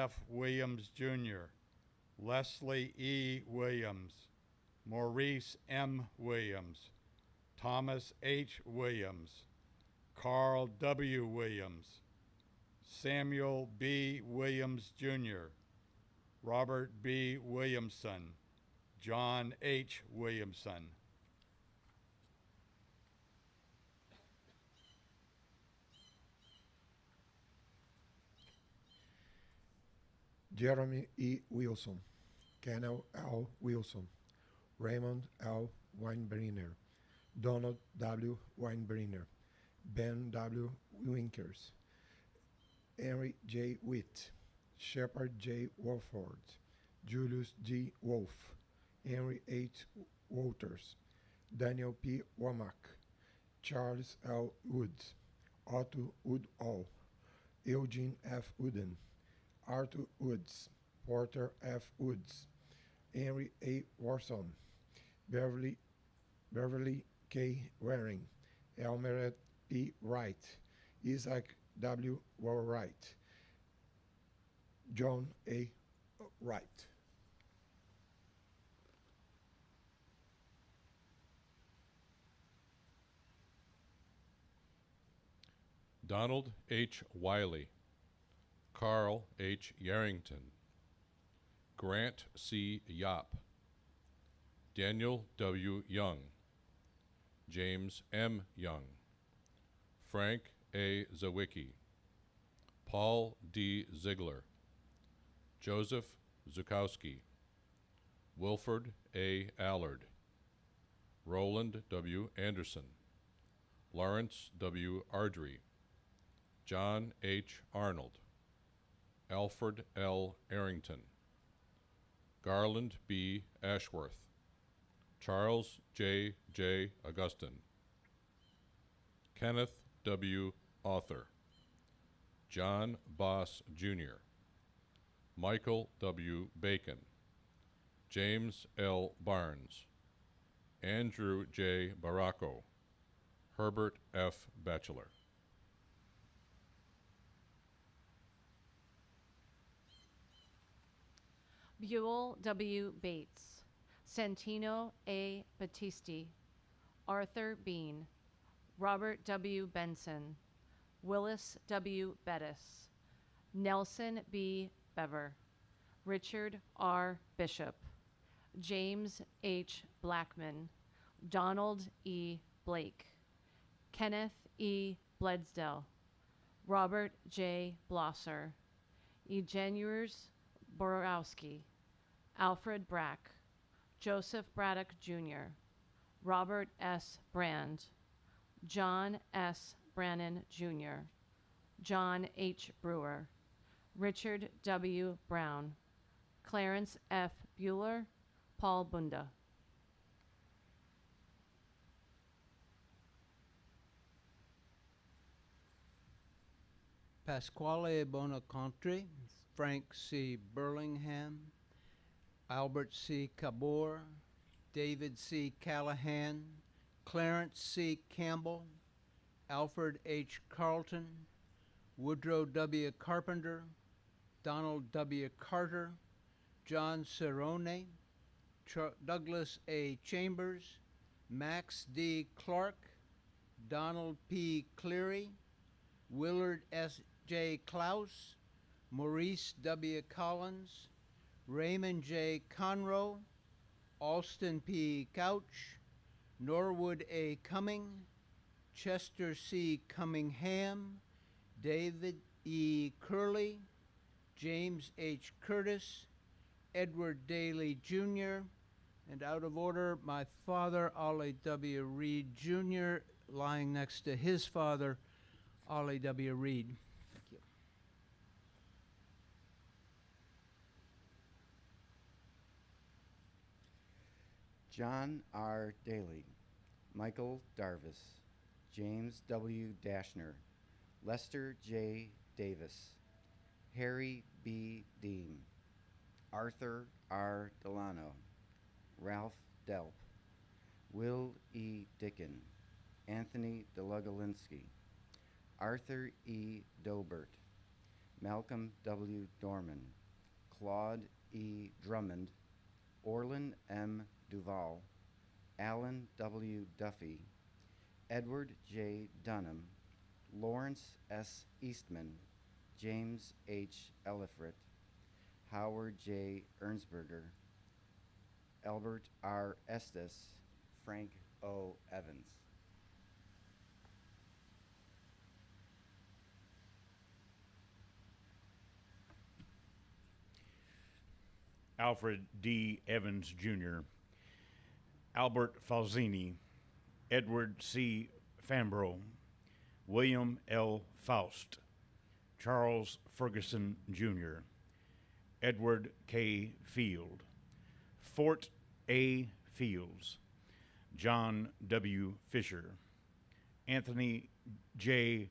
F. Williams, Jr., Leslie E. Williams, Maurice M. Williams, Thomas H. Williams, Carl W. Williams, Samuel B. Williams, Jr., Robert B. Williamson, John H. Williamson. Jeremy E. Wilson, Kennel L. Wilson, Raymond L. Weinbrenner, Donald W. Weinbrenner, Ben W. Winkers, Henry J. Witt, Shepard J. Wolford, Julius G. Wolfe, Henry H. Walters, Daniel P. Womack, Charles L. Woods, Otto Woodall, Eugene F. Wooden, Arthur Woods, Porter F. Woods, Henry A. Warson, Beverly K. Waring, Elmeret P. Wright, Isaac W. Wright, John A. Wright. Donald H. Wiley, Carl H. Yarrington, Grant C. Yop, Daniel W. Young, James M. Young, Frank A. Zawicki, Paul D. Ziegler, Joseph Zukowski, Wilford A. Allard, Roland W. Anderson, Lawrence W. Ardrey, John H. Arnold, Alfred L. Arrington, Garland B. Ashworth, Charles J. Augustin, Kenneth W. Author, John Boss, Jr., Michael W. Bacon, James L. Barnes, Andrew J. Baracco, Herbert F. Batchelor. Buell W. Bates, Santino A. Battisti, Arthur Bean, Robert W. Benson, Willis W. Bettis, Nelson B. Bever, Richard R. Bishop, James H. Blackman, Donald E. Blake, Kenneth E. Bledsdell, Robert J. Blosser, Eugenius Borowski, Alfred Brack, Joseph Braddock Jr., Robert S. Brand, John S. Brannan Jr., John H. Brewer, Richard W. Brown, Clarence F. Bueller, Paul Bunda. Pasquale Bonacontri, Frank C. Burlingham, Albert C. Cabor, David C. Callahan, Clarence C. Campbell, Alfred H. Carlton, Woodrow W. Carpenter, Donald W. Carter, John Cerrone, Douglas A. Chambers, Max D. Clark, Donald P. Cleary, Willard S. J. Klaus, Maurice W. Collins, Raymond J. Conroe, Alston P. Couch, Norwood A. Cumming, Chester C. Cummingham, David E. Curley, James H. Curtis, Edward Daly Jr., and out of order, my father, Ollie W. Reed Jr., lying next to his father, Ollie W. Reed. Thank you. John R. Daly, Michael Darvis, James W. Dashner, Lester J. Davis, Harry B. Dean, Arthur R. Delano, Ralph Delp, Will E. Dicken, Anthony Delugolinsky, Arthur E. Dobert, Malcolm W. Dorman, Claude E. Drummond, Orlin M. Duval, Alan W. Duffy, Edward J. Dunham, Lawrence S. Eastman, James H. Ellifrit, Howard J. Ernsberger, Albert R. Estes, Frank O. Evans. Alfred D. Evans, Jr., Albert Falzini, Edward C. Fambro, William L. Faust, Charles Ferguson, Jr., Edward K. Field, Fort A. Fields, John W. Fisher, Anthony J.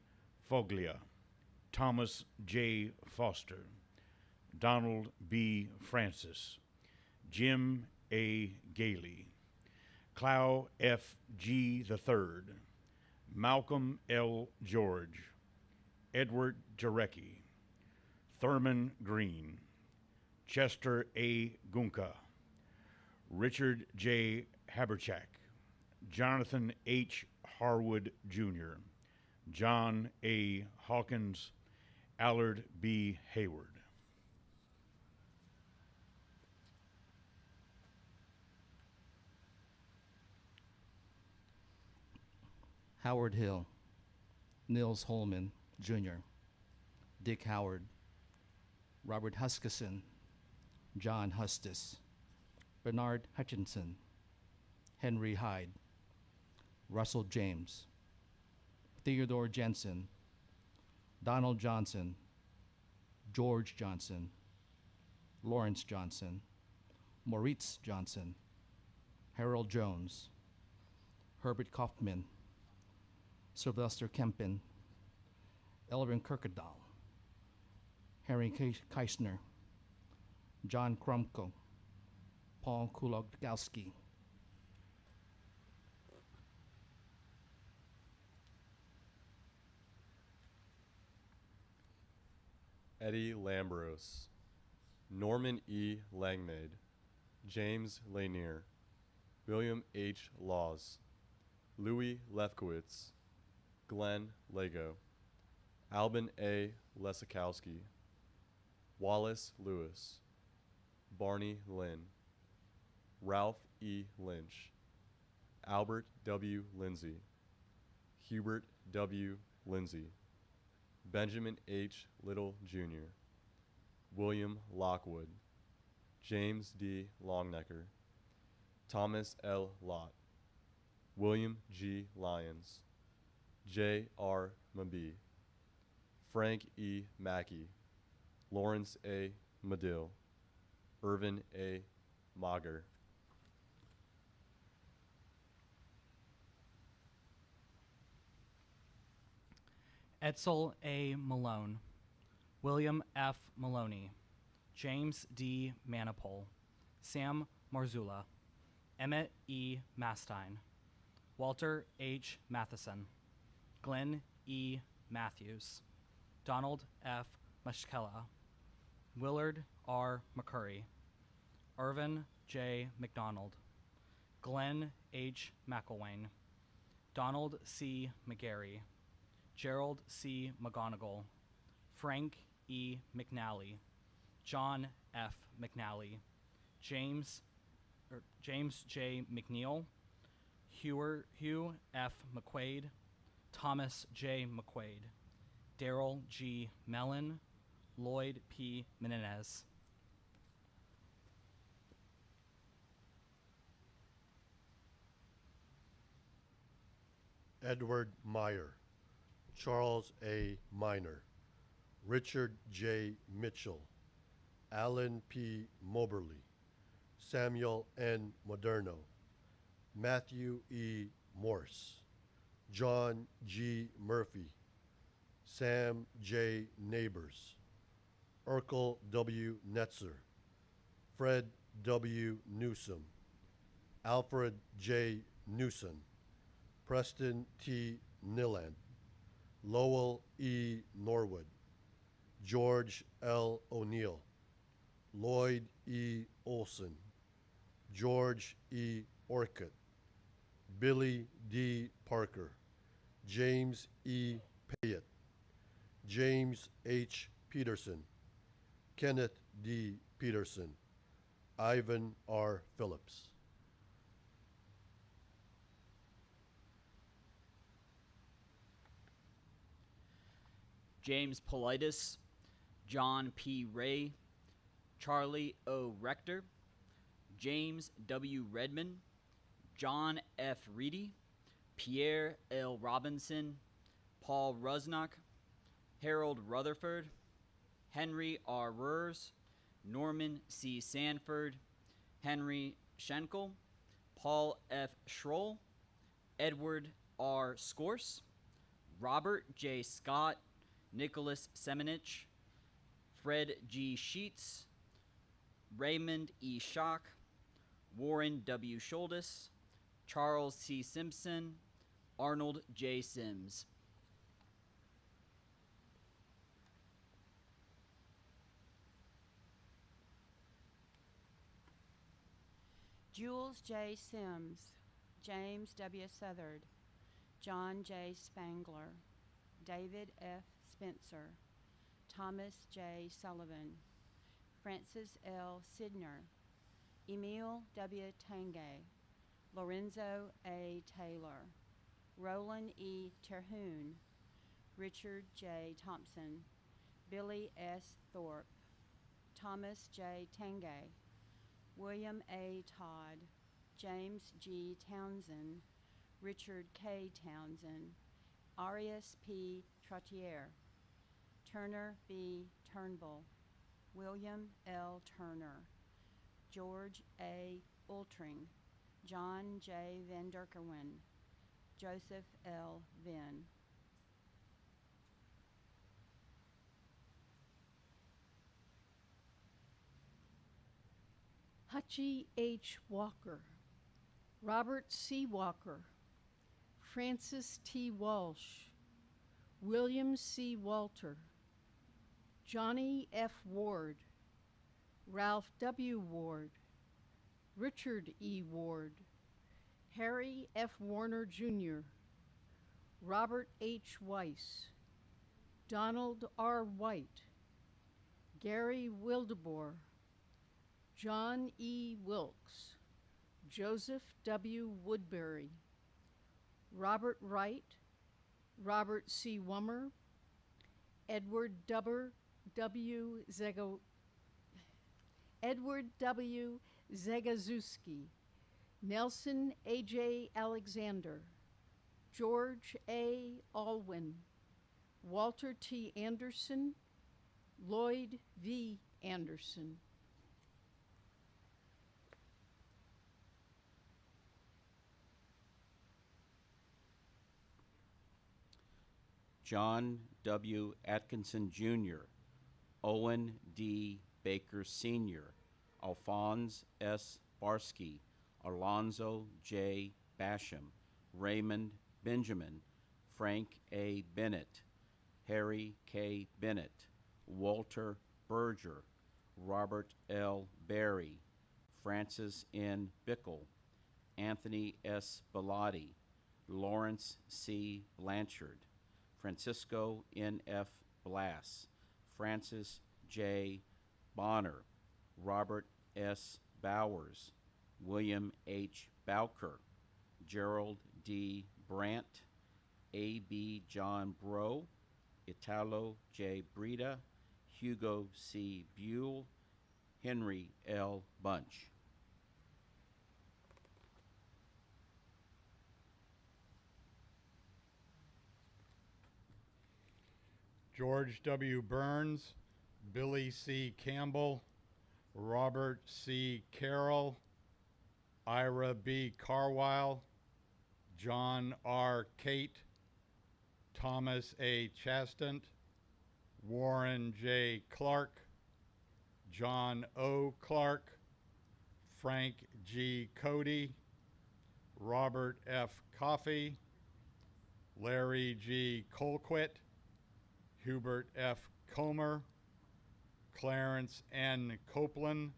Foglia, Thomas J. Foster, Donald B. Francis, Jim A. Gailey, Clow F. G. III, Malcolm L. George, Edward Jarecki, Thurman Green, Chester A. Gunka, Richard J. Haberchak, Jonathan H. Harwood, Jr., John A. Hawkins, Allard B. Hayward. Howard Hill, Nils Holman, Jr., Dick Howard, Robert Huskisson, John Hustis, Bernard Hutchinson, Henry Hyde, Russell James, Theodore Jensen, Donald Johnson, George Johnson, Lawrence Johnson, Moritz Johnson, Harold Jones, Herbert Kaufman, Sylvester Kempin, Elvin Kirkendall, Harry Keisner, John Krumko, Paul Kulogowski. Eddie Lambros, Norman E. Langmaid, James Lanier, William H. Laws, Louis Lefkowitz, Glenn Lego, Albin A. Lesikowski, Wallace Lewis, Barney Lynn, Ralph E. Lynch, Albert W. Lindsay, Hubert W. Lindsay, Benjamin H. Little, Jr., William Lockwood, James D. Longnecker, Thomas L. Lott, William G. Lyons, J. R. Mabee, Frank E. Mackey, Lawrence A. Medill, Irvin A. Mager. Edsel A. Malone, William F. Maloney, James D. Manipul, Sam Marzullo, Emmett E. Mastine, Walter H. Matheson, Glenn E. Matthews, Donald F. Mashkela, Willard R. McCurry, Irvin J. McDonald, Glenn H. McElwain, Donald C. McGarry, Gerald C. McGonigal, Frank E. McNally, John F. McNally, James J. McNeil, Hugh F. McQuaid, Thomas J. McQuaid, Darrell G. Mellon, Lloyd P. Menendez. Edward Meyer, Charles A. Miner, Richard J. Mitchell, Alan P. Moberly, Samuel N. Moderno, Matthew E. Morse, John G. Murphy, Sam J. Neighbors, Urkel W. Netzer, Fred W. Newsom, Alfred J. Newson, Preston T. Nilland, Lowell E. Norwood, George L. O'Neill, Lloyd E. Olson, George E. Orcutt, Billy D. Parker, James E. Payette, James H. Peterson, Kenneth D. Peterson, Ivan R. Phillips. James Politis, John P. Ray, Charlie O. Rector, James W. Redmond, John F. Reedy, Pierre L. Robinson, Paul Rusnock, Harold Rutherford, Henry R. Rurs, Norman C. Sanford, Henry Schenkel, Paul F. Schroll, Edward R. Scorse, Robert J. Scott, Nicholas Semenich, Fred G. Sheets, Raymond E. Schock, Warren W. Schuldis, Charles C. Simpson, Arnold J. Sims. Jules J. Sims, James W. Southard, John J. Spangler, David F. Spencer, Thomas J. Sullivan, Francis L. Sidner, Emil W. Tangay, Lorenzo A. Taylor, Roland E. Terhune, Richard J. Thompson, Billy S. Thorpe, Thomas J. Tangay, William A. Todd, James G. Townsend, Richard K. Townsend, Arias P. Trottier, Turner B. Turnbull, William L. Turner, George A. Ultring, John J. Van Derkerwin, Joseph L. Venn. Hutchie H. Walker, Robert C. Walker, Francis T. Walsh, William C. Walter, Johnny F. Ward, Ralph W. Ward, Richard E. Ward, Harry F. Warner Jr., Robert H. Weiss, Donald R. White, Gary Wildeboer, John E. Wilkes, Joseph W. Woodbury, Robert Wright, Robert C. Wummer, Edward W. Zagazewski, Nelson A.J. Alexander, George A. Alwyn, Walter T. Anderson, Lloyd V. Anderson. John W. Atkinson Jr., Owen D. Baker Sr., Alphonse S. Barsky, Alonzo J. Basham, Raymond Benjamin, Frank A. Bennett, Harry K. Bennett, Walter Berger, Robert L. Berry, Francis N. Bickle, Anthony S. Bellotti, Lawrence C. Blanchard, Francisco N. F. Blass, Francis J. Bonner, Robert S. Bowers, William H. Bowker, Gerald D. Brandt, A. B. John Bro, Italo J. Breda, Hugo C. Buell, Henry L. Bunch. George W. Burns, Billy C. Campbell, Robert C. Carroll, Ira B. Carwile, John R. Cate, Thomas A. Chastant, Warren J. Clark, John O. Clark, Frank G. Cody, Robert F. Coffey, Larry G. Colquitt, Hubert F. Comer, Clarence N. Copeland,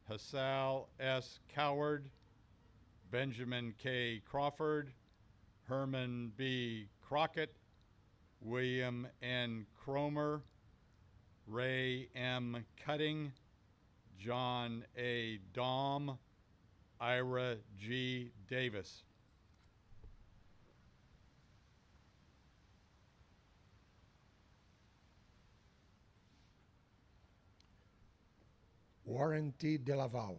Hassal S. Coward, Benjamin K. Crawford, Herman B. Crockett, William N. Cromer, Ray M. Cutting, John A. Daum, Ira G. Davis. Warren T. Delaval,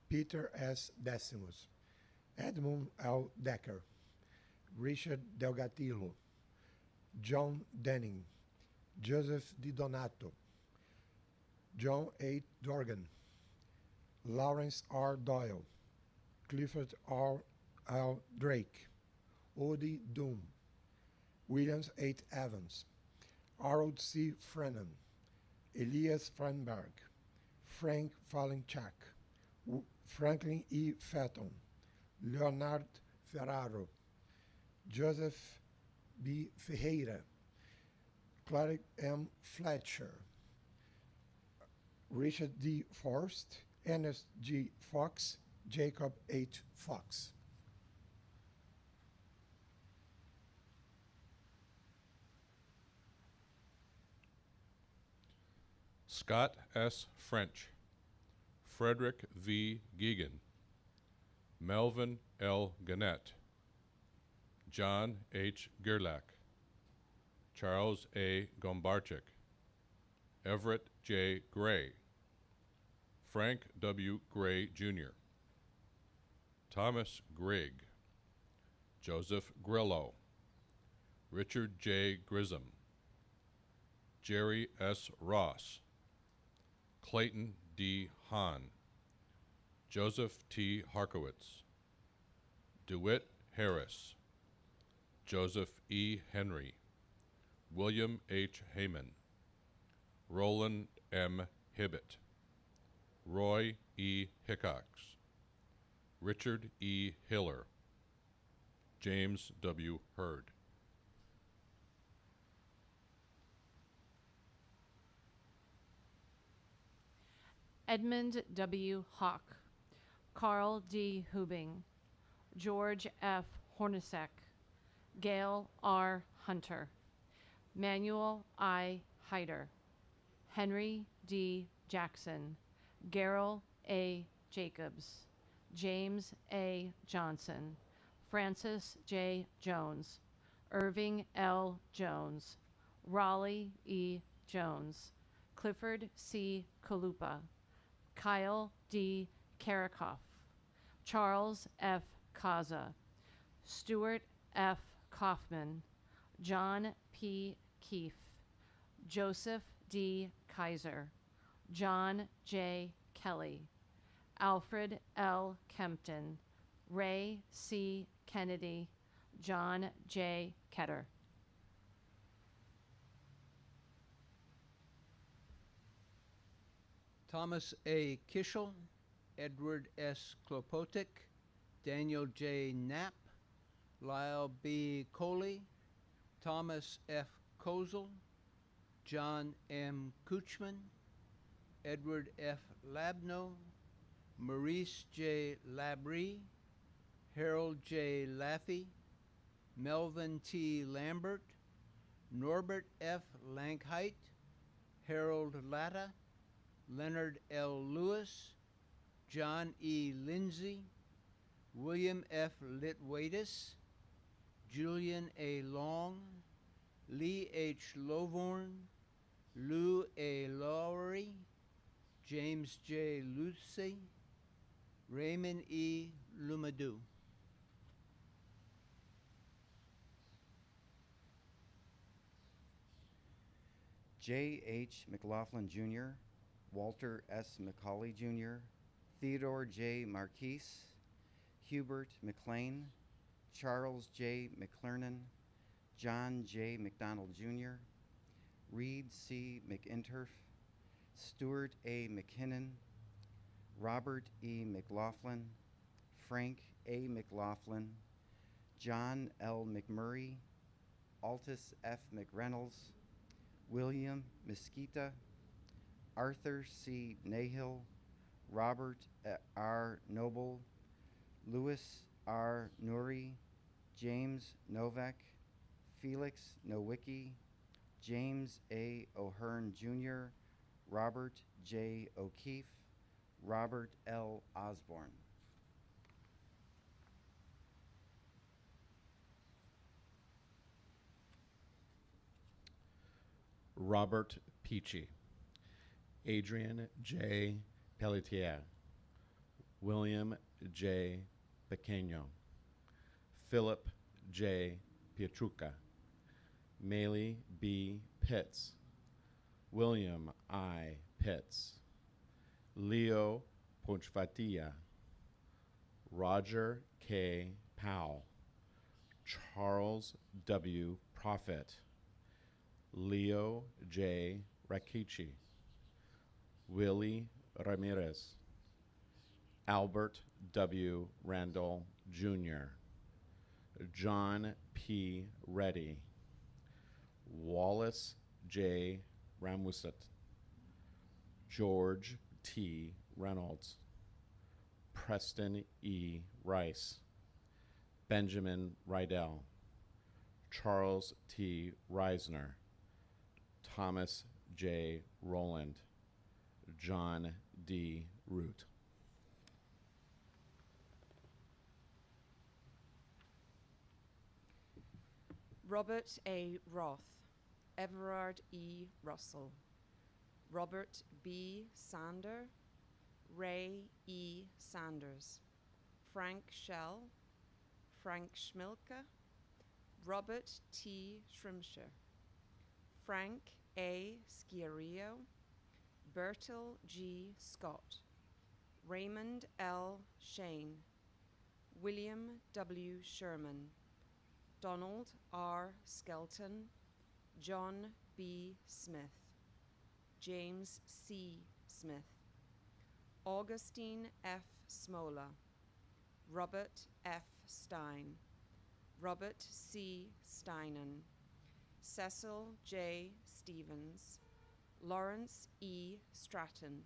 Peter S. Decimus, Edmund L. Decker, Richard Delgatillo, John Denning, Joseph Di Donato, John A. Dorgan, Lawrence R. Doyle, Clifford R. L. Drake, Odie Doom, Williams H. Evans, Harold C. Frennan, Elias Frenberg, Frank Fallenchak, Franklin E. Fetton, Leonard Ferraro, Joseph B. Ferreira, Clark M. Fletcher, Richard D. Forrest, Ernest G. Fox, Jacob H. Fox. Scott S. French, Frederick V. Geegan, Melvin L. Gannett, John H. Gerlach, Charles A. Gombarczyk, Everett J. Gray, Frank W. Gray, Jr., Thomas Grigg, Joseph Grillo, Richard J. Grissom, Jerry S. Ross, Clayton D. Hahn, Joseph T. Harkowitz, DeWitt Harris, Joseph E. Henry, William H. Heyman, Roland M. Hibbett, Roy E. Hickox, Richard E. Hiller, James W. Hurd. Edmund W. Hawk, Carl D. Hubing, George F. Hornacek, Gail R. Hunter, Manuel I. Hyder, Henry D. Jackson, Gerald A. Jacobs, James A. Johnson, Francis J. Jones, Irving L. Jones, Raleigh E. Jones, Clifford C. Kalupa, Kyle D. Karakoff, Charles F. Kaza, Stuart F. Kaufman, John P. Keefe, Joseph D. Kaiser, John J. Kelly, Alfred L. Kempton, Ray C. Kennedy, John J. Ketter. Thomas A. Kishel, Edward S. Klopotik, Daniel J. Knapp, Lyle B. Coley, Thomas F. Kozel, John M. Kuchman, Edward F. Labno, Maurice J. Labrie, Harold J. Laffey, Melvin T. Lambert, Norbert F. Lankheit, Harold Latta, Leonard L. Lewis, John E. Lindsay, William F. Litwatis, Julian A. Long, Lee H. Lovorn, Lou A. Lowry, James J. Lucy, Raymond E. Lumadou. J. H. McLaughlin, Jr., Walter S. McCauley, Jr., Theodore J. Marquise, Hubert McLean, Charles J. McClernon, John J. McDonald, Jr., Reed C. McInturf, Stuart A. McKinnon, Robert E. McLaughlin, Frank A. McLaughlin, John L. McMurray, Altus F. McReynolds, William Mesquita, Arthur C. Nahill, Robert R. Noble, Louis R. Nuri, James Novak, Felix Nowicki, James A. O'Hearn Jr., Robert J. O'Keefe, Robert L. Osborne. Robert Peachy, Adrian J. Pelletier, William J. Pequeño, Philip J. Pietruca, Maley B. Pitts, William I. Pitts, Leo Ponchvatilla, Roger K. Powell, Charles W. Prophet, Leo J. Rakichi, Willie Ramirez, Albert W. Randall Jr., John P. Reddy, Wallace J. Ramusat, George T. Reynolds, Preston E. Rice, Benjamin Rydell, Charles T. Reisner, Thomas J. Rowland, John D. Root. Robert A. Roth, Everard E. Russell, Robert B. Sander, Ray E. Sanders, Frank Schell, Frank Schmilke, Robert T. Shrimshire, Frank A. Schiario, Bertil G. Scott, Raymond L. Shane, William W. Sherman, Donald R. Skelton, John B. Smith, James C. Smith, Augustine F. Smola, Robert F. Stein, Robert C. Steinen, Cecil J. Stevens, Lawrence E. Stratton,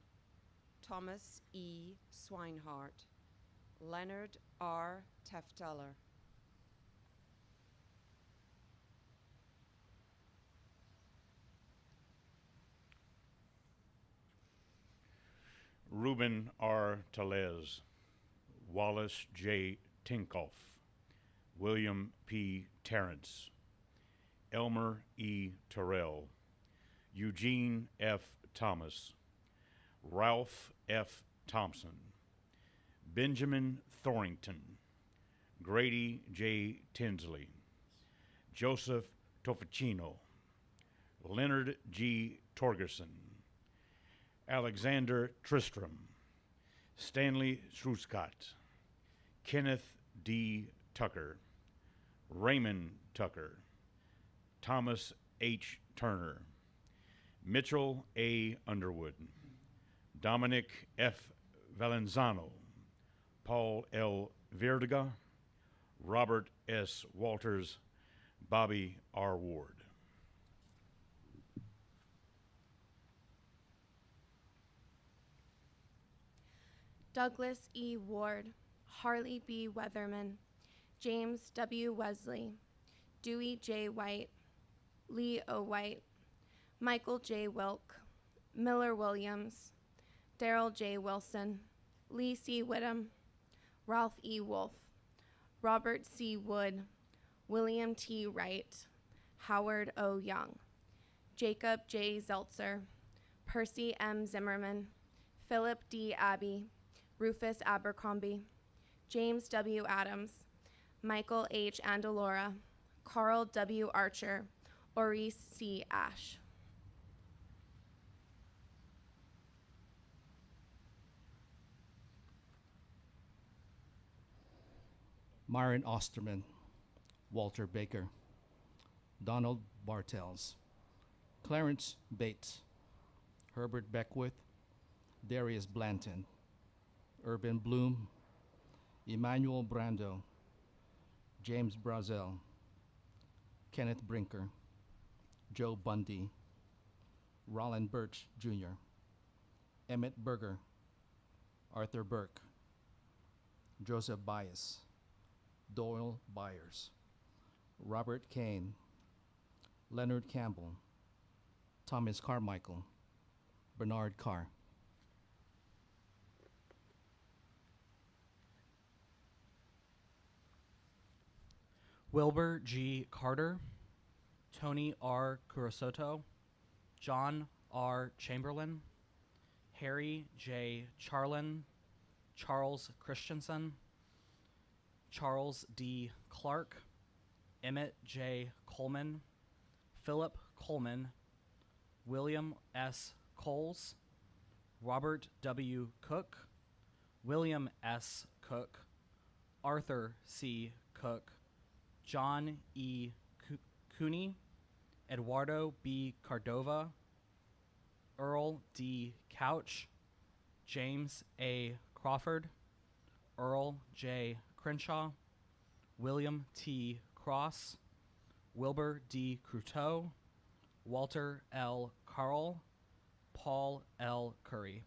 Thomas E. Swinehart, Leonard R. Tefteller. Reuben R. Telez, Wallace J. Tinkoff, William P. Terrence, Elmer E. Terrell, Eugene F. Thomas, Ralph F. Thompson, Benjamin Thorrington, Grady J. Tinsley, Joseph Tofficino, Leonard G. Torgerson, Alexander Tristram, Stanley Shruscott, Kenneth D. Tucker, Raymond Tucker, Thomas H. Turner, Mitchell A. Underwood, Dominic F. Valenzano, Paul L. Verdiga, Robert S. Walters, Bobby R. Ward. Douglas E. Ward, Harley B. Weatherman, James W. Wesley, Dewey J. White, Lee O. White, Michael J. Wilk, Miller Williams, Darrell J. Wilson, Lee C. Whittam, Ralph E. Wolf, Robert C. Wood, William T. Wright, Howard O. Young, Jacob J. Zeltzer, Percy M. Zimmerman, Philip D. Abbey, Rufus Abercrombie, James W. Adams, Michael H. Andalora, Carl W. Archer, Maurice C. Ash. Myron Osterman, Walter Baker, Donald Bartels, Clarence Bates, Herbert Beckwith, Darius Blanton, Urban Bloom, Emmanuel Brando, James Brazel, Kenneth Brinker, Joe Bundy, Roland Birch Jr., Emmett Berger, Arthur Burke, Joseph Bias, Doyle Byers, Robert Kane, Leonard Campbell, Thomas Carmichael, Bernard Carr. Wilbur G. Carter, Tony R. Curasoto, John R. Chamberlain, Harry J. Charlin, Charles Christensen, Charles D. Clark, Emmett J. Coleman, Philip Coleman, William S. Coles, Robert W. Cook, William S. Cook, Arthur C. Cook, John E. Cooney, Eduardo B. Cardova, Earl D. Couch, James A. Crawford, Earl J. Crenshaw, William T. Cross, Wilbur D. Cruteau, Walter L. Carl, Paul L. Curry.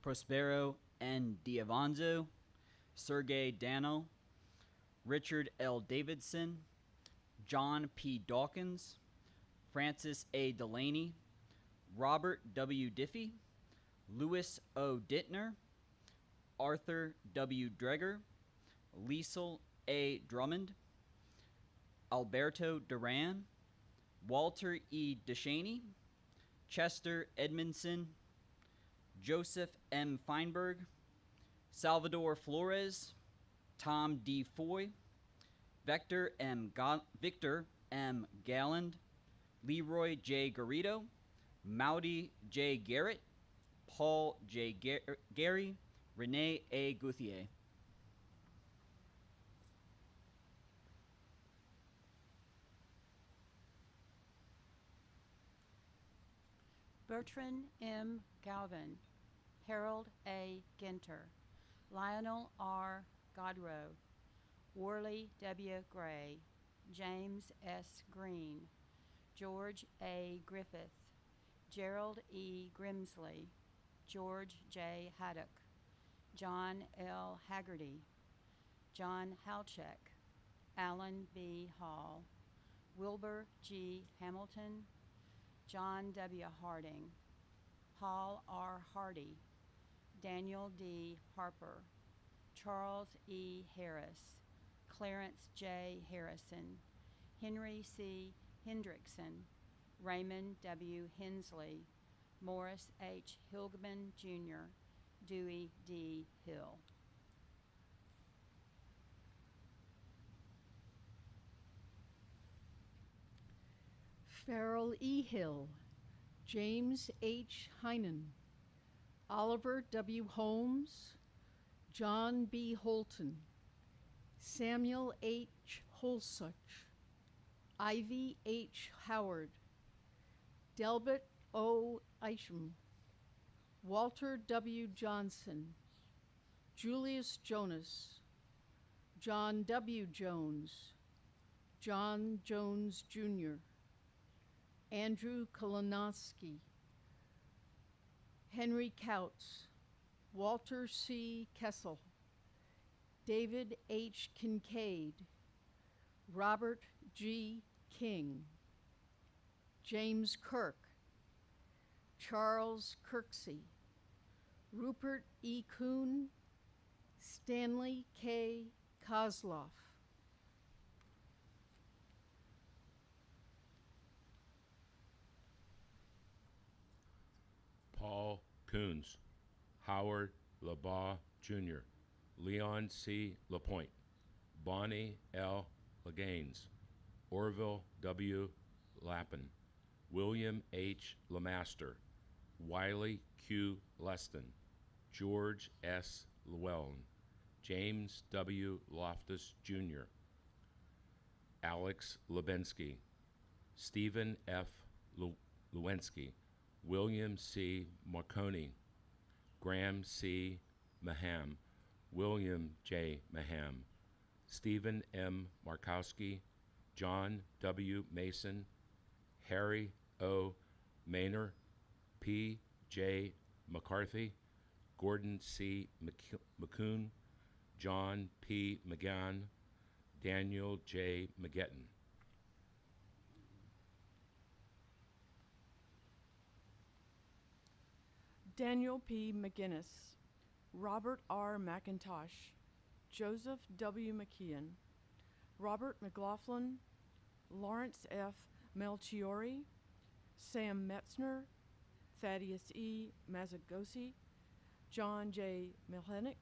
Prospero N. Diavanzo, Sergey Dano, Richard L. Davidson, John P. Dawkins, Francis A. Delaney, Robert W. Diffie, Louis O. Dittner, Arthur W. Dreger, Liesel A. Drummond, Alberto Duran, Walter E. Deschaney, Chester Edmondson, Joseph M. Feinberg, Salvador Flores, Tom D. Foy, Victor M. Galland, Leroy J. Garrido, Maudie J. Garrett, Paul J. Gary, Renee A. Gouthier. Bertrand M. Galvin, Harold A. Ginter, Lionel R. Godrow, Worley W. Gray, James S. Green, George A. Griffith, Gerald E. Grimsley, George J. Haddock, John L. Haggerty, John Halchek, Alan B. Hall, Wilbur G. Hamilton, John W. Harding, Paul R. Hardy, Daniel D. Harper, Charles E. Harris, Clarence J. Harrison, Henry C. Hendrickson, Raymond W. Hensley, Morris H. Hilgman, Jr., Dewey D. Hill. Farrell E. Hill, James H. Heinen, Oliver W. Holmes, John B. Holton, Samuel H. Holsuch, Ivy H. Howard, Delbert O. Isham, Walter W. Johnson, Julius Jonas, John W. Jones, John Jones, Jr., Andrew Kolonowski, Henry Kautz, Walter C. Kessel, David H. Kincaid, Robert G. King, James Kirk, Charles Kirksey, Rupert E. Kuhn, Stanley K. Kozloff. Paul Coons, Howard LeBaugh Jr., Leon C. Lapointe, Bonnie L. Laganes, Orville W. Lappin, William H. Lemaster, Wiley Q. Leston, George S. Llewellyn, James W. Loftus Jr., Alex Lubinsky, Stephen F. Lewinsky, William C. Marconi, Graham C. Maham, William J. Maham, Stephen M. Markowski, John W. Mason, Harry O. Maynor, P. J. McCarthy, Gordon C. McCoon, John P. McGann, Daniel J. McGetton. Daniel P. McGinnis, Robert R. McIntosh, Joseph W. McKeon, Robert McLaughlin, Lawrence F. Melchiori, Sam Metzner, Thaddeus E. Mazagosi, John J. Milhenick,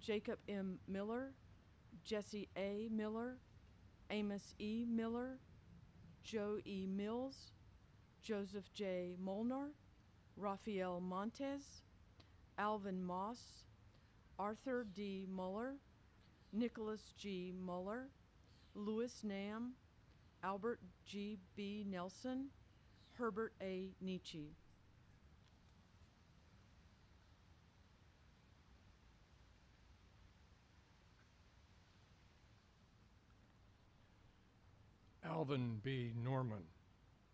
Jacob M. Miller, Jesse A. Miller, Amos E. Miller, Joe E. Mills, Joseph J. Molnar, Rafael Montez, Alvin Moss, Arthur D. Muller, Nicholas G. Muller, Louis Nam, Albert G. B. Nelson, Herbert A. Nietzsche. Alvin B. Norman,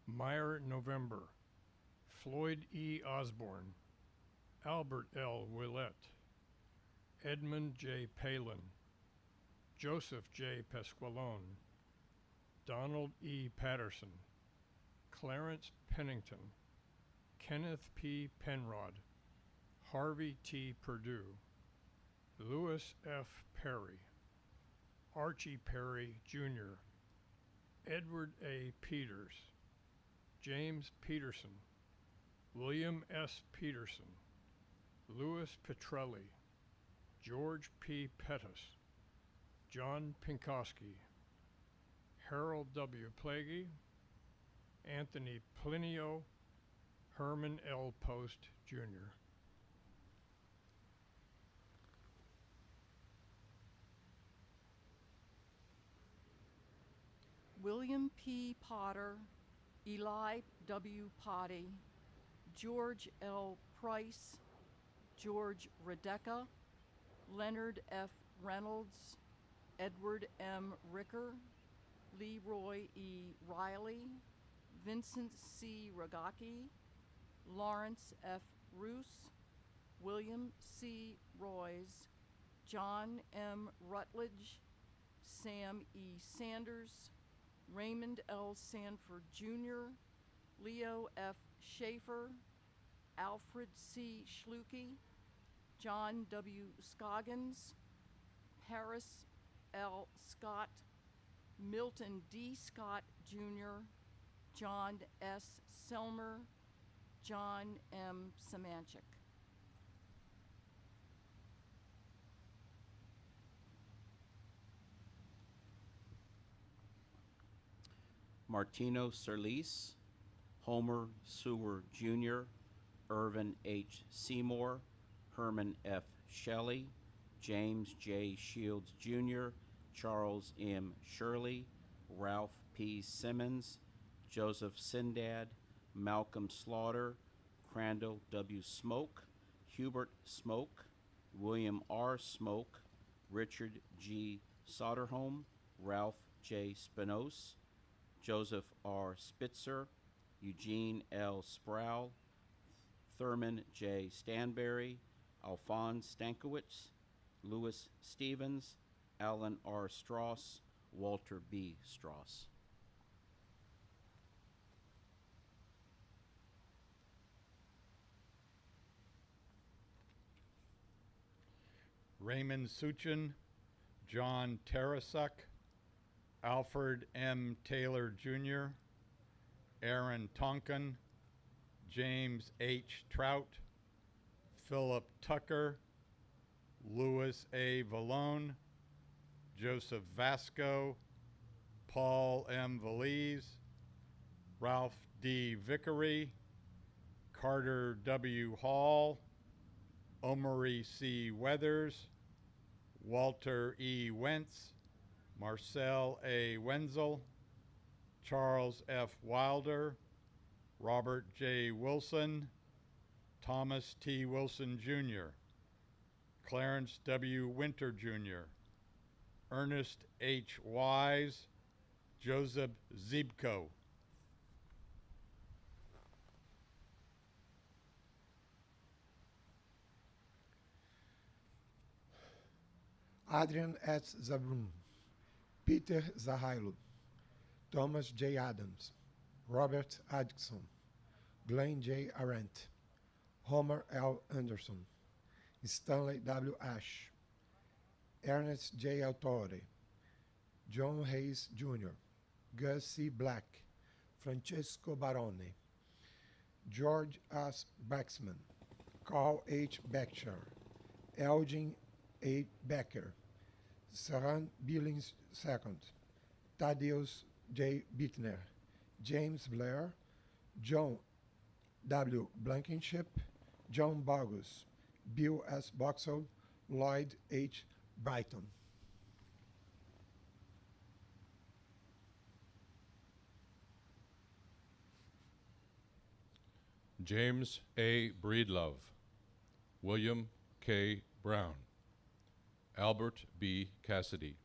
Meyer November, Floyd E. Osborne, Albert L. Willett, Edmund J. Palin, Joseph J. Pasqualone, Donald E. Patterson, Clarence Pennington, Kenneth P. Penrod, Harvey T. Perdue, Louis F. Perry, Archie Perry, Jr., Edward A. Peters, James Peterson, William S. Peterson, Louis Petrelli, George P. Pettis, John Pinkowski, Harold W. Plaguey, Anthony Plinio, Herman L. Post, Jr. William P. Potter, Eli W. Potty, George L. Price, George Redeca, Leonard F. Reynolds, Edward M. Ricker, Leroy E. Riley, Vincent C. Ragaki, Lawrence F. Roos, William C. Roys, John M. Rutledge, Sam E. Sanders, Raymond L. Sanford Jr., Leo F. Schaefer, Alfred C. Schluke, John W. Scoggins, Paris L. Scott, Milton D. Scott Jr., John S. Selmer, John M. Samanchik. Martino Serlis, Homer Sewer Jr., Irvin H. Seymour, Herman F. Shelley, James J. Shields Jr., Charles M. Shirley, Ralph P. Simmons, Joseph Sindad, Malcolm Slaughter, Crandall W. Smoke, Hubert Smoke, William R. Smoke, Richard G. Soderholm, Ralph J. Spinos, Joseph R. Spitzer, Eugene L. Sproul, Thurman J. Stanberry, Alphonse Stankiewicz, Louis Stevens, Alan R. Strauss, Walter B. Strauss. Raymond Suchin, John Tarasuk, Alfred M. Taylor Jr., Aaron Tonkin, James H. Trout, Philip Tucker, Louis A. Vallone, Joseph Vasco, Paul M. Valise, Ralph D. Vickery, Carter W. Hall, Omari C. Weathers, Walter E. Wentz, Marcel A. Wenzel, Charles F. Wilder, Robert J. Wilson, Thomas T. Wilson Jr., Clarence W. Winter Jr., Ernest H. Wise, Joseph Zibko. Adrian S. Zabrun, Peter Zahailo, Thomas J. Adams, Robert Adkson, Glenn J. Arendt, Homer L. Anderson, Stanley W. Ash, Ernest J. Autore, John Hayes Jr., Gus C. Black, Francesco Barone, George S. Baxman, Carl H. Becher, Elgin A. Becker, Saran Billings II, Thaddeus J. Bittner, James Blair, John W. Blankenship, John Bogus, Bill S. Boxell, Lloyd H. Brighton. James A. Breedlove, William K. Brown, Albert B. Cassidy,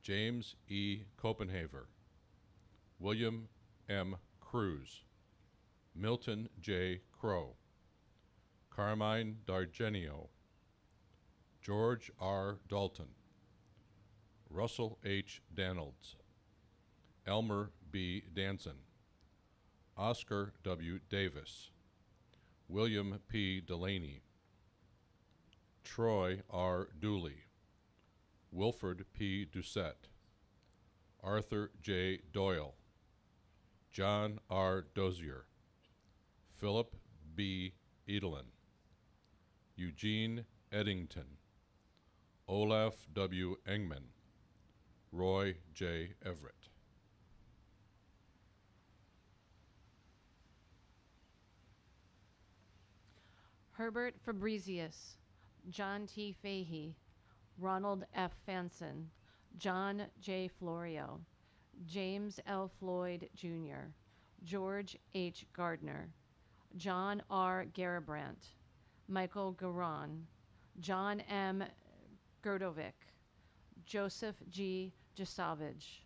James E. Copenhaver, William M. Cruz, Milton J. Crow, Carmine Dargenio, George R. Dalton, Russell H. Danolds, Elmer B. Danson, Oscar W. Davis, William P. Delaney, Troy R. Dooley, Wilford P. Doucette, Arthur J. Doyle, John R. Dozier, Philip B. Edelin, Eugene Eddington, Olaf W. Engman, Roy J. Everett. Herbert Fabricius, John T. Fahey, Ronald F. Fanson, John J. Florio, James L. Floyd Jr., George H. Gardner, John R. Garabrandt, Michael Garon, John M. Gerdovic, Joseph G. Jasavage,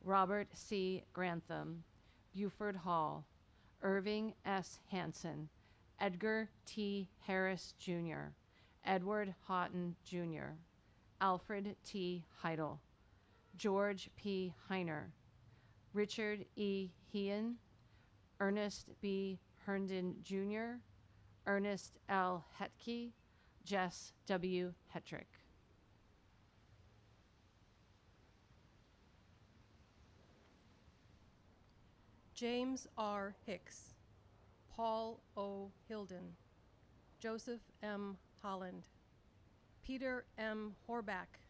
Robert C. Grantham, Buford Hall, Irving S. Hansen, Edgar T. Harris Jr., Edward Houghton Jr., Alfred T. Heidel, George P. Heiner, Richard E. Heehan, Ernest B. Herndon Jr., Ernest L. Hetke, Jess W. Hetrick. James R. Hicks, Paul O. Hilden, Joseph M. Holland, Peter M. Horbach,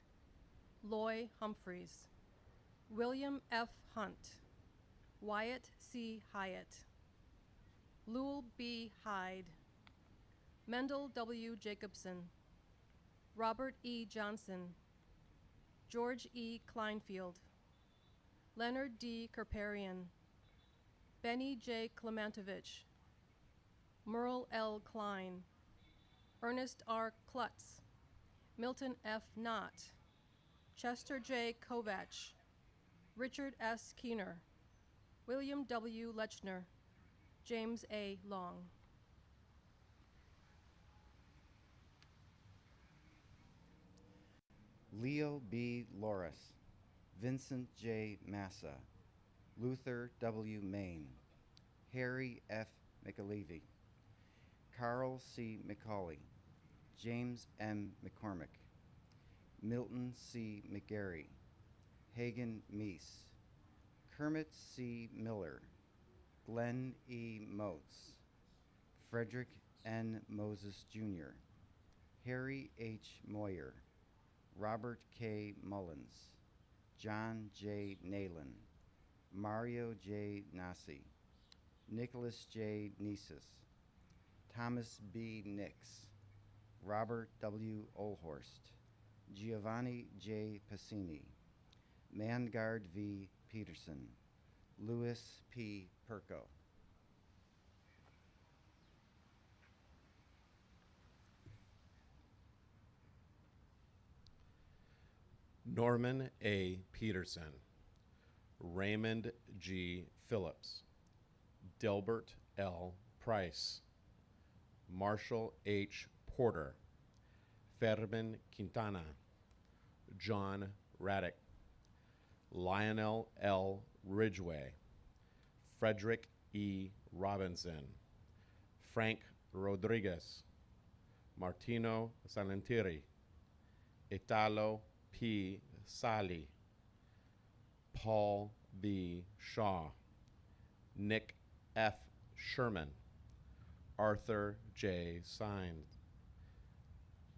Loy Humphreys, William F. Hunt, Wyatt C. Hyatt, Lewell B. Hyde, Mendel W. Jacobson, Robert E. Johnson, George E. Kleinfield, Leonard D. Kerparian, Benny J. Klementovich, Merle L. Klein, Ernest R. Klutz, Milton F. Knott, Chester J. Kovach, Richard S. Keener, William W. Lechner, James A. Long. Leo B. Loris, Vincent J. Massa, Luther W. Main, Harry F. McAlevey, Carl C. McCauley, James M. McCormick, Milton C. McGarry, Hagan Meese, Kermit C. Miller, Glenn E. Motes, Frederick N. Moses Jr., Harry H. Moyer, Robert K. Mullins, John J. Nalen, Mario J. Nasi, Nicholas J. Nisus, Thomas B. Nix, Robert W. Olhorst, Giovanni J. Passini, Mangard V. Peterson, Louis P. Perko. Norman A. Peterson, Raymond G. Phillips, Delbert L. Price, Marshall H. Porter, Fermin Quintana, John Raddick, Lionel L. Ridgway, Frederick E. Robinson, Frank Rodriguez, Martino Salentieri, Italo P. Sali, Paul V. Shaw, Nick F. Sherman, Arthur J. Sines,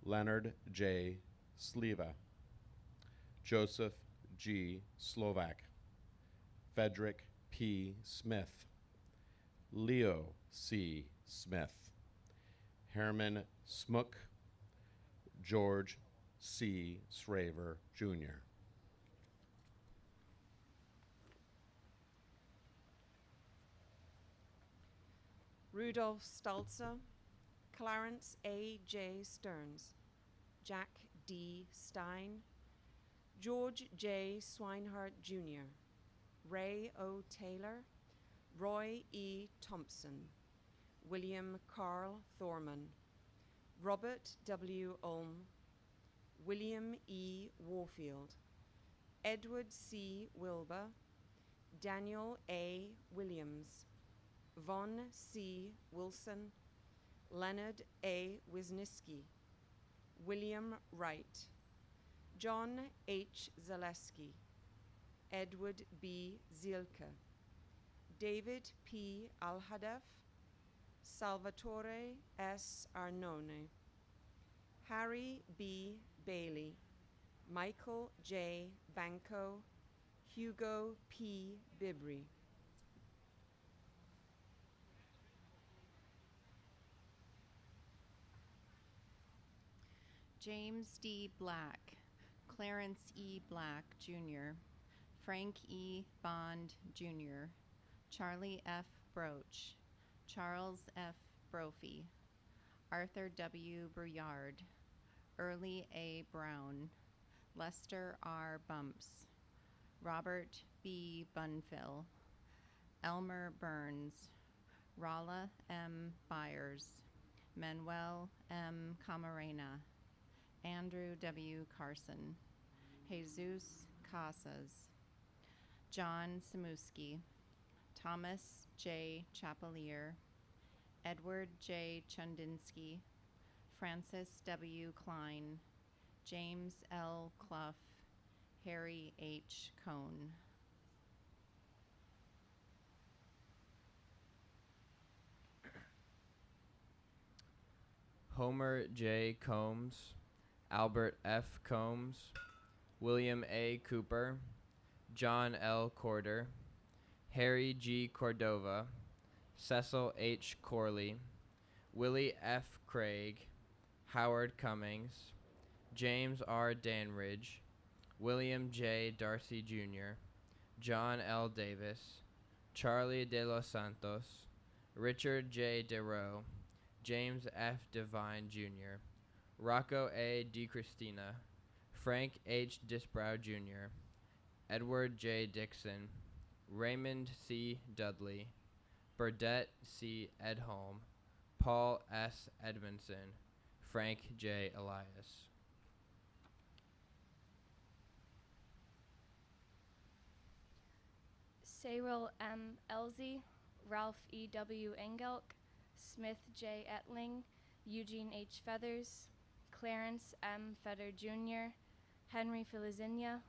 Leonard J. Sleva, Joseph G. Slovak, Frederick P. Smith, Leo C. Smith, Herman Smook, George C. Sraver, Jr. Rudolph Stalzer, Clarence A. J. Stearns, Jack D. Stein, George J. Swinehart Jr., Ray O. Taylor, Roy E. Thompson, William Carl Thorman, Robert W. Ulm, William E. Warfield, Edward C. Wilbur, Daniel A. Williams, Von C. Wilson, Leonard A. Wisniewski, William Wright, John H. Zaleski, Edward B. Zielke, David P. Alhadaf, Salvatore S. Arnone, Harry B. Bailey, Michael J. Banco, Hugo P. Bibry. James D. Black, Clarence E. Black, Jr., Frank E. Bond, Jr., Charlie F. Broach, Charles F. Brophy, Arthur W. Brouillard, Early A. Brown, Lester R. Bumps, Robert B. Bunfill, Elmer Burns, Rolla M. Byers, Manuel M. Camarena, Andrew W. Carson, Jesus Casas, John Samuski, Thomas J. Chapelier, Edward J. Chundinsky, Francis W. Klein, James L. Clough, Harry H. Cohn. Homer J. Combs, Albert F. Combs, William A. Cooper, John L. Corder, Harry G. Cordova, Cecil H. Corley, Willie F. Craig, Howard Cummings, James R. Danridge, William J. Darcy Jr., John L. Davis, Charlie de los Santos, Richard J. DeRoe, James F. Devine Jr., Rocco A. DiCristina, Frank H. Disbrow Jr., Edward J. Dixon, Raymond C. Dudley, Burdett C. Edholm, Paul S. Edmondson, Frank J. Elias. Cyril M. Elzy, Ralph E. W. Engelk, Smith J. Etling, Eugene H. Feathers, Clarence M. Fetter Jr., Henry Filizinia,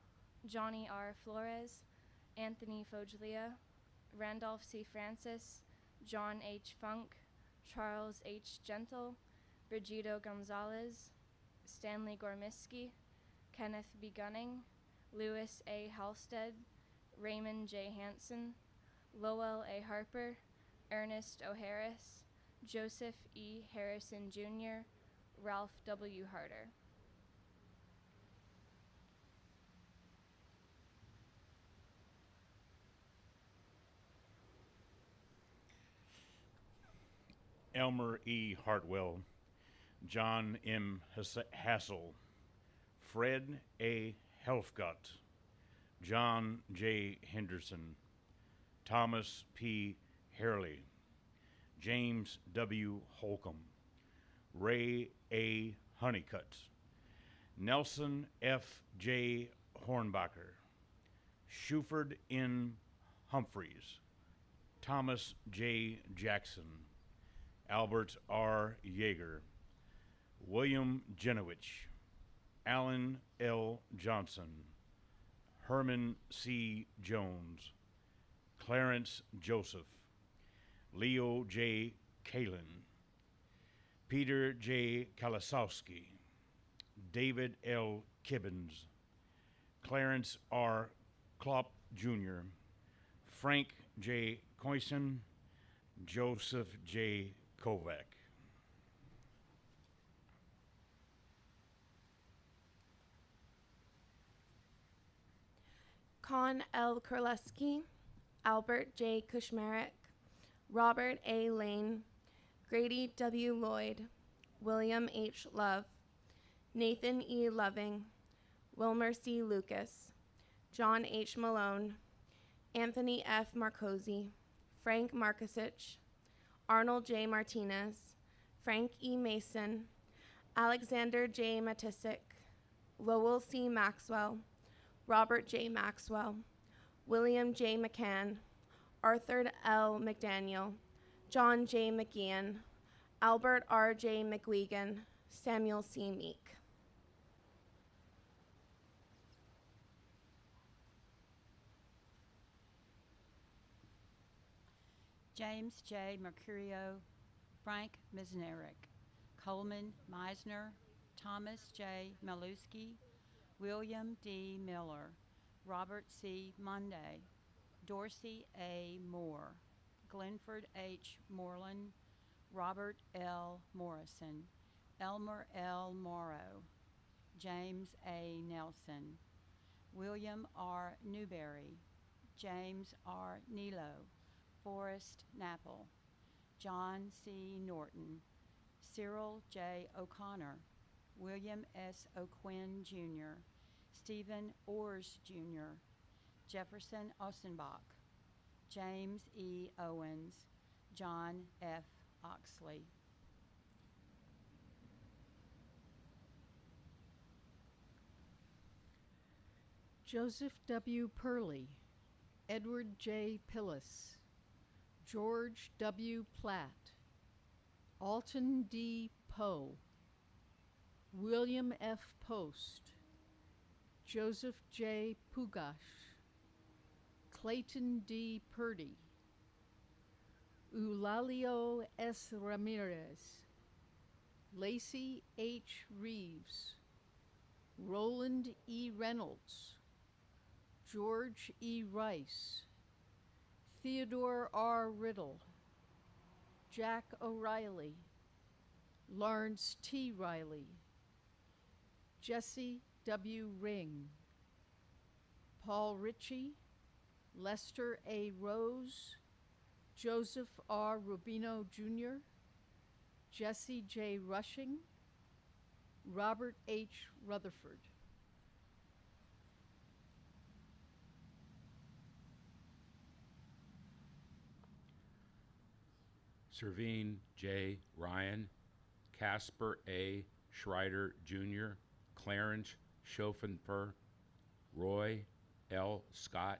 Johnny R. Flores, Anthony Foglia, Randolph C. Francis, John H. Funk, Charles H. Gentle, Brigito Gonzalez, Stanley Gormiski, Kenneth B. Gunning, Louis A. Halstead, Raymond J. Hansen, Lowell A. Harper, Ernest O. Harris, Joseph E. Harrison Jr., Ralph W. Harder. Elmer E. Hartwell, John M. Hassel, Fred A. Helfgott, John J. Henderson, Thomas P. Harley, James W. Holcomb, Ray A. Honeycutt, Nelson F. J. Hornbacher, Shuford N. Humphreys, Thomas J. Jackson, Albert R. Yeager, William Jenowich, Allen L. Johnson, Herman C. Jones, Clarence Joseph, Leo J. Kalin, Peter J. Kalasowski, David L. Kibbins, Clarence R. Klopp Jr., Frank J. Coyson, Joseph J. Kovac. Con L. Kurleski, Albert J. Kushmarek, Robert A. Lane, Grady W. Lloyd, William H. Love, Nathan E. Loving, Wilmer C. Lucas, John H. Malone, Anthony F. Marcosi, Frank Markusich, Arnold J. Martinez, Frank E. Mason, Alexander J. Matisik, Lowell C. Maxwell, Robert J. Maxwell, William J. McCann, Arthur L. McDaniel, John J. McGeehan, Albert R. J. McGuigan, Samuel C. Meek. James J. Mercurio, Frank Misnerick, Coleman Meisner, Thomas J. Maluski, William D. Miller, Robert C. Monday, Dorsey A. Moore, Glenford H. Moreland, Robert L. Morrison, Elmer L. Morrow, James A. Nelson, William R. Newberry, James R. Nilo, Forrest Napple, John C. Norton, Cyril J. O'Connor, William S. O'Quinn Jr., Stephen Ors Jr., Jefferson Ossenbach, James E. Owens, John F. Oxley. Joseph W. Purley, Edward J. Pillis, George W. Platt, Alton D. Poe, William F. Post, Joseph J. Pugash, Clayton D. Purdy, Eulalio S. Ramirez, Lacey H. Reeves, Roland E. Reynolds, George E. Rice, Theodore R. Riddle, Jack O'Reilly, Lawrence T. Riley, Jesse W. Ring, Paul Ritchie, Lester A. Rose, Joseph R. Rubino Jr., Jesse J. Rushing, Robert H. Rutherford. Servine J. Ryan, Casper A. Schreider Jr., Clarence Schoenfer, Roy L. Scott,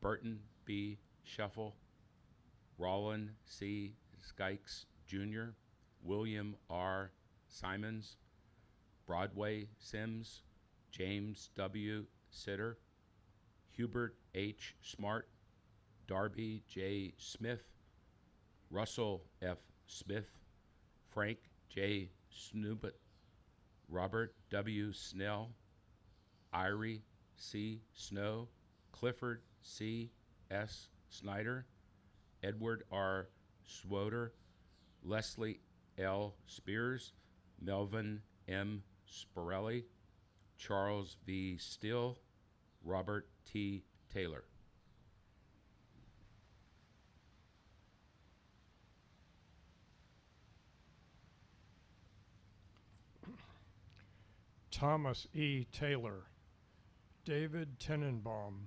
Burton B. Shuffle, Roland C. Skikes Jr., William R. Simons, Broadway Sims, James W. Sitter, Hubert H. Smart, Darby J. Smith, Russell F. Smith, Frank J. Snoobet, Robert W. Snell, Irie C. Snow, Clifford C. S. Snyder, Edward R. Swoder, Leslie L. Spears, Melvin M. Sporelli, Charles V. Still, Robert T. Taylor. Thomas E. Taylor, David Tenenbaum,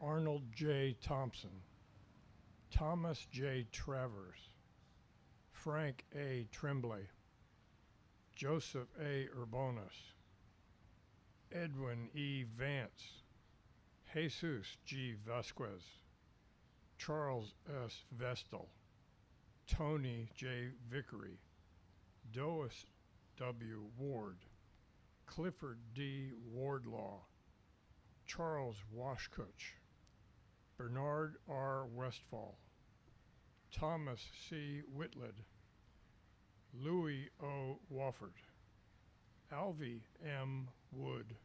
Arnold J. Thompson, Thomas J. Travers, Frank A. Tremblay, Joseph A. Urbonis, Edwin E. Vance, Jesus G. Vasquez, Charles S. Vestal, Tony J. Vickery, Doris W. Ward, Clifford D. Wardlaw, Charles Washkuch, Bernard R. Westfall, Thomas C. Whitlid, Louis O. Wofford, Alvy M. Wood,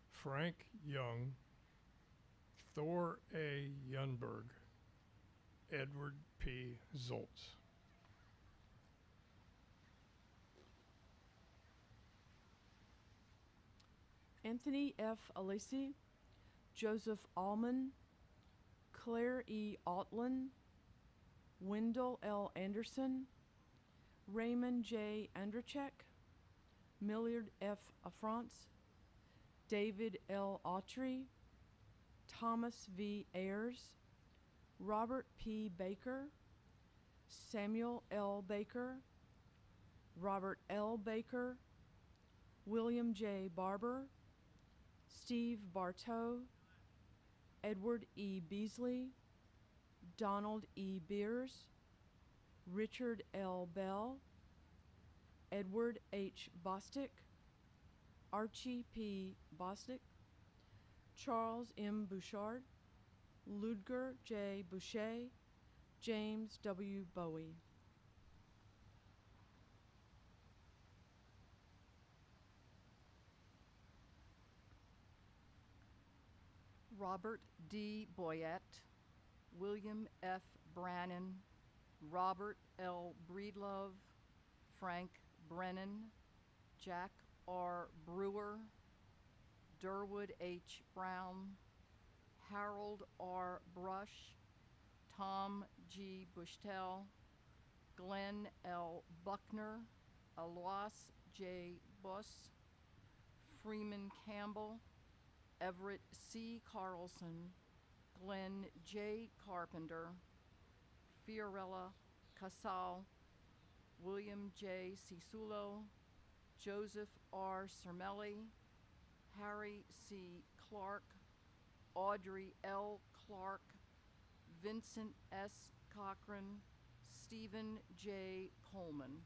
Frank Young, Thor A. Yunberg, Edward P. Zoltz. Anthony F. Alisi, Joseph Allman, Claire E. Altland, Wendell L. Anderson, Raymond J. Andrzejczyk, Millard F. Affrance, David L. Autry, Thomas V. Ayers, Robert P. Baker, Samuel L. Baker, Robert L. Baker, William J. Barber, Steve Bartow, Edward E. Beasley, Donald E. Beers, Richard L. Bell, Edward H. Bostick, Archie P. Bostick, Charles M. Bouchard, Ludger J. Boucher, James W. Bowie. Robert D. Boyette, William F. Brannan, Robert L. Breedlove, Frank Brennan, Jack R. Brewer, Durwood H. Brown, Harold R. Brush, Tom G. Bushtel, Glenn L. Buckner, Alois J. Buss, Freeman Campbell, Everett C. Carlson, Glenn J. Carpenter, Fiorella Casal, William J. Cisulo, Joseph R. Cermelli, Harry C. Clark, Audrey L. Clark, Vincent S. Cochran, Stephen J. Coleman.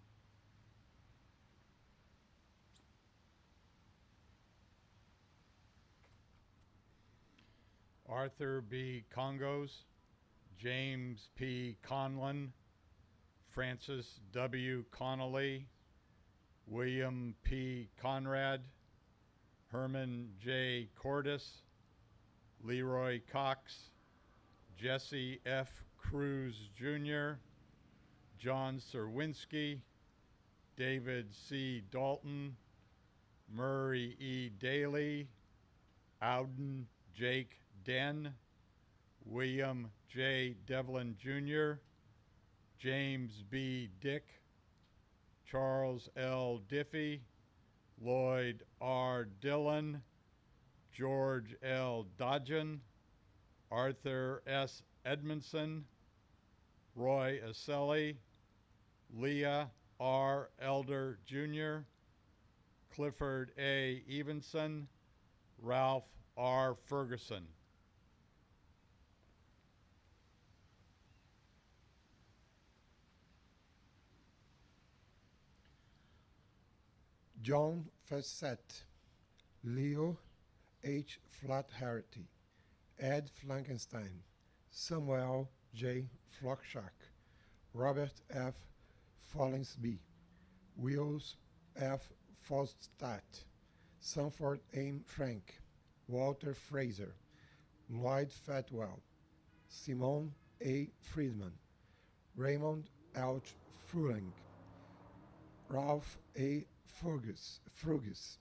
Arthur B. Congos, James P. Conlon, Francis W. Connolly, William P. Conrad, Herman J. Cordis, Leroy Cox, Jesse F. Cruz Jr., John Serwinski, David C. Dalton, Murray E. Daly, Auden Jake Den, William J. Devlin Jr., James B. Dick, Charles L. Diffie, Lloyd R. Dillon, George L. Dodgen, Arthur S. Edmondson, Roy Aselli, Leah R. Elder Jr., Clifford A. Evenson, Ralph R. Ferguson. John Fessett, Leo H. Flaherty, Ed Frankenstein, Samuel J. Flockshack, Robert F. Follinsby, Wills F. Fostat, Sanford M. Frank, Walter Fraser, Lloyd Fatwell, Simon A. Friedman, Raymond H. Fruling, Ralph A. Frugis,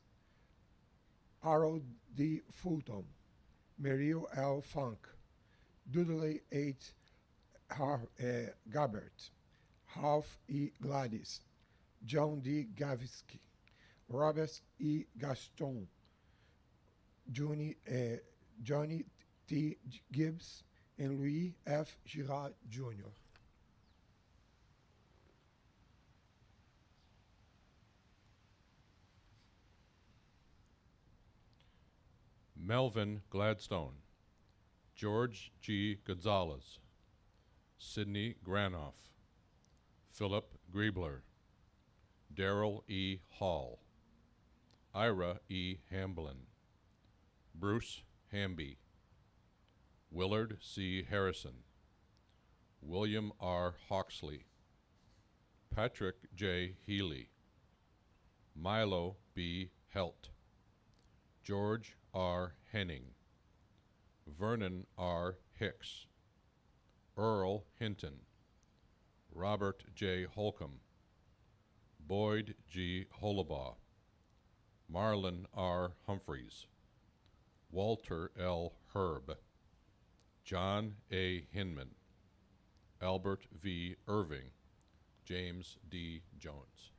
Harold D. Fulton, Merrill L. Funk, Dudley H. Gabbert, Ralph E. Gladys, John D. Gavisky, Robert E. Gaston, Johnny T. Gibbs, and Louis F. Girard Jr. Melvin Gladstone, George G. Gonzalez, Sidney Granoff, Philip Griebler, Darrell E. Hall, Ira E. Hamblin, Bruce Hamby, Willard C. Harrison, William R. Hawksley, Patrick J. Healy, Milo B. Helt, George R. Henning, Vernon R. Hicks, Earl Hinton, Robert J. Holcomb, Boyd G. Holabaugh, Marlon R. Humphreys, Walter L. Herb, John A. Hinman, Albert V. Irving, James D. Jones.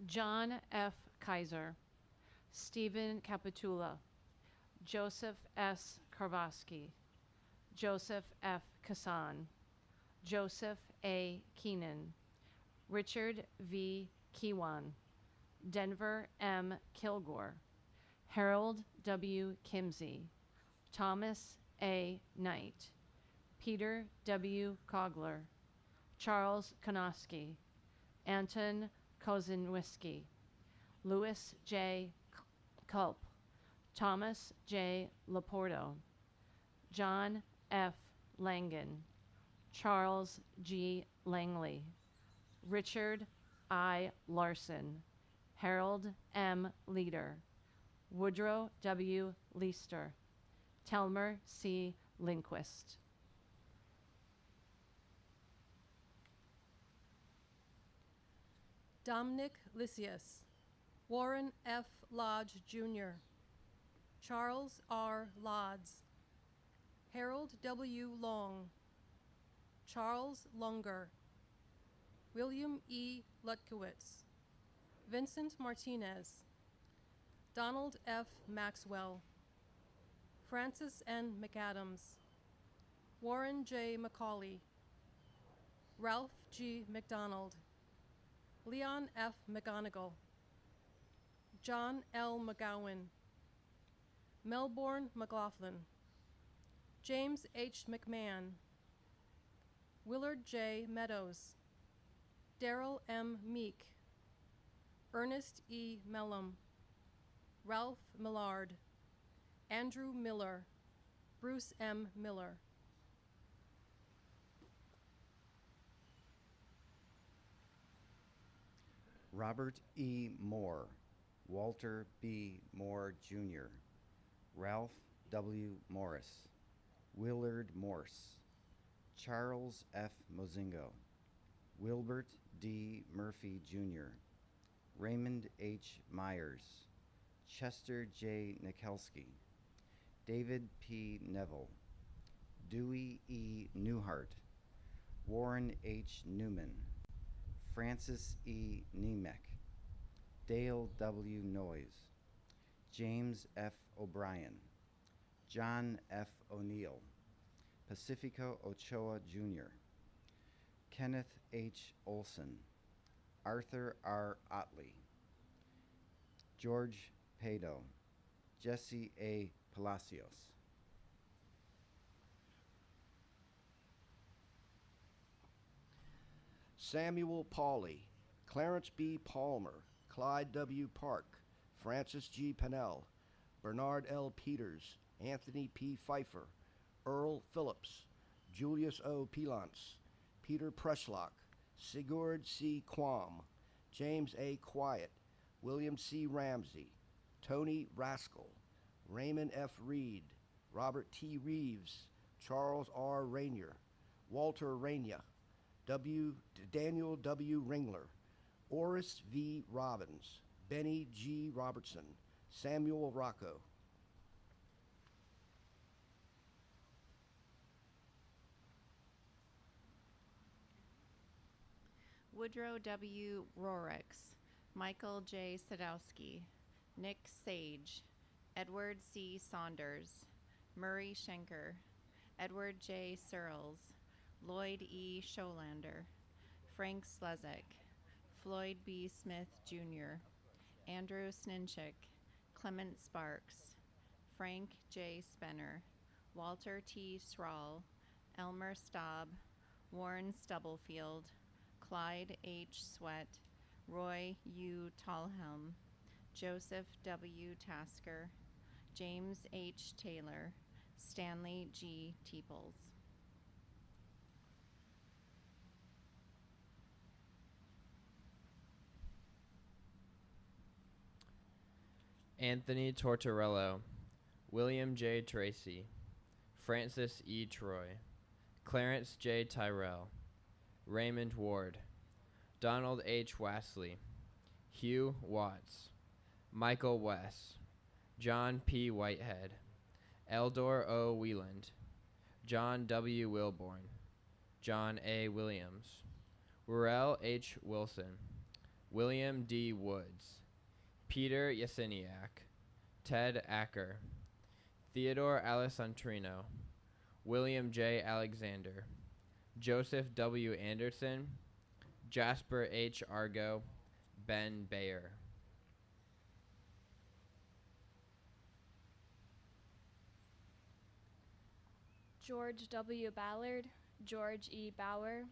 John F. Kaiser, Stephen Capitula, Joseph S. Karvosky, Joseph F. Kassan, Joseph A. Keenan, Richard V. Kiwan, Denver M. Kilgore, Harold W. Kimsey, Thomas A. Knight, Peter W. Kogler, Charles Konoski, Anton Kozinwisky, Louis J. Culp, Thomas J. Laporto, John F. Langan, Charles G. Langley, Richard I. Larson, Harold M. Leader, Woodrow W. Leister, Telmer C. Lindquist. Dominic Lysias, Warren F. Lodge, Jr., Charles R. Lodds, Harold W. Long, Charles Lunger, William E. Lutkowitz, Vincent Martinez, Donald F. Maxwell, Francis N. McAdams, Warren J. Macaulay, Ralph G. McDonald, Leon F. McGonigal, John L. McGowan, Melbourne McLaughlin, James H. McMahon, Willard J. Meadows, Darrell M. Meek, Ernest E. Mellum, Ralph Millard, Andrew Miller, Bruce M. Miller. Robert E. Moore, Walter B. Moore, Jr., Ralph W. Morris, Willard Morse, Charles F. Mozingo, Wilbert D. Murphy, Jr., Raymond H. Myers, Chester J. Nikelski, David P. Neville, Dewey E. Newhart, Warren H. Newman, Francis E. Nemec, Dale W. Noyes, James F. O'Brien, John F. O'Neill, Pacifico Ochoa, Jr., Kenneth H. Olson, Arthur R. Otley, George Pado, Jesse A. Palacios. Samuel Pauley, Clarence B. Palmer, Clyde W. Park, Francis G. Pennell, Bernard L. Peters, Anthony P. Pfeiffer, Earl Phillips, Julius O. Pilance, Peter Preslock, Sigurd C. Quam, James A. Quiet, William C. Ramsey, Tony Rascal, Raymond F. Reed, Robert T. Reeves, Charles R. Rainier, Walter Rainier, Daniel W. Ringler, Oris V. Robbins, Benny G. Robertson, Samuel Rocco. Woodrow W. Rorix, Michael J. Sadowski, Nick Sage, Edward C. Saunders, Murray Schenker, Edward J. Searles, Lloyd E. Scholander, Frank Slezak, Floyd B. Smith, Jr., Andrew Sninchik, Clement Sparks, Frank J. Spenner, Walter T. Srawl, Elmer Staub, Warren Stubblefield, Clyde H. Sweat, Roy U. Tallhelm, Joseph W. Tasker, James H. Taylor, Stanley G. Teeples. Anthony Tortorello, William J. Tracy, Francis E. Troy, Clarence J. Tyrell, Raymond Ward, Donald H. Wassley, Hugh Watts, Michael West, John P. Whitehead, Eldor O. Wieland, John W. Wilborn, John A. Williams, Rurel H. Wilson, William D. Woods, Peter Yasiniak, Ted Acker, Theodore Alessandrino, William J. Alexander, Joseph W. Anderson, Jasper H. Argo, Ben Bayer. George W. Ballard, George E. Bauer,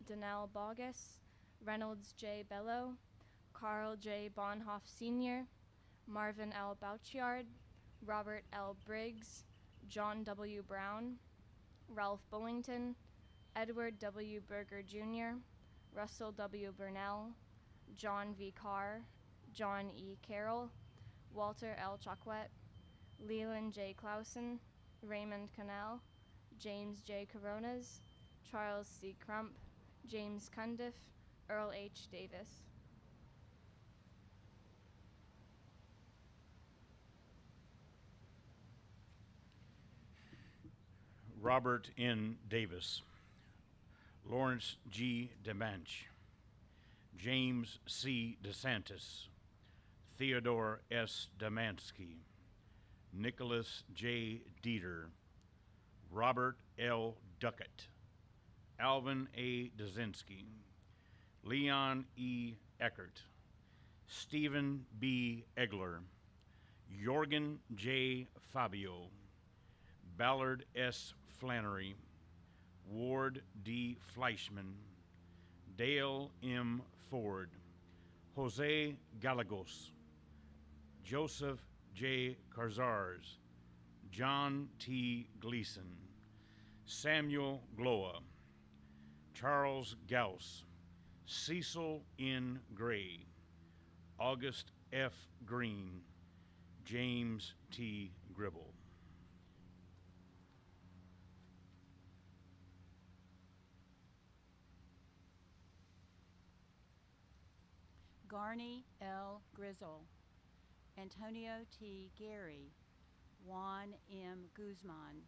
Donnell Bogus, Reynolds J. Bellow, Carl J. Bonhoff Sr., Marvin L. Bouchard, Robert L. Briggs, John W. Brown, Ralph Bullington, Edward W. Berger Jr., Russell W. Burnell, John V. Carr, John E. Carroll, Walter L. Chuckwet, Leland J. Clausen, Raymond Cannell, James J. Coronas, Charles C. Crump, James Cundiff, Earl H. Davis. Robert N. Davis, Lawrence G. DeManch, James C. DeSantis, Theodore S. Demansky, Nicholas J. Dieter, Robert L. Duckett, Alvin A. Dzinski, Leon E. Eckert, Stephen B. Egler, Jorgen J. Fabio, Ballard S. Flannery, Ward D. Fleischman, Dale M. Ford, Jose Gallegos, Joseph J. Carzars, John T. Gleason, Samuel Gloa, Charles Gauss, Cecil N. Gray, August F. Green, James T. Gribble. Garney L. Grizzle, Antonio T. Gary, Juan M. Guzman,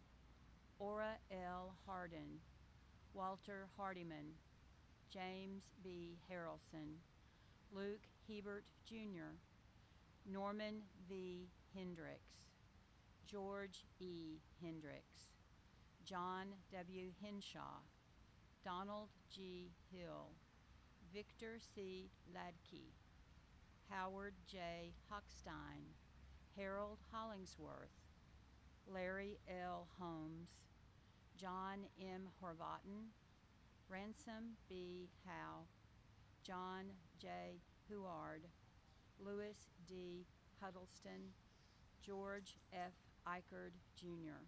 Ora L. Hardin, Walter Hardiman, James B. Harrelson, Luke Hebert Jr., Norman V. Hendricks, George E. Hendricks, John W. Henshaw, Donald G. Hill, Victor C. Ladke, Howard J. Hochstein, Harold Hollingsworth, Larry L. Holmes, John M. Horvaten, Ransom B. Howe, John J. Huard, Louis D. Huddleston, George F. Eichard, Jr.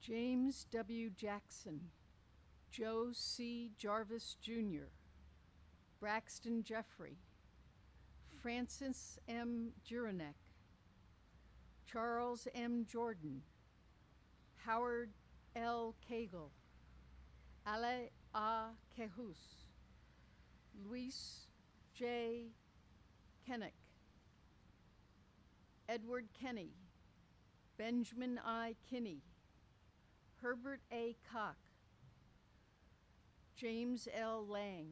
James W. Jackson, Joe C. Jarvis Jr., Braxton Jeffrey, Francis M. Juranek, Charles M. Jordan, Howard L. Cagle, Ale A. Kehus, Luis J. Kennick, Edward Kenny, Benjamin I. Kinney, Herbert A. Koch, James L. Lang,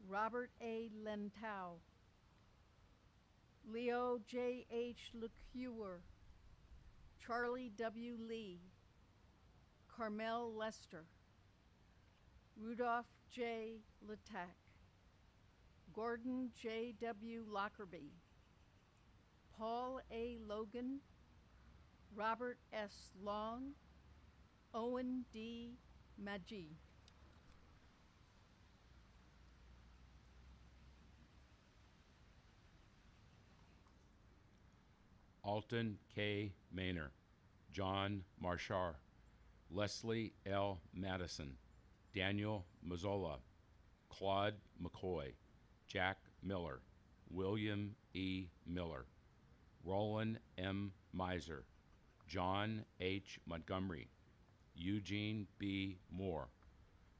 Robert A. Lentau, Leo J. H. LeCueur, Charlie W. Lee, Carmel Lester, Rudolph J. Latac, Gordon J. W. Lockerbie, Paul A. Logan, Robert S. Long, Owen D. Magee. Alton K. Maynor, John Marshar, Leslie L. Madison, Daniel Mazzola, Claude McCoy, Jack Miller, William E. Miller, Roland M. Miser, John H. Montgomery, Eugene B. Moore,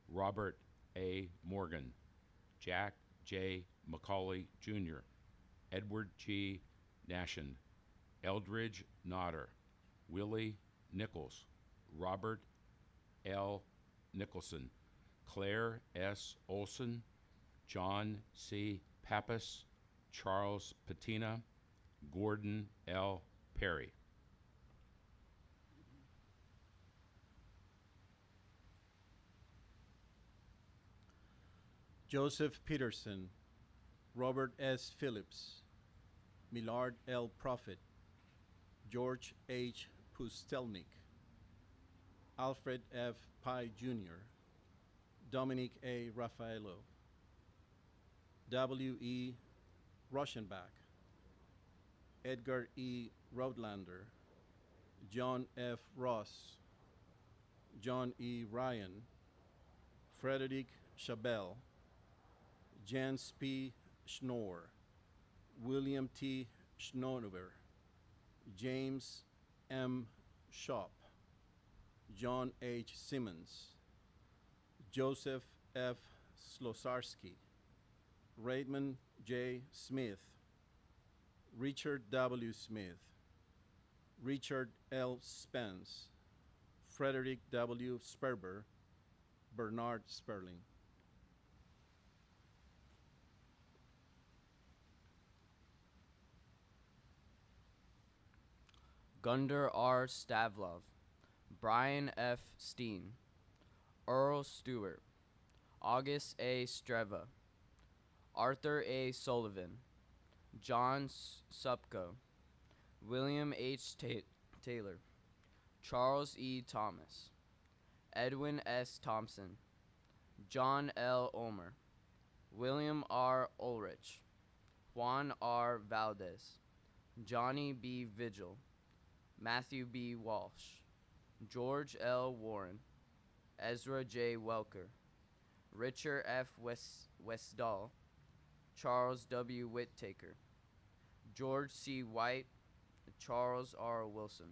Robert A. Morgan, Jack J. McCauley Jr., Edward G. Nashand, Eldridge Nodder, Willie Nichols, Robert L. Nicholson, Claire S. Olson, John C. Pappas, Charles Patina, Gordon L. Perry. Joseph Peterson, Robert S. Phillips, Millard L. Prophet, George H. Pustelnik, Alfred F. Pye Jr., Dominic A. Raffaello, W. E. Rauschenbach, Edgar E. Rodlander, John F. Ross, John E. Ryan, Frederick Chabelle, Jens P. Schnorr, William T. Schnover, James M. Shop, John H. Simmons, Joseph F. Slosarski, Raymond J. Smith, Richard W. Smith, Richard L. Spence, Frederick W. Sperber, Bernard Sperling. Gunder R. Stavlov, Brian F. Steen, Earl Stewart, August A. Streva, Arthur A. Sullivan, John Supko, William H. Taylor, Charles E. Thomas, Edwin S. Thompson, John L. Ulmer, William R. Ulrich, Juan R. Valdez, Johnny B. Vigil, Matthew B. Walsh, George L. Warren, Ezra J. Welker, Richard F. Westdahl, Charles W. Whittaker, George C. White, Charles R. Wilson.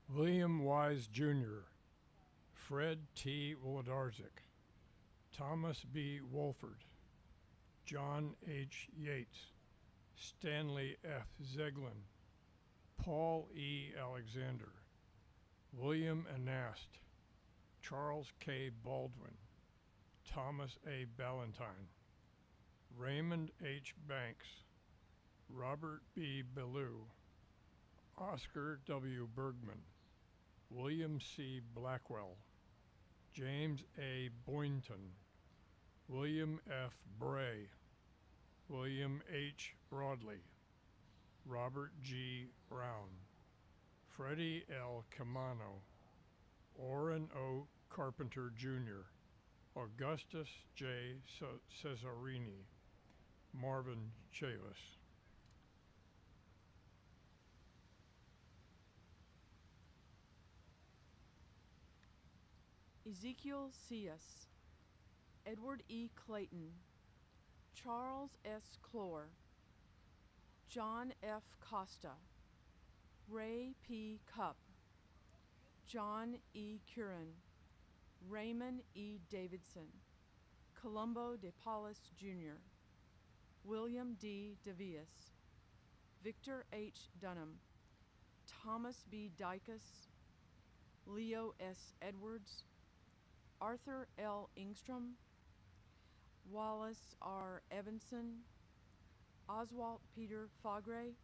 William Wise Jr., Fred T. Wolodarczyk, Thomas B. Wolford, John H. Yates, Stanley F. Zeglin, Paul E. Alexander, William Anast, Charles K. Baldwin, Thomas A. Ballantyne, Raymond H. Banks, Robert B. Ballou, Oscar W. Bergman, William C. Blackwell, James A. Boynton, William F. Bray, William H. Broadley, Robert G. Brown, Freddie L. Camano, Orrin O. Carpenter Jr., Augustus J. Cesarini, Marvin Chavis. Ezekiel Cias, Edward E. Clayton, Charles S. Clore, John F. Costa, Ray P. Cupp, John E. Curran, Raymond E. Davidson, Colombo de Paulus Jr., William D. DeVias, Victor H. Dunham, Thomas B. Dykus, Leo S. Edwards, Arthur L. Ingstrom, Wallace R. Evanson, Oswald Peter Fagre,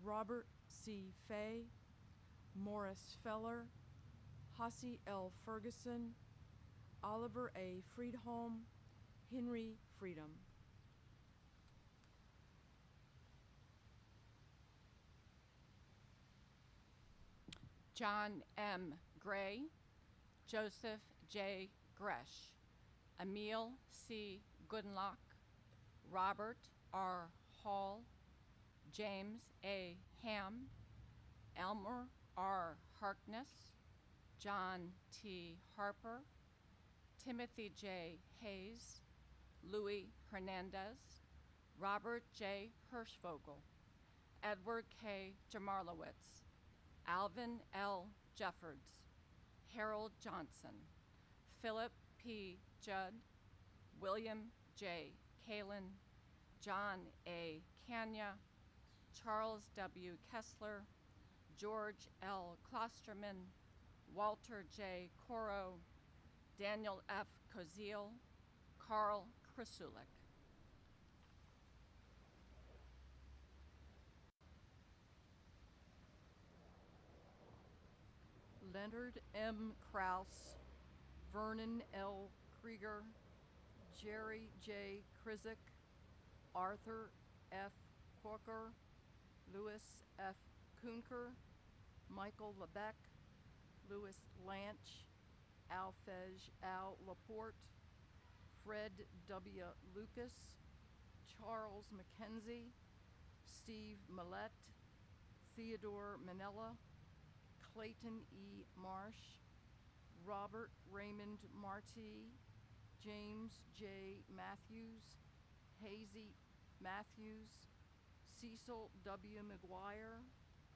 Robert C. Fay, Morris Feller, Hassie L. Ferguson, Oliver A. Friedholm, Henry Freedom. John M. Gray, Joseph J. Gresh, Emil C. Goodenlock, Robert R. Hall, James A. Ham, Elmer R. Harkness, John T. Harper, Timothy J. Hayes, Louis Hernandez, Robert J. Hirschvogel, Edward K. Jamarlowitz, Alvin L. Jeffords, Harold Johnson, Philip P. Judd, William J. Kalin, John A. Kanya, Charles W. Kessler, George L. Klosterman, Walter J. Coro, Daniel F. Koziel, Carl Krasulik. Leonard M. Krause, Vernon L. Krieger, Jerry J. Krizik, Arthur F. Corker, Louis F. Kunker, Michael Lebec, Louis Lanch, Alfej Al Laporte, Fred W. Lucas, Charles McKenzie, Steve Millett, Theodore Manella, Clayton E. Marsh, Robert Raymond Marty, James J. Matthews, Hazy Matthews, Cecil W. McGuire,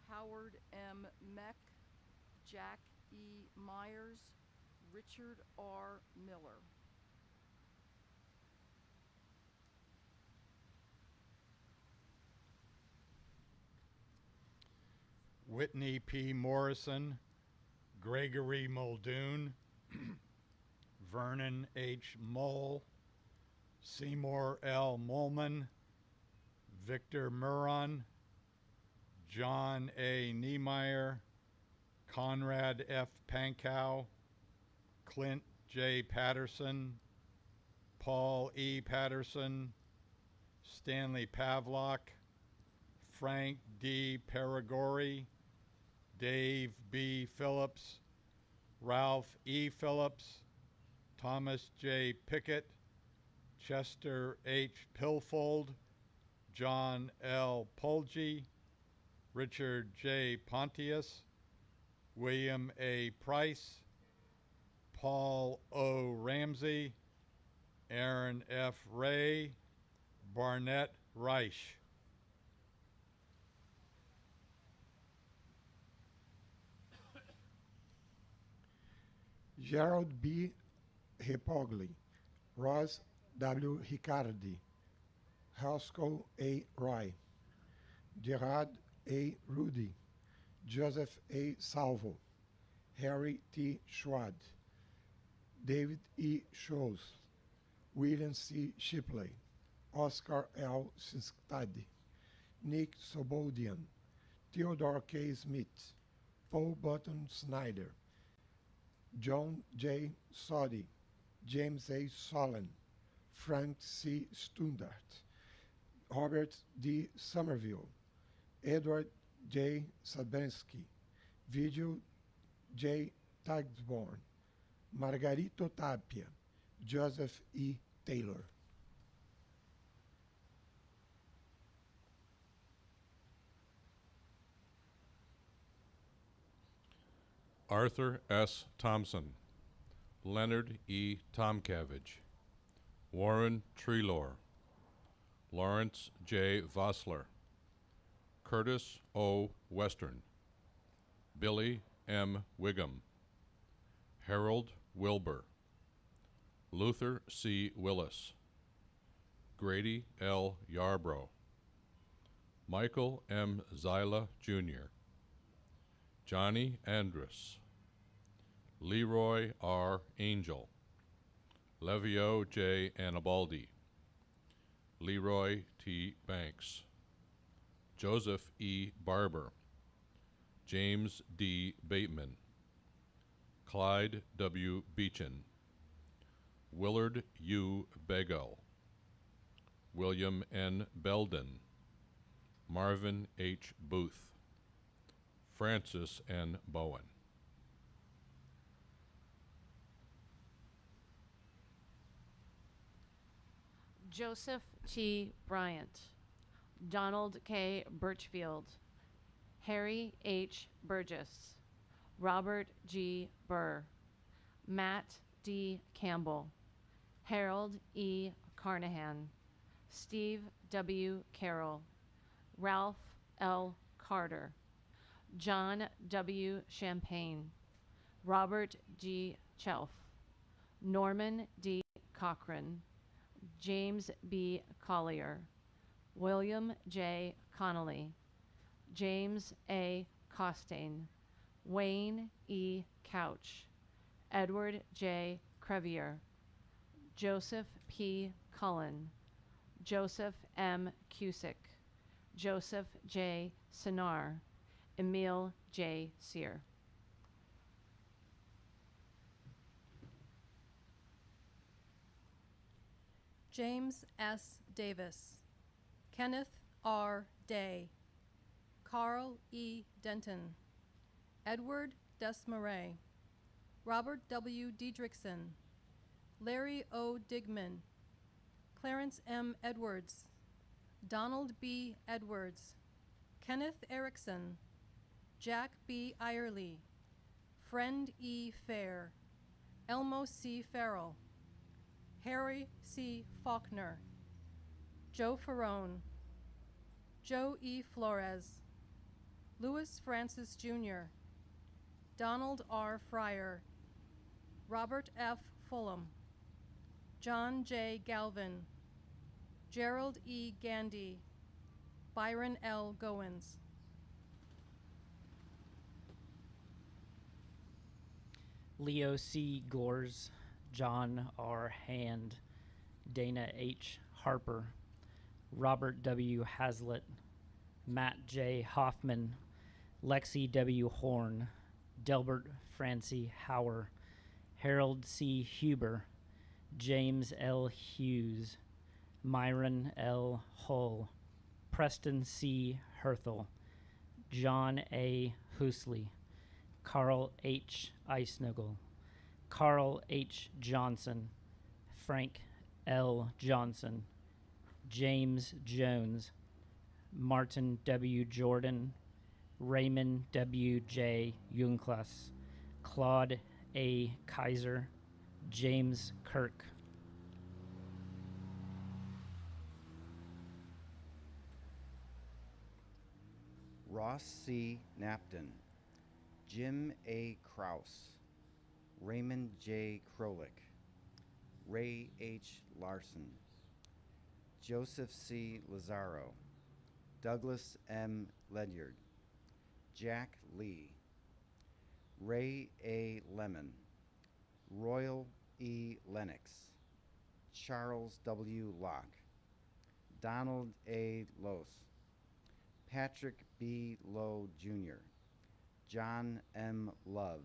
Howard M. Meck, Jack E. Myers, Richard R. Miller. Whitney P. Morrison, Gregory Muldoon, Vernon H. Mull, Seymour L. Mullman, Victor Muron, John A. Niemeyer, Conrad F. Pankow, Clint J. Patterson, Paul E. Patterson, Stanley Pavlock, Frank D. Perigori, Dave B. Phillips, Ralph E. Phillips, Thomas J. Pickett, Chester H. Pilfold, John L. Polgy, Richard J. Pontius, William A. Price, Paul O. Ramsey, Aaron F. Ray, Barnett Reich. Gerald B. Repogli, Ross W. Riccardi, Haskell A. Roy, Gerard A. Rudy, Joseph A. Salvo, Harry T. Schwad, David E. Scholes, William C. Shipley, Oscar L. Sinstadi, Nick Sobodian, Theodore K. Smith, Paul Button Snyder, John J. Soddy, James A. Solon, Frank C. Stundart, Robert D. Somerville, Edward J. Sabansky, Vigil J. Tagsborn, Margarito Tapia, Joseph E. Taylor. Arthur S. Thompson, Leonard E. Tomcavage, Warren Treelor, Lawrence J. Vossler, Curtis O. Western, Billy M. Wiggum, Harold Wilbur, Luther C. Willis, Grady L. Yarbrough, Michael M. Zyla, Jr., Johnny Andrus, Leroy R. Angel, Levio J. Anabaldi, Leroy T. Banks, Joseph E. Barber, James D. Bateman, Clyde W. Beechin, Willard U. Begel, William N. Belden, Marvin H. Booth, Francis N. Bowen. Joseph T. Bryant, Donald K. Birchfield, Harry H. Burgess, Robert G. Burr, Matt D. Campbell, Harold E. Carnahan, Steve W. Carroll, Ralph L. Carter, John W. Champagne, Robert G. Chelf, Norman D. Cochran, James B. Collier, William J. Connolly, James A. Costain, Wayne E. Couch, Edward J. Crevier, Joseph P. Cullen, Joseph M. Cusick, Joseph J. Sinar, Emil J. Sear. James S. Davis, Kenneth R. Day, Carl E. Denton, Edward Desmarais, Robert W. Diedrichson, Larry O. Digman, Clarence M. Edwards, Donald B. Edwards, Kenneth Erickson, Jack B. Irely, Friend E. Fair, Elmo C. Farrell, Harry C. Faulkner, Joe Ferrone, Joe E. Flores, Louis Francis Jr., Donald R. Fryer, Robert F. Fulham, John J. Galvin, Gerald E. Gandy, Byron L. Goins. Leo C. Gores, John R. Hand, Dana H. Harper, Robert W. Hazlitt, Matt J. Hoffman, Lexi W. Horn, Delbert Francie Hauer, Harold C. Huber, James L. Hughes, Myron L. Hull, Preston C. Herthel, John A. Hoosley, Carl H. Eisnagel, Carl H. Johnson, Frank L. Johnson, James Jones, Martin W. Jordan, Raymond W. J. Jungklass, Claude A. Kaiser, James Kirk. Ross C. Napton, Jim A. Kraus, Raymond J. Krolik, Ray H. Larson, Joseph C. Lazaro, Douglas M. Ledyard, Jack Lee, Ray A. Lemon, Royal E. Lennox, Charles W. Locke, Donald A. Lose, Patrick B. Lowe, Jr., John M. Love,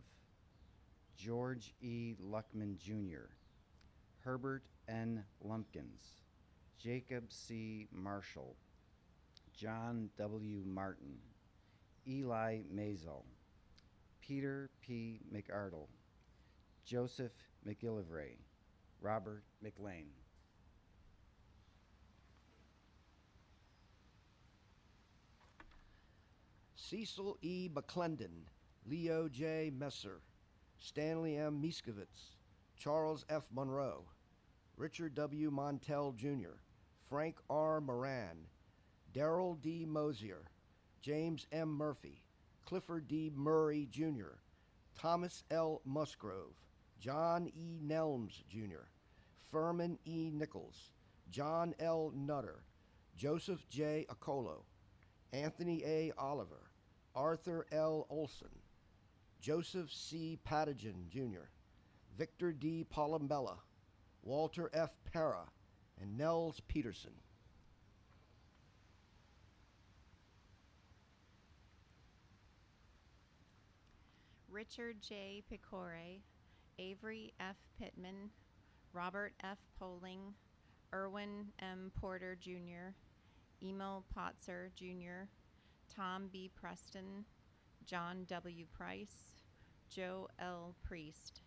George E. Luckman, Jr., Herbert N. Lumpkins, Jacob C. Marshall, John W. Martin, Eli Mazel, Peter P. McArdle, Joseph McGillivray, Robert McLean. Cecil E. McClendon, Leo J. Messer, Stanley M. Miskowitz, Charles F. Monroe, Richard W. Montel Jr., Frank R. Moran, Darrell D. Mosier, James M. Murphy, Clifford D. Murray Jr., Thomas L. Musgrove, John E. Nelms Jr., Furman E. Nichols, John L. Nutter, Joseph J. Acolo, Anthony A. Oliver, Arthur L. Olson, Joseph C. Patagon, Jr., Victor D. Palambella, Walter F. Para, and Nels Peterson. Richard J. Picore, Avery F. Pittman, Robert F. Poling, Irwin M. Porter Jr., Emil Potzer Jr., Tom B. Preston, John W. Price, Joe L. Priest,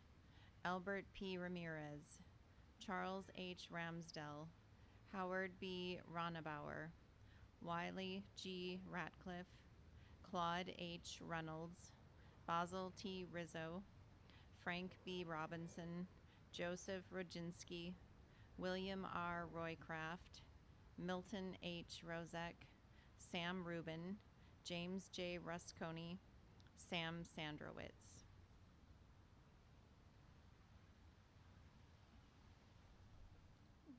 Albert P. Ramirez, Charles H. Ramsdell, Howard B. Ronebauer, Wiley G. Ratcliffe, Claude H. Reynolds, Basil T. Rizzo, Frank B. Robinson, Joseph Rodzinski, William R. Roycraft, Milton H. Rozek, Sam Rubin, James J. Rusconi, Sam Sandrowitz.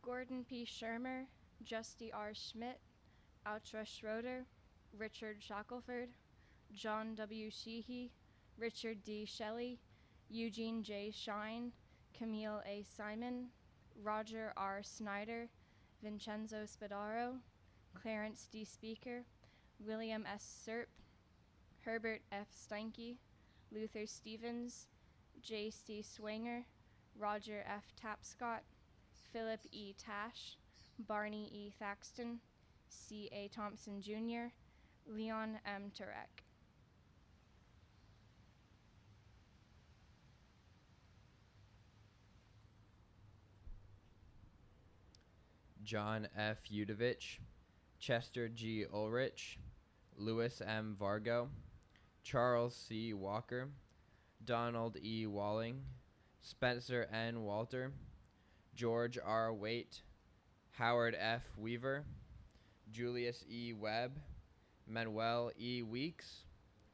Gordon P. Shermer, Justy R. Schmidt, Outra Schroeder, Richard Shackelford, John W. Sheehy, Richard D. Shelley, Eugene J. Shine, Camille A. Simon, Roger R. Snyder, Vincenzo Spadaro, Clarence D. Speaker, William S. Serp, Herbert F. Steinke, Luther Stevens, J. C. Swanger, Roger F. Tapscott, Philip E. Tash, Barney E. Thaxton, C. A. Thompson Jr., Leon M. Turek. John F. Udovich, Chester G. Ulrich, Louis M. Vargo, Charles C. Walker, Donald E. Walling, Spencer N. Walter, George R. Waite, Howard F. Weaver, Julius E. Webb, Manuel E. Weeks,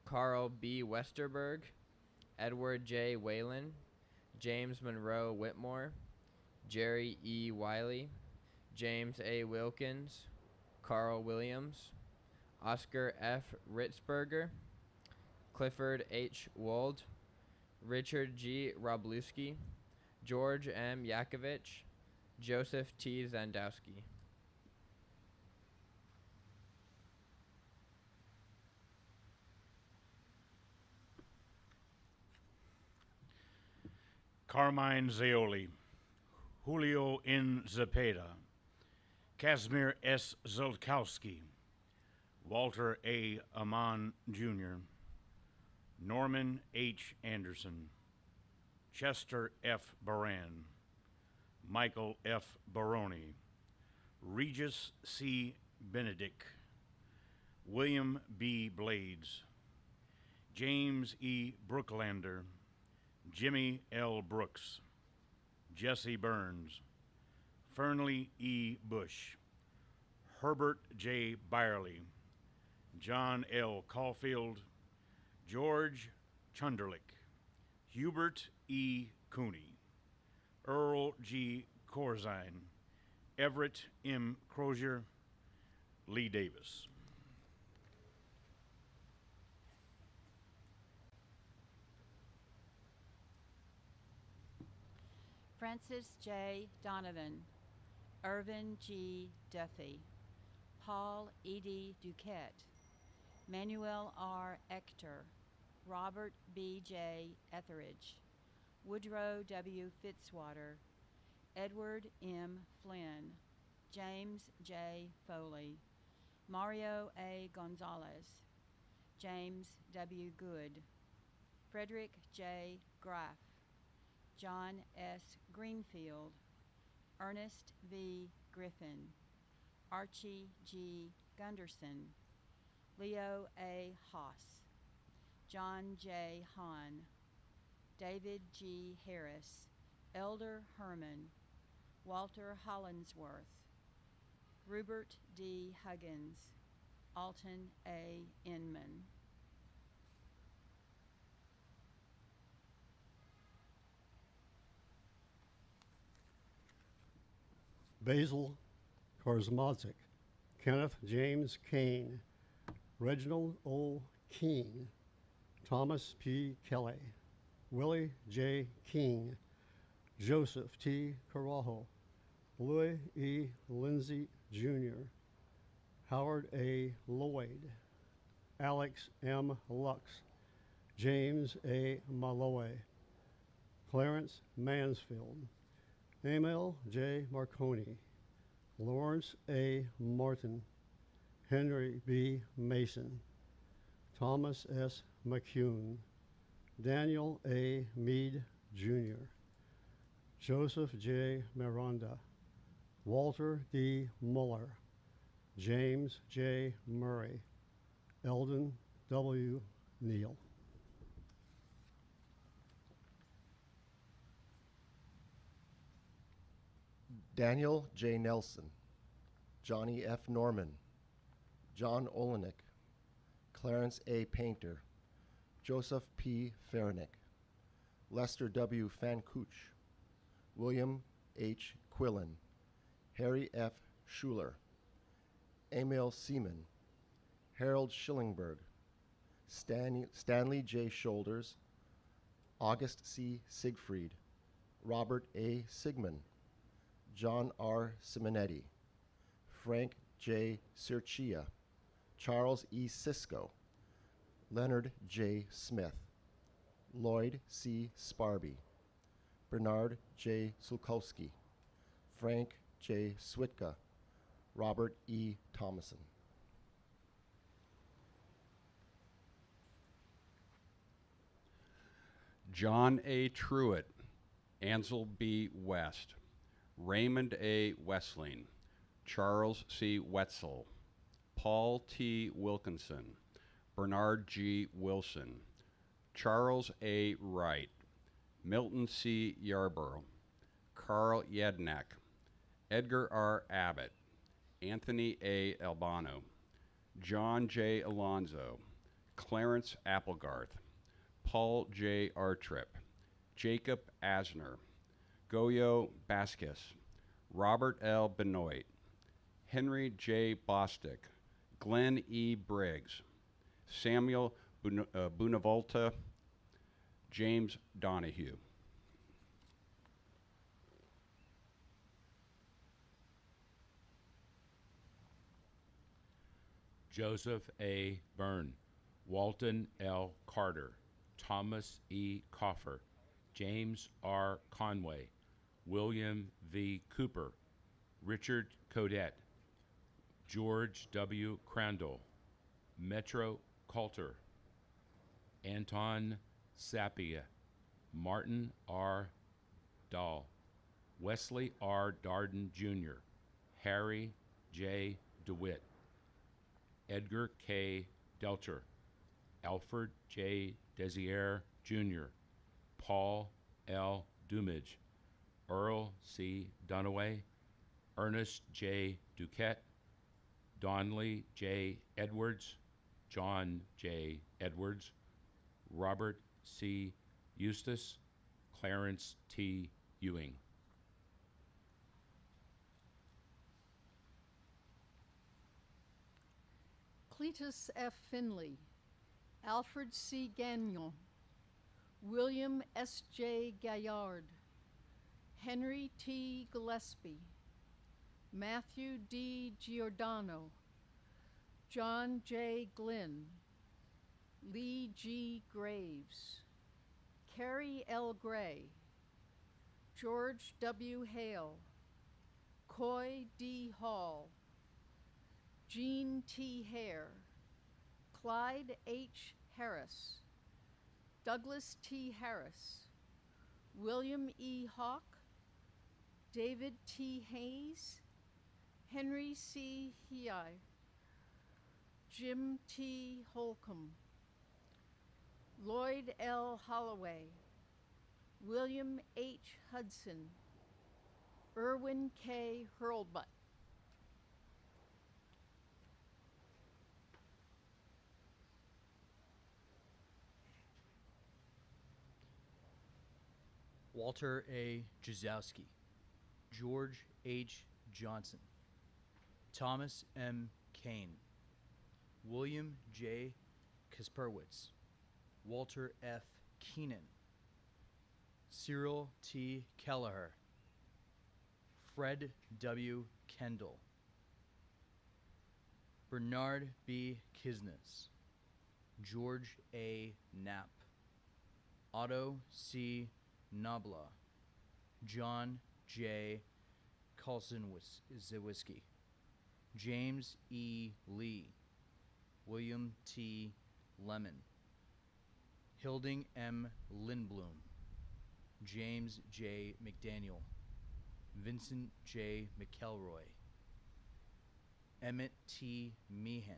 Carl B. Westerberg, Edward J. Whalen, James Monroe Whitmore, Jerry E. Wiley, James A. Wilkins, Carl Williams, Oscar F. Ritzberger, Clifford H. Wold, Richard G. Roblewski, George M. Yakovich, Joseph T. Zandowski. Carmine Zeoli, Julio N. Zepeda, Casimir S. Zulkowski, Walter A. Amon Jr., Norman H. Anderson, Chester F. Baran, Michael F. Baroni, Regis C. Benedict, William B. Blades, James E. Brooklander, Jimmy L. Brooks, Jesse Burns, Fernley E. Bush, Herbert J. Byerly, John L. Caulfield, George Chunderlich, Hubert E. Cooney, Earl G. Corzine, Everett M. Crozier, Lee Davis. Francis J. Donovan, Irvin G. Duffy, Paul E.D. Duquette, Manuel R. Ector, Robert B. J. Etheridge, Woodrow W. Fitzwater, Edward M. Flynn, James J. Foley, Mario A. Gonzalez, James W. Good, Frederick J. Graff, John S. Greenfield, Ernest V. Griffin, Archie G. Gunderson, Leo A. Haas, John J. Hahn, David G. Harris, Elder Herman, Walter Hollinsworth, Rupert D. Huggins, Alton A. Inman. Basil Korzmazik, Kenneth James Kane, Reginald O. Keene, Thomas P. Kelly, Willie J. King, Joseph T. Carajo, Louis E. Lindsay Jr., Howard A. Lloyd, Alex M. Lux, James A. Malloy, Clarence Mansfield, Emil J. Marconi, Lawrence A. Martin, Henry B. Mason, Thomas S. McCune, Daniel A. Meade Jr., Joseph J. Miranda, Walter D. Muller, James J. Murray, Eldon W. Neal. Daniel J. Nelson, Johnny F. Norman, John Olenek, Clarence A. Painter, Joseph P. Farinick, Lester W. Fancouch, William H. Quillen, Harry F. Schuler, Emil Seaman, Harold Schillingberg, Stanley J. Shoulders, August C. Siegfried, Robert A. Sigmund, John R. Simonetti, Frank J. Circia, Charles E. Cisco, Leonard J. Smith, Lloyd C. Sparby, Bernard J. Sulkowski, Frank J. Switka, Robert E. Thomason. John A. Truitt, Ansel B. West, Raymond A. Wessling, Charles C. Wetzel, Paul T. Wilkinson, Bernard G. Wilson, Charles A. Wright, Milton C. Yarborough, Carl Yednack, Edgar R. Abbott, Anthony A. Albano, John J. Alonzo, Clarence Applegarth, Paul J. Artrip, Jacob Asner, Goyo Baskis, Robert L. Benoit, Henry J. Bostick, Glenn E. Briggs, Samuel Bunavolta, James Donahue. Joseph A. Byrne, Walton L. Carter, Thomas E. Coffer, James R. Conway, William V. Cooper, Richard Codet, George W. Crandall, Metro Coulter, Anton Sapia, Martin R. Dahl, Wesley R. Darden Jr., Harry J. DeWitt, Edgar K. Delcher, Alfred J. Desiere Jr., Paul L. Dumage, Earl C. Dunaway, Ernest J. Duquette, Donley J. Edwards, John J. Edwards, Robert C. Eustace, Clarence T. Ewing. Cletus F. Finley, Alfred C. Gagnon, William S. J. Gaillard, Henry T. Gillespie, Matthew D. Giordano, John J. Glynn, Lee G. Graves, Carrie L. Gray, George W. Hale, Coy D. Hall, Jean T. Hare, Clyde H. Harris, Douglas T. Harris, William E. Hawk, David T. Hayes, Henry C. Hiai, Jim T. Holcomb, Lloyd L. Holloway, William H. Hudson, Irwin K. Hurlbut. Walter A. Jazowski, George H. Johnson, Thomas M. Kane, William J. Kasperwitz, Walter F. Keenan, Cyril T. Kelleher, Fred W. Kendall, Bernard B. Kisnes, George A. Knapp, Otto C. Nobla, John J. Zawiski, James E. Lee, William T. Lemon, Hilding M. Lindblom, James J. McDaniel, Vincent J. McElroy, Emmett T. Meehan,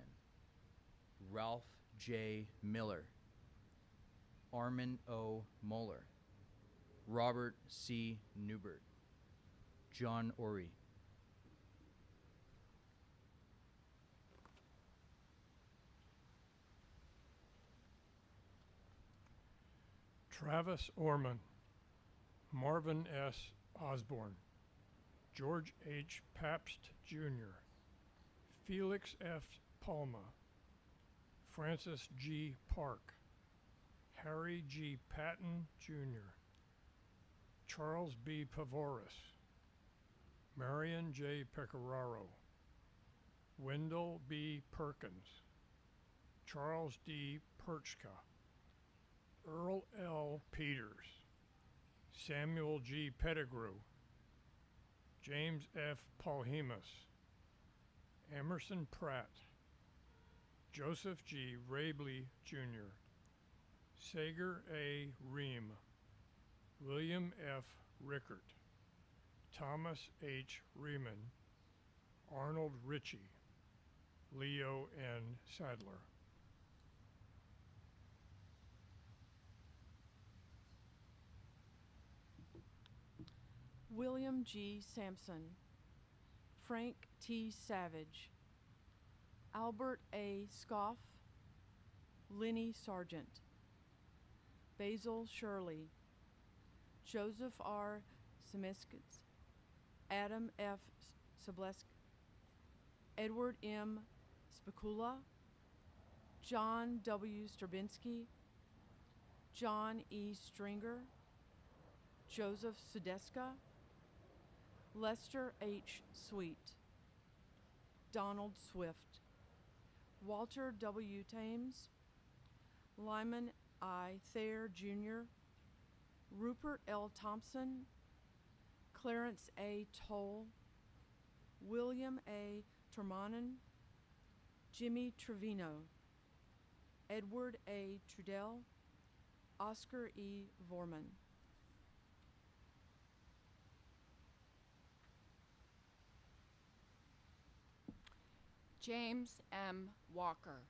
Ralph J. Miller, Armin O. Moeller, Robert C. Newbert, John Ori. Travis Orman, Marvin S. Osborne, George H. Pabst Jr., Felix F. Palma, Francis G. Park, Harry G. Patton Jr., Charles B. Pavoris, Marion J. Pecoraro, Wendell B. Perkins, Charles D. Perchka, Earl L. Peters, Samuel G. Pettigrew, James F. Paulhemus, Emerson Pratt, Joseph G. Rabley Jr., Sager A. Ream, William F. Rickert, Thomas H. Riemann, Arnold Ritchie, Leo N. Sadler. William G. Sampson, Frank T. Savage, Albert A. Scoff, Lenny Sargent, Basil Shirley, Joseph R. Semiskis, Adam F. Soblesk, Edward M. Spicula, John W. Strabinsky, John E. Stringer, Joseph Sudeska, Lester H. Sweet, Donald Swift, Walter W. Thames, Lyman I. Thayer Jr., Rupert L. Thompson, Clarence A. Toll, William A. Termanen, Jimmy Trevino, Edward A. Trudell, Oscar E. Vorman. James M. Walker,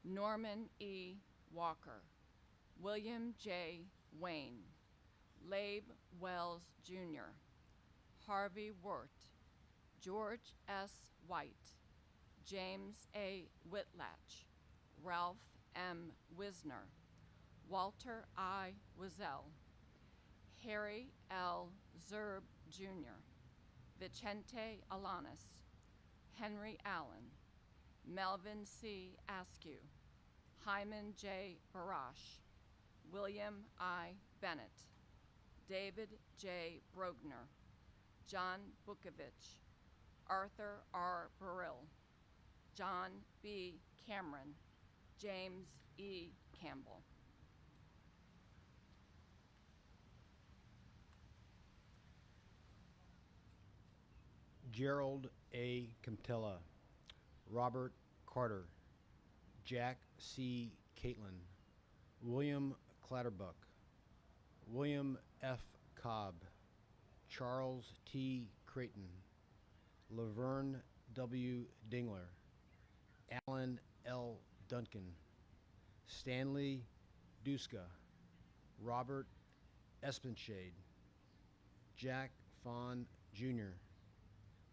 Norman E. Walker, William J. Wayne, Labe Wells Jr., Harvey Wirt, George S. White, James A. Whitlatch, Ralph M. Wisner, Walter I. Wiesel, Harry L. Zerb Jr., Vicente Alanis, Henry Allen, Melvin C. Askew, Hyman J. Barash, William I. Bennett, David J. Brogner, John Bukovich, Arthur R. Burrill, John B. Cameron, James E. Campbell. Gerald A. Camtella, Robert Carter, Jack C. Caitlin, William Clatterbuck, William F. Cobb, Charles T. Creighton, Laverne W. Dingler, Alan L. Duncan, Stanley Duska, Robert Espenshade, Jack Fawn Jr.,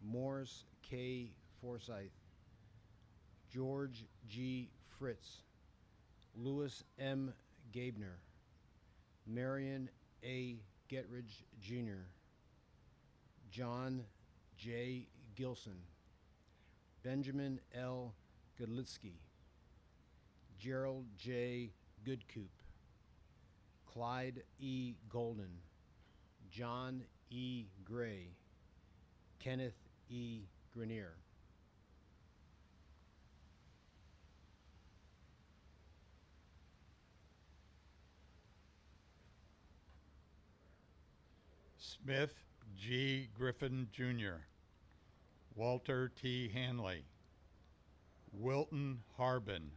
Morris K. Forsyth, George G. Fritz, Louis M. Gabner, Marion A. Getridge Jr., John J. Gilson, Benjamin L. Godlitsky, Gerald J. Goodcoop, Clyde E. Golden, John E. Gray, Kenneth E. Grenier. Smith G. Griffin Jr., Walter T. Hanley, Wilton Harbin,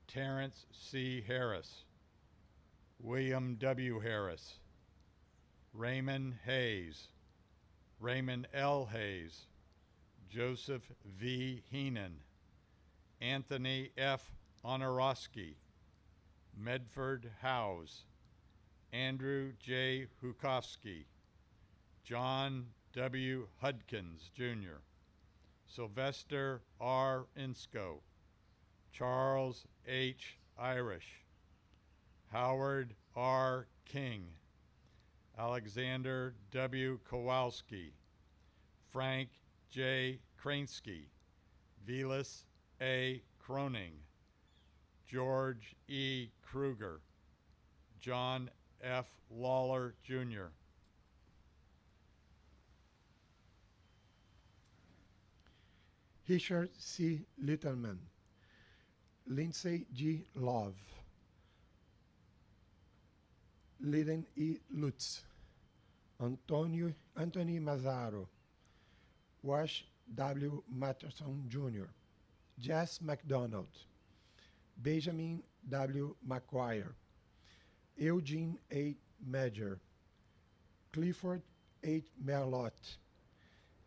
Terrence C. Harris, William W. Harris, Raymond Hayes, Raymond L. Hayes, Joseph V. Heenan, Anthony F. Honorowski, Medford Howes, Andrew J. Hukowski, John W. Hudkins, Jr., Sylvester R. Insko, Charles H. Irish, Howard R. King, Alexander W. Kowalski, Frank J. Kransky, Velas A. Croning, George E. Kruger, John F. Lawler, Jr., Richard C. Littleman, Lindsay G. Love, Lyden E. Lutz, Anthony Mazzaro, Wash W. Matterson Jr., Jess McDonald, Benjamin W. McGuire, Eugene A. Major, Clifford H. Merlot,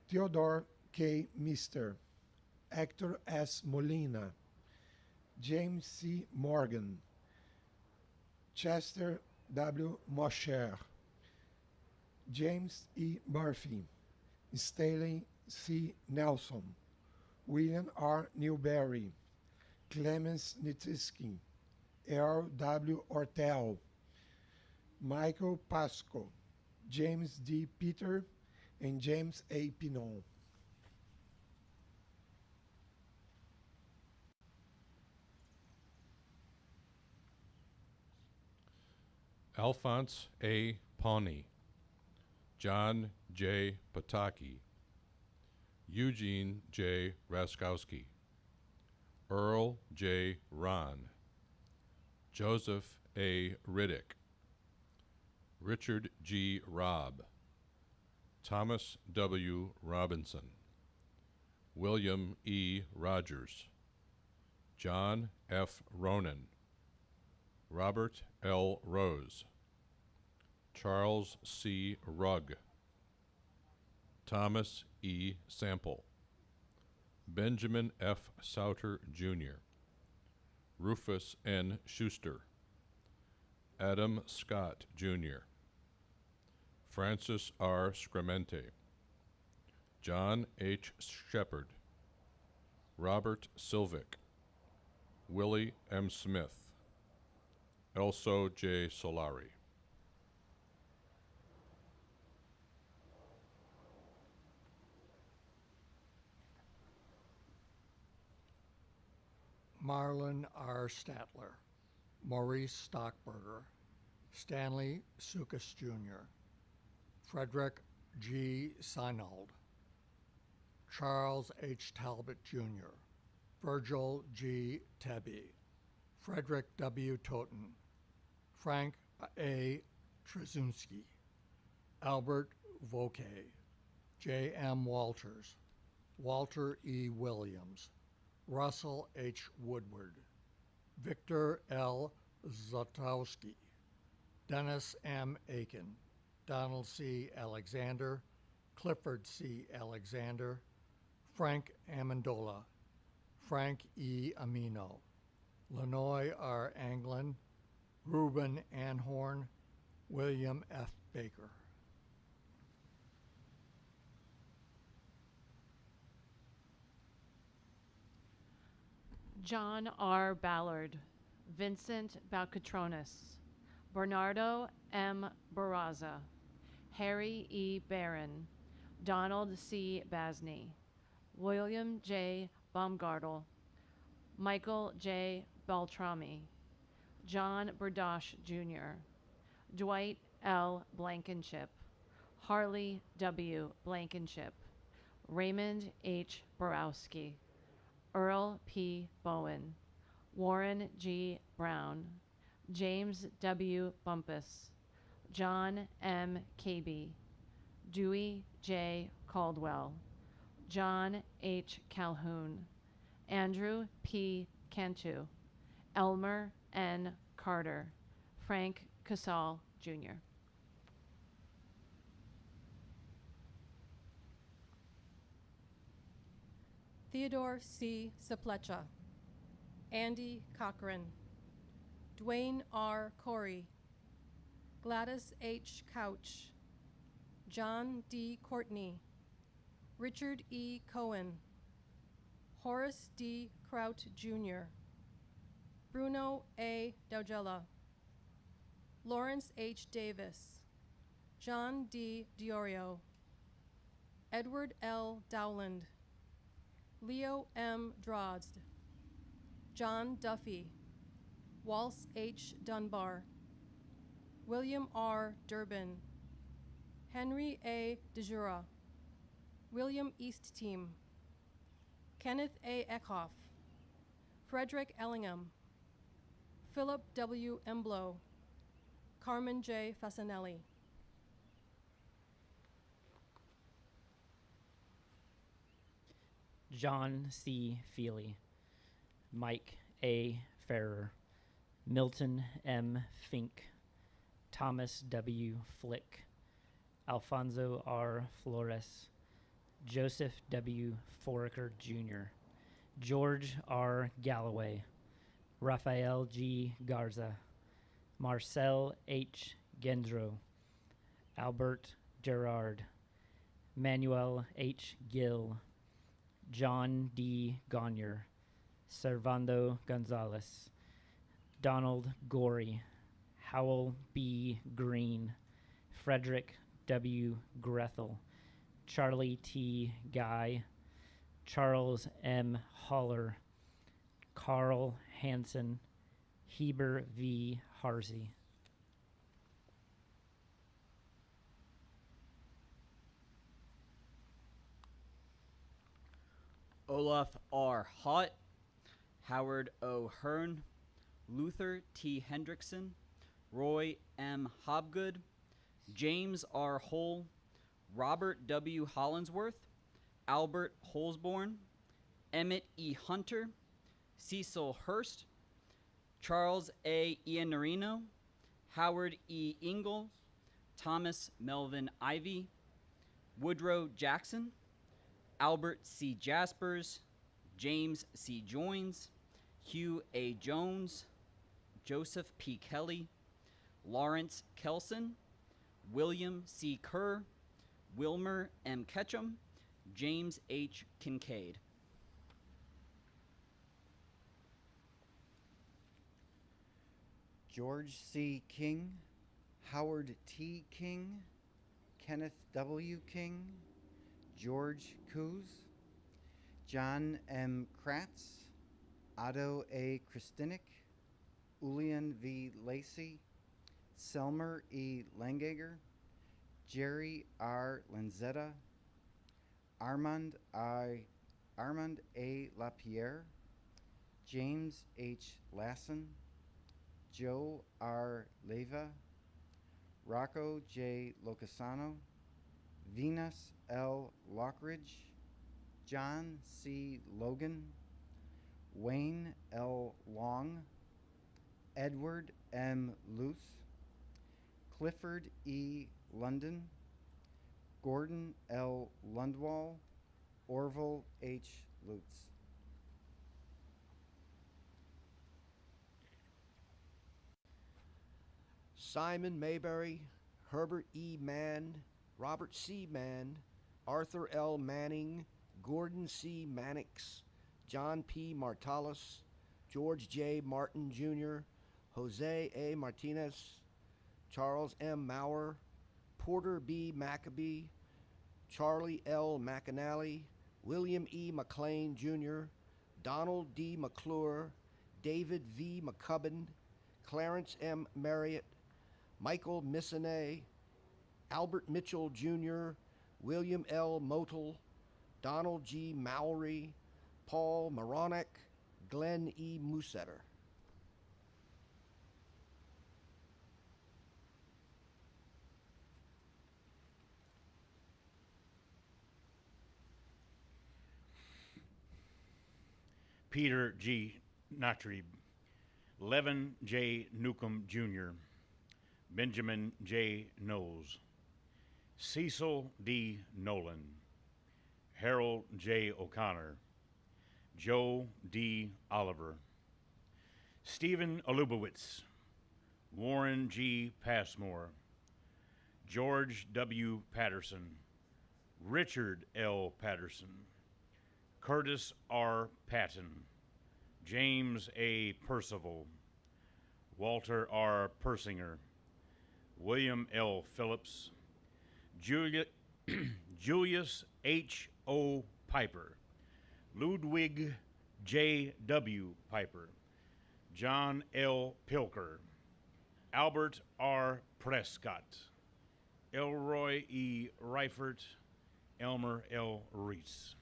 Theodore K. Mister, Hector S. Molina, James C. Morgan, Chester W. Mosher, James E. Murphy, Stanley C. Nelson, William R. Newberry, Clemens Nitiski, Earl W. Ortel, Michael Pasco, James D. Peter, and James A. Pinon. Alphonse A. Pawnee, John J. Pataki, Eugene J. Raskowski, Earl J. Ron, Joseph A. Riddick, Richard G. Robb, Thomas W. Robinson, William E. Rogers, John F. Ronan, Robert L. Rose, Charles C. Rugg, Thomas E. Sample, Benjamin F. Souter, Jr., Rufus N. Schuster, Adam Scott, Jr., Francis R. Scremente, John H. Shepard, Robert Silvick, Willie M. Smith, Elso J. Solari. Marlon R. Statler, Maurice Stockberger, Stanley Sukas Jr., Frederick G. Seinold, Charles H. Talbot Jr., Virgil G. Tebby, Frederick W. Toten, Frank A. Trzynski, Albert Vauquet, J. M. Walters, Walter E. Williams, Russell H. Woodward, Victor L. Zotowski, Dennis M. Aiken, Donald C. Alexander, Clifford C. Alexander, Frank Amendola, Frank E. Amino, Lenoy R. Anglin, Reuben Anhorn, William F. Baker. John R. Ballard, Vincent Balcatronis, Bernardo M. Barraza, Harry E. Barron, Donald C. Basney, William J. Baumgartel, Michael J. Beltrami, John Burdosh Jr., Dwight L. Blankenship, Harley W. Blankenship, Raymond H. Borowski, Earl P. Bowen, Warren G. Brown, James W. Bumpus, John M. Cabey, Dewey J. Caldwell, John H. Calhoun, Andrew P. Cantu, Elmer N. Carter, Frank Casal, Jr. Theodore C. Saplecha, Andy Cochran, Dwayne R. Corey, Gladys H. Couch, John D. Courtney, Richard E. Cohen, Horace D. Kraut, Jr., Bruno A. Daudgella, Lawrence H. Davis, John D. Diorio, Edward L. Dowland, Leo M. Drozd, John Duffy, Walsh H. Dunbar, William R. Durbin, Henry A. DeJura, William Eastteam, Kenneth A. Eckhoff, Frederick Ellingham, Philip W. Emblow, Carmen J. Fasanelli. John C. Feely, Mike A. Ferrer, Milton M. Fink, Thomas W. Flick, Alfonso R. Flores, Joseph W. Foraker Jr., George R. Galloway, Rafael G. Garza, Marcel H. Gendro, Albert Gerard, Manuel H. Gill, John D. Gonyer, Servando Gonzalez, Donald Gorey, Howell B. Green, Frederick W. Grethel, Charlie T. Guy, Charles M. Holler, Carl Hansen, Heber V. Harsey. Olaf R. Hott, Howard O. Hearn, Luther T. Hendrickson, Roy M. Hobgood, James R. Hull, Robert W. Hollinsworth, Albert Holsborn, Emmett E. Hunter, Cecil Hurst, Charles A. Iannarino, Howard E. Ingle, Thomas Melvin Ivy, Woodrow Jackson, Albert C. Jaspers, James C. Joins, Hugh A. Jones, Joseph P. Kelly, Lawrence Kelson, William C. Kerr, Wilmer M. Ketchum, James H. Kincaid. George C. King, Howard T. King, Kenneth W. King, George Coos, John M. Kratz, Otto A. Christinik, Ulian V. Lacey, Selmer E. Langager, Jerry R. Lanzetta, Armand A. LaPierre, James H. Lassen, Joe R. Leva, Rocco J. Locasano, Venus L. Lockridge, John C. Logan, Wayne L. Long, Edward M. Luce, Clifford E. London, Gordon L. Lundwall, Orville H. Lutz. Simon Mayberry, Herbert E. Mann, Robert C. Mann, Arthur L. Manning, Gordon C. Mannix, John P. Martalis, George J. Martin Jr., Jose A. Martinez, Charles M. Maurer, Porter B. Maccabee, Charlie L. McAnally, William E. McLean Jr., Donald D. McClure, David V. McCubbin, Clarence M. Marriott, Michael Missinay, Albert Mitchell Jr., William L. Motel, Donald G. Mowry, Paul Moronic, Glenn E. Musetter. Peter G. Natrib, Levin J. Newcomb Jr., Benjamin J. Knowles, Cecil D. Nolan, Harold J. O'Connor, Joe D. Oliver, Stephen Olubowitz, Warren G. Passmore, George W. Patterson, Richard L. Patterson, Curtis R. Patton, James A. Percival, Walter R. Persinger, William L. Phillips, Julius H. O. Piper, Ludwig J. W. Piper, John L. Pilker, Albert R. Prescott, Elroy E. Reifert, Elmer L. Reese.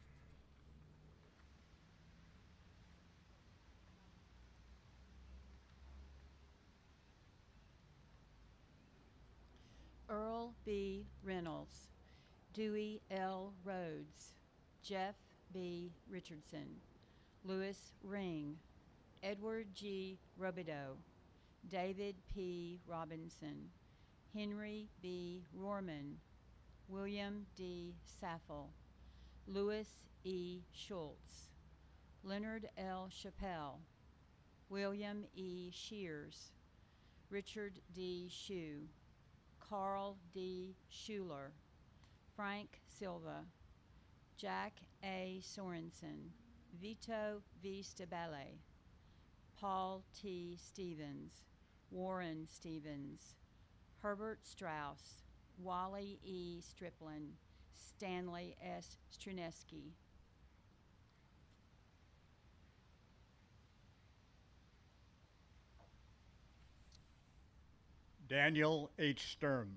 Earl B. Reynolds, Dewey L. Rhodes, Jeff B. Richardson, Louis Ring, Edward G. Robideau, David P. Robinson, Henry B. Rohrman, William D. Saffel, Louis E. Schultz, Leonard L. Chappelle, William E. Shears, Richard D. Shue, Carl D. Schuler, Frank Silva, Jack A. Sorensen, Vito V. Stabile, Paul T. Stevens, Warren Stevens, Herbert Strauss, Wally E. Striplin, Stanley S. Struneski. Daniel H. Sturm,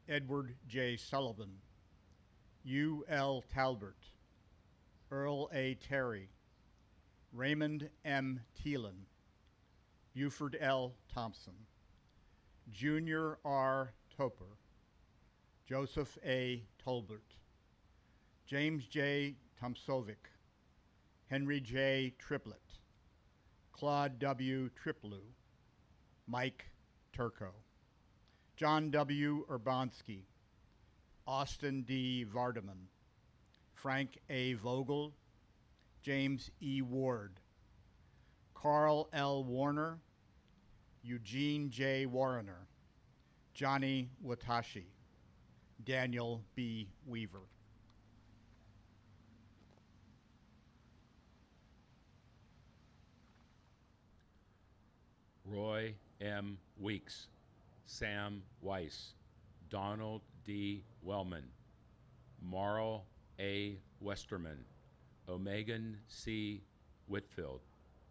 Edward J. Sullivan, U. L. Talbert, Earl A. Terry, Raymond M. Thielen, Buford L. Thompson, Junior R. Topper, Joseph A. Tolbert, James J. Tomsovic, Henry J. Triplett, Claude W. Triplew, Mike Turco, John W. Urbanski, Austin D. Vardaman, Frank A. Vogel, James E. Ward, Carl L. Warner, Eugene J. Warrener, Johnny Watashi, Daniel B. Weaver. Roy M. Weeks, Sam Weiss, Donald D. Wellman, Marl A. Westerman, Omegan C. Whitfield,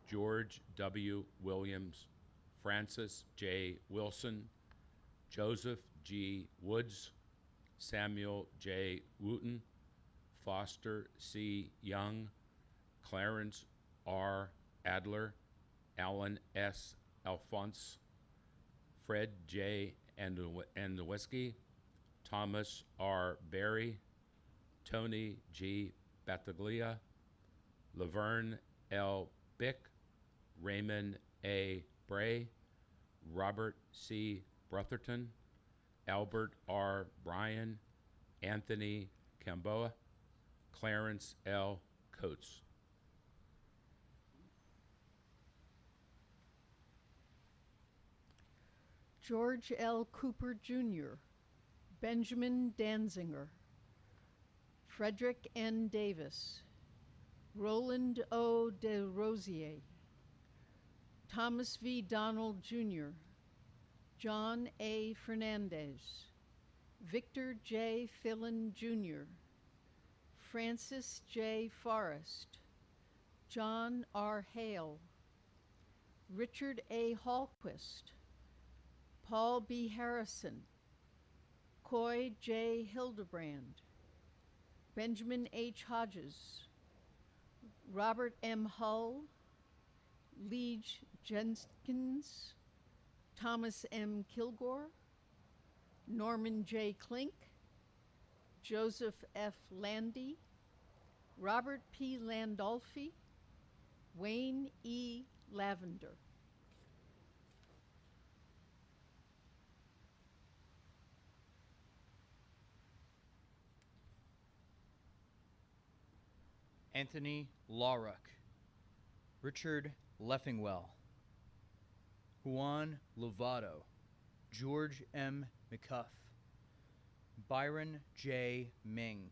George W. Williams, Francis J. Wilson, Joseph G. Woods, Samuel J. Wooten, Foster C. Young, Clarence R. Adler, Alan S. Alphonse, Fred J. Andowski, Thomas R. Berry, Tony G. Battaglia, Laverne L. Bick, Raymond A. Bray, Robert C. Brotherton, Albert R. Bryan, Anthony Camboa, Clarence L. Coates. George L. Cooper Jr., Benjamin Danziger, Frederick N. Davis, Roland O. de Rosier, Thomas V. Donald Jr., John A. Fernandez, Victor J. Fillon Jr., Francis J. Forrest, John R. Hale, Richard A. Hallquist, Paul B. Harrison, Coy J. Hildebrand, Benjamin H. Hodges, Robert M. Hull, Liege Jenkins, Thomas M. Kilgore, Norman J. Klink, Joseph F. Landy, Robert P. Landolfi, Wayne E. Lavender. Anthony Lawruck, Richard Leffingwell, Juan Lovato, George M. McCuff, Byron J. Ming,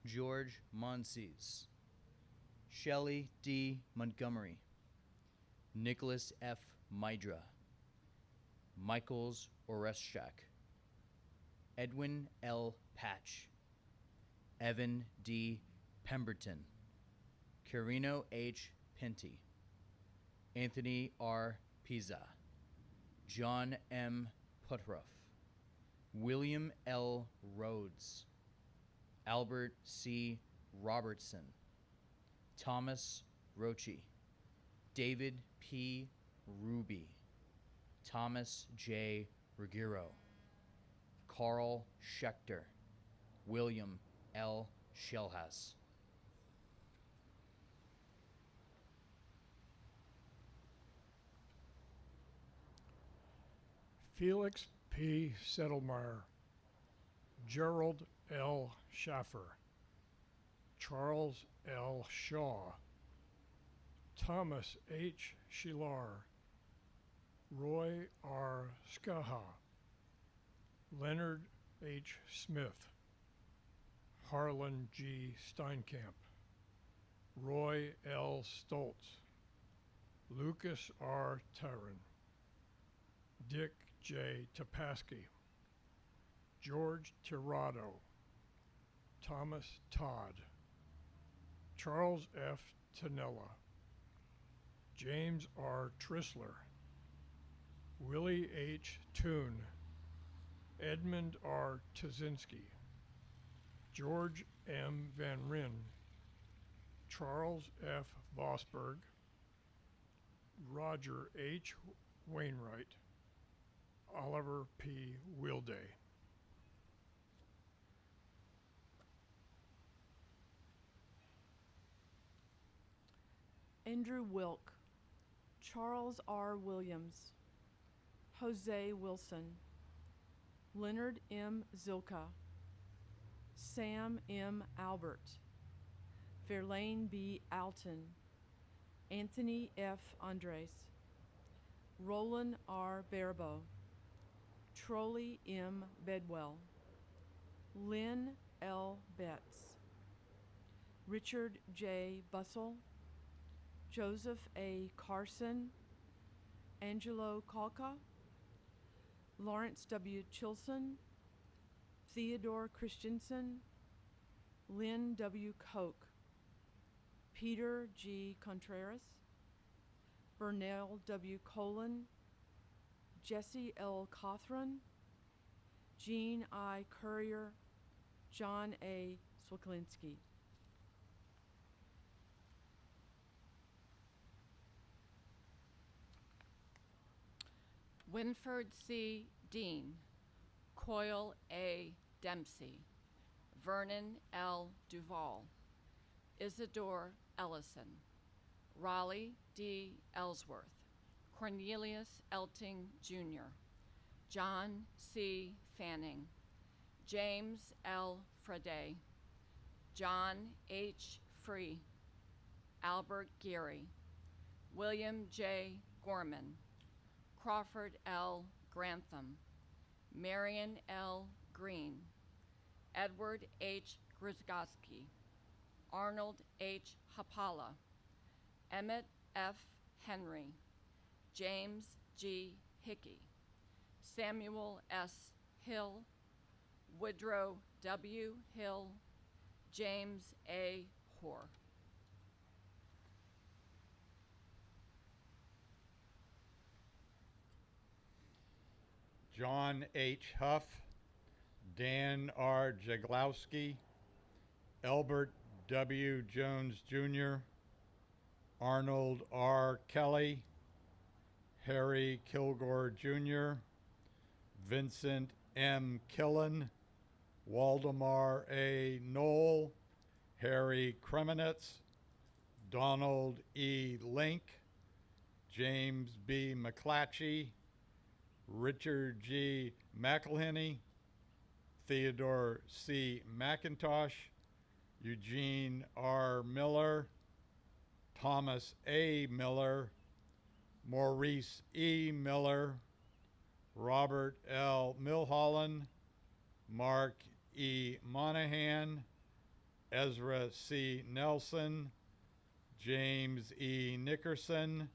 George Monsees, Shelley D. Montgomery, Nicholas F. Mydra, Michaels Oreshak, Edwin L. Patch, Evan D. Pemberton, Carino H. Pinty, Anthony R. Pisa, John M. Putruff, William L. Rhodes, Albert C. Robertson, Thomas Roche, David P. Ruby, Thomas J. Ruggiero, Carl Schechter, William L. Shellhas. Felix P. Settlemeyer, Gerald L. Schaffer, Charles L. Shaw, Thomas H. Shilar, Roy R. Skaha, Leonard H. Smith, Harlan G. Steinkamp, Roy L. Stoltz, Lucas R. Tyron, Dick J. Topaski, George Tirado, Thomas Todd, Charles F. Tanella, James R. Trissler, Willie H. Toon, Edmund R. Tazinski, George M. Van Ryn, Charles F. Vosberg, Roger H. Wainwright, Oliver P. Wilday. Andrew Wilk, Charles R. Williams, Jose Wilson, Leonard M. Zilka, Sam M. Albert, Verlaine B. Alton, Anthony F. Andres, Roland R. Barabo, Trolley M. Bedwell, Lynn L. Betts, Richard J. Bussell, Joseph A. Carson, Angelo Kalka, Lawrence W. Chilson, Theodore Christensen, Lynn W. Koch, Peter G. Contreras, Burnell W. Colon, Jesse L. Cothran, Jean I. Courier, John A. Swiklinski. Winford C. Dean, Coyle A. Dempsey, Vernon L. Duval, Isidore Ellison, Raleigh D. Ellsworth, Cornelius Elting Jr., John C. Fanning, James L. Frede, John H. Free, Albert Geary, William J. Gorman, Crawford L. Grantham, Marion L. Green, Edward H. Grzgowski, Arnold H. Hapala, Emmett F. Henry, James G. Hickey, Samuel S. Hill, Woodrow W. Hill, James A. Hoare. John H. Huff, Dan R. Jaglowski, Albert W. Jones Jr., Arnold R. Kelly, Harry Kilgore Jr., Vincent M. Killen, Waldemar A. Knoll, Harry Kremenetz, Donald E. Link, James B. McClatchy, Richard G. McElhenney, Theodore C. McIntosh, Eugene R. Miller, Thomas A. Miller, Maurice E. Miller, Robert L. Milholland, Mark E. Monahan, Ezra C. Nelson, James E. Nickerson,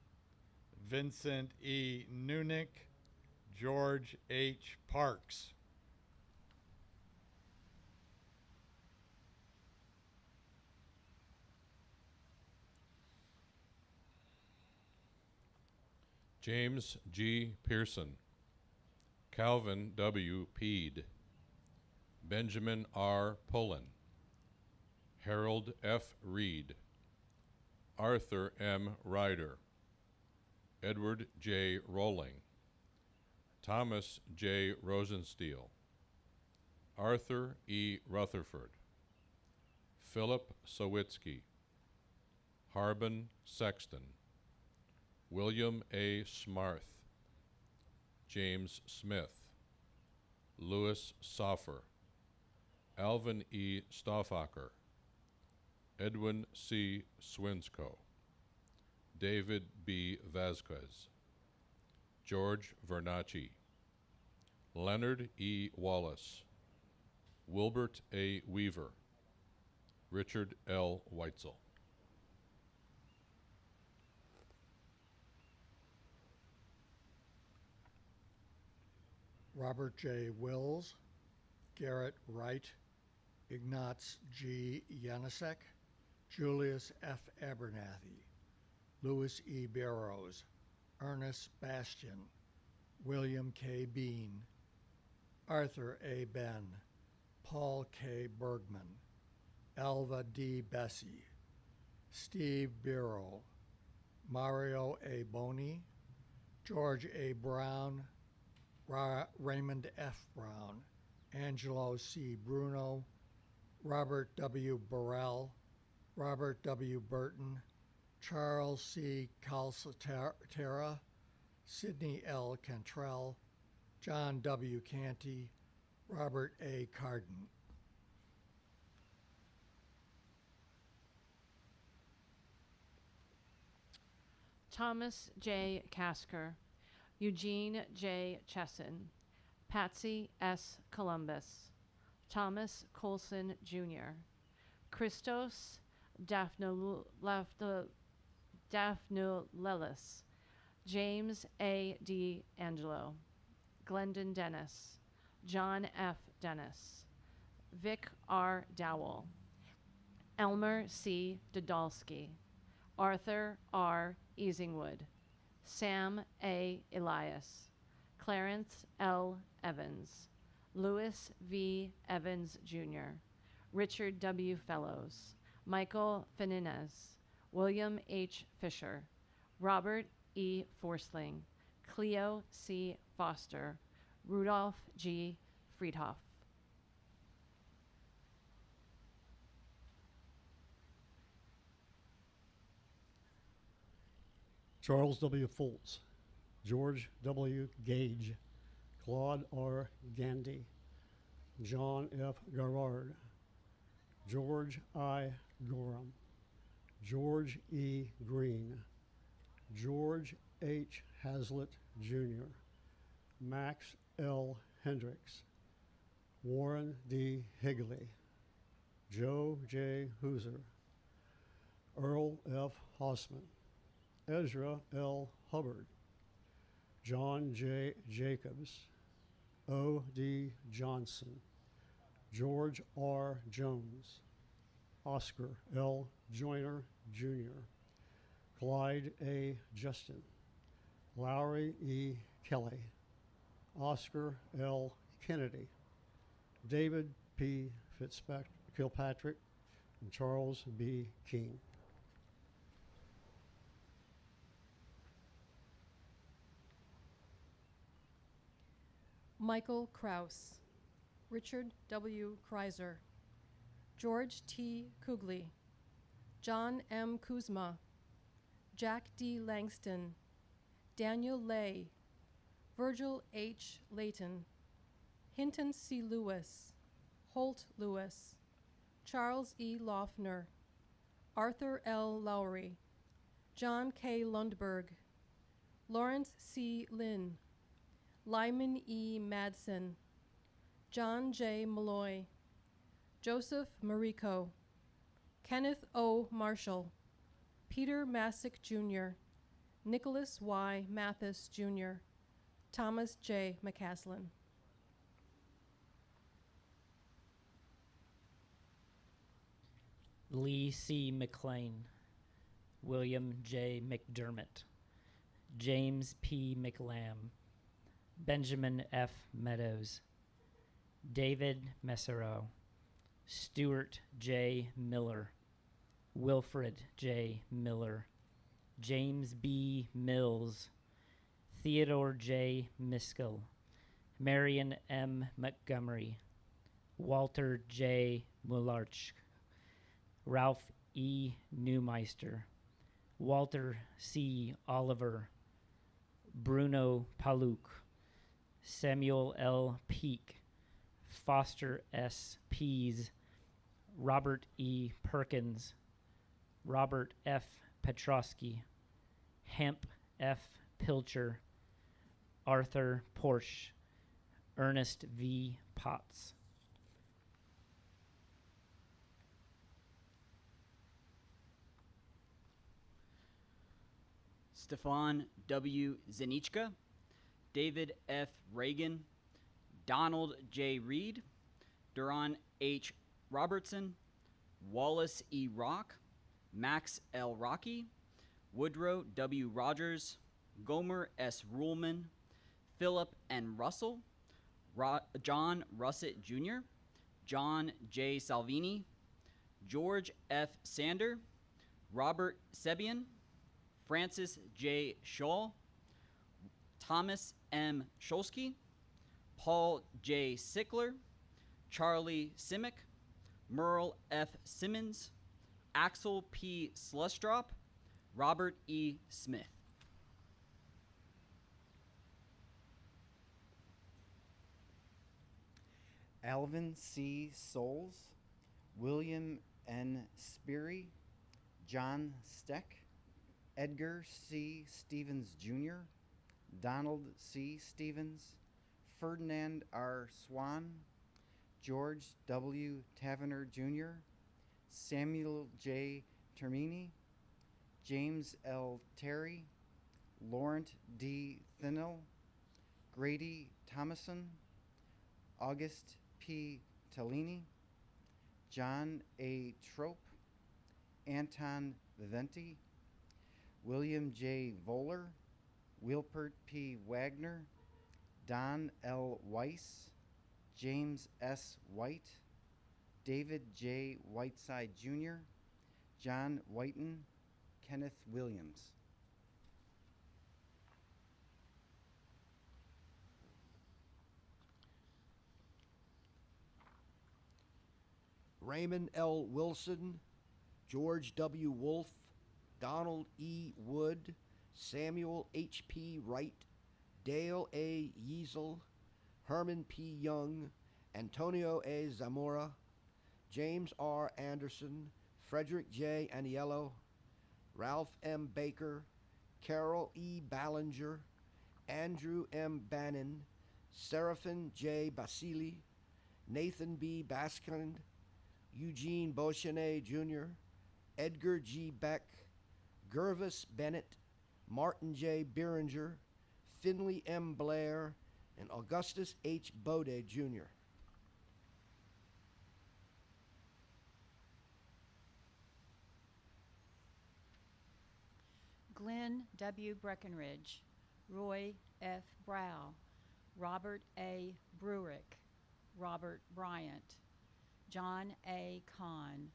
Vincent E. Nunick, George H. Parks. James G. Pearson, Calvin W. Peed, Benjamin R. Pullen, Harold F. Reed, Arthur M. Ryder, Edward J. Rolling, Thomas J. Rosensteel, Arthur E. Rutherford, Philip Sawitsky, Harbin Sexton, William A. Smarth, James Smith, Louis Soffer, Alvin E. Stoffacher, Edwin C. Swinsko, David B. Vasquez, George Vernacci, Leonard E. Wallace, Wilbert A. Weaver, Richard L. Weitzel. Robert J. Wills, Garrett Wright, Ignatz G. Yanisek, Julius F. Abernathy, Louis E. Barrows, Ernest Bastian, William K. Bean, Arthur A. Ben, Paul K. Bergman, Alva D. Bessie, Steve Biro, Mario A. Boney, George A. Brown, Raymond F. Brown, Angelo C. Bruno, Robert W. Burrell, Robert W. Burton, Charles C. Calcaterra, Sidney L. Cantrell, John W. Canty, Robert A. Carden. Thomas J. Casker, Eugene J. Chesson, Patsy S. Columbus, Thomas Colson Jr., Christos Daphnolelis, James A. D. Angelo, Glendon Dennis, John F. Dennis, Vic R. Dowell, Elmer C. Dodalski, Arthur R. Easingwood, Sam A. Elias, Clarence L. Evans, Louis V. Evans Jr., Richard W. Fellows, Michael Feninez, William H. Fisher, Robert E. Forsling, Cleo C. Foster, Rudolph G. Friedhoff. Charles W. Fultz, George W. Gage, Claude R. Gandy, John F. Garrard, George I. Gorham, George E. Green, George H. Hazlitt, Jr., Max L. Hendricks, Warren D. Higley, Joe J. Hooser, Earl F. Hossman, Ezra L. Hubbard, John J. Jacobs, O. D. Johnson, George R. Jones, Oscar L. Joyner Jr., Clyde A. Justin, Lowry E. Kelly, Oscar L. Kennedy, David P. Kilpatrick, and Charles B. King. Michael Kraus, Richard W. Kreiser, George T. Kugley, John M. Kuzma, Jack D. Langston, Daniel Lay, Virgil H. Layton, Hinton C. Lewis, Holt Lewis, Charles E. Loeffner, Arthur L. Lowry, John K. Lundberg, Lawrence C. Lynn, Lyman E. Madsen, John J. Malloy, Joseph Mariko, Kenneth O. Marshall, Peter Masick Jr., Nicholas Y. Mathis Jr., Thomas J. McCaslin. Lee C. McLean, William J. McDermott, James P. McLam, Benjamin F. Meadows, David Messereau, Stuart J. Miller, Wilfred J. Miller, James B. Mills, Theodore J. Miskell, Marion M. Montgomery, Walter J. Mularch, Ralph E. Neumeister, Walter C. Oliver, Bruno Paluk, Samuel L. Peake, Foster S. Pease, Robert E. Perkins, Robert F. Petrosky, Hemp F. Pilcher, Arthur Porsche, Ernest V. Potts. Stefan W. Zanichka, David F. Reagan, Donald J. Reed, Duran H. Robertson, Wallace E. Rock, Max L. Rocky, Woodrow W. Rogers, Gomer S. Ruhlman, Philip N. Russell, John Russett Jr., John J. Salvini, George F. Sander, Robert Sebian, Francis J. Shaw, Thomas M. Scholsky, Paul J. Sickler, Charlie Simic, Merle F. Simmons, Axel P. Slustrop, Robert E. Smith. Alvin C. Souls, William N. Speary, John Steck, Edgar C. Stevens Jr., Donald C. Stevens, Ferdinand R. Swan, George W. Taverner Jr., Samuel J. Termini, James L. Terry, Laurent D. Thinnell, Grady Thomason, August P. Tellini, John A. Trope, Anton Viventi, William J. Voller, Wilpert P. Wagner, Don L. Weiss, James S. White, David J. Whiteside Jr., John Whiten, Kenneth Williams. Raymond L. Wilson, George W. Wolfe, Donald E. Wood, Samuel H. P. Wright, Dale A. Yeasel, Herman P. Young, Antonio A. Zamora, James R. Anderson, Frederick J. Aniello, Ralph M. Baker, Carol E. Ballinger, Andrew M. Bannon, Seraphin J. Basili, Nathan B. Baskind, Eugene Beauchenet Jr., Edgar G. Beck, Gervis Bennett, Martin J. Berenger, Finley M. Blair, and Augustus H. Bode Jr. Glenn W. Breckenridge, Roy F. Brow, Robert A. Brewick, Robert Bryant, John A. Kahn,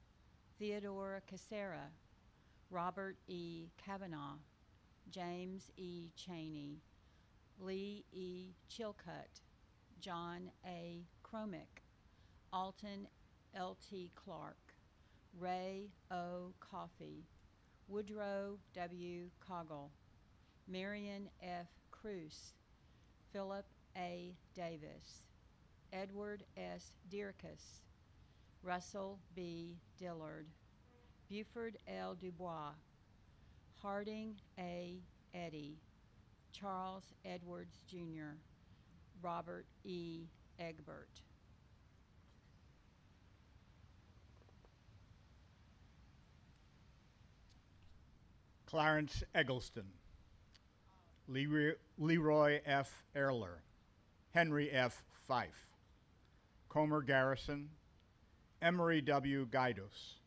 Theodora Casera, Robert E. Kavanaugh, James E. Cheney, Lee E. Chilcutt, John A. Cromick, Alton L.T. Clark, Ray O. Coffey, Woodrow W. Coggle, Marion F. Cruz, Philip A. Davis, Edward S. Dierkes, Russell B. Dillard, Buford L. Dubois, Harding A. Eddy, Charles Edwards, Jr., Robert E. Egbert. Clarence Eggleston, Leroy F. Erler, Henry F. Fife, Comer Garrison, Emery W. Guidos,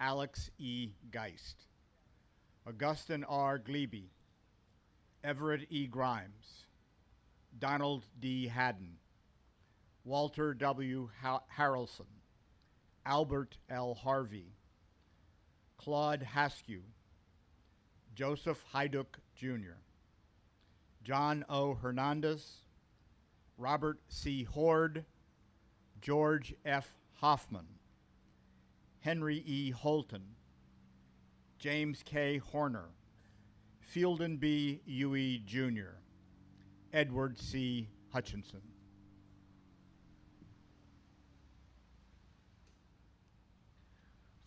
Alex E. Geist, Augustin R. Glebe, Everett E. Grimes, Donald D. Haddon, Walter W. Harrelson, Albert L. Harvey, Claude Haskew, Joseph Hyduk, Jr., John O. Hernandez, Robert C. Hord, George F. Hoffman, Henry E. Holton, James K. Horner, Fielden B. Huey, Jr., Edward C. Hutchinson.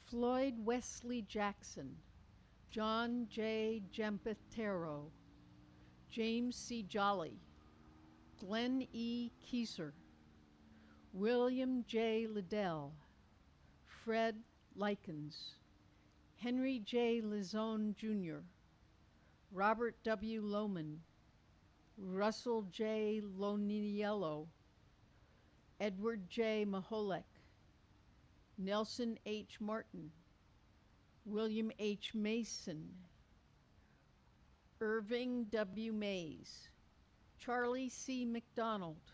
Floyd Wesley Jackson, John J. Giampatero, James C. Jolly, Glenn E. Kieser, William J. Liddell, Fred Likens, Henry J. Lizone, Jr., Robert W. Lohman, Russell J. Loniello, Edward J. Maholek, Nelson H. Martin, William H. Mason, Irving W. Mays, Charlie C. McDonald,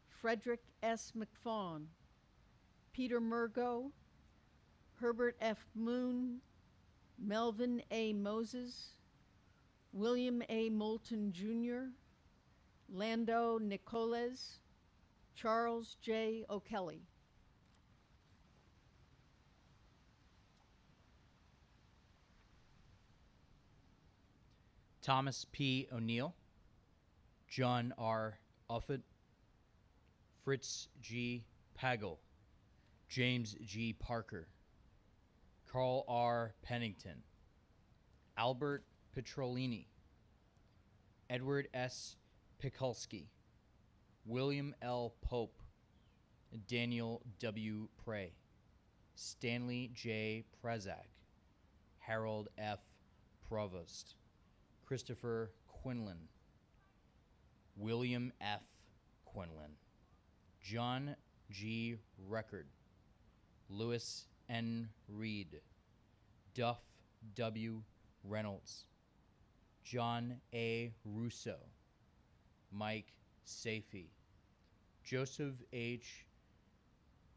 Frederick S. McFawn, Peter Murgo, Herbert F. Moon, Melvin A. Moses, William A. Moulton, Jr., Lando Nicoles, Charles J. O'Kelly. Thomas P. O'Neill, John R. Uffett, Fritz G. Pagel, James G. Parker, Carl R. Pennington, Albert Petrolini, Edward S. Pikulski, William L. Pope, Daniel W. Prey, Stanley J. Prezak, Harold F. Provost, Christopher Quinlan, William F. Quinlan, John G. Record, Lewis N. Reed, Duff W. Reynolds, John A. Russo, Mike Safey, Joseph H.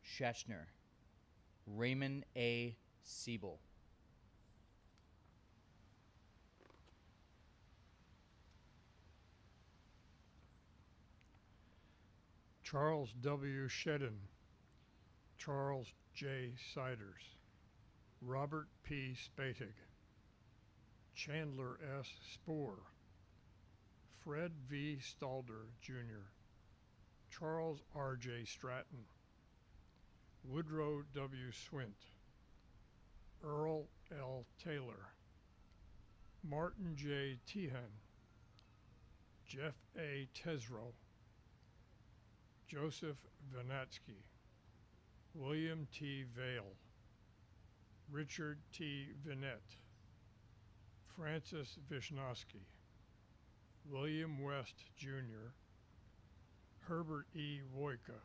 Schachner, Raymond A. Siebel. Charles W. Shedden, Charles J. Siders, Robert P. Spatig, Chandler S. Spoor, Fred V. Stalder, Jr., Charles R. J. Stratton, Woodrow W. Swint, Earl L. Taylor, Martin J. Tehan, Jeff A. Tesreau, Joseph Vanatsky, William T. Vale, Richard T. Vinette, Francis Vishnowsky, William West, Jr., Herbert E. Woyka,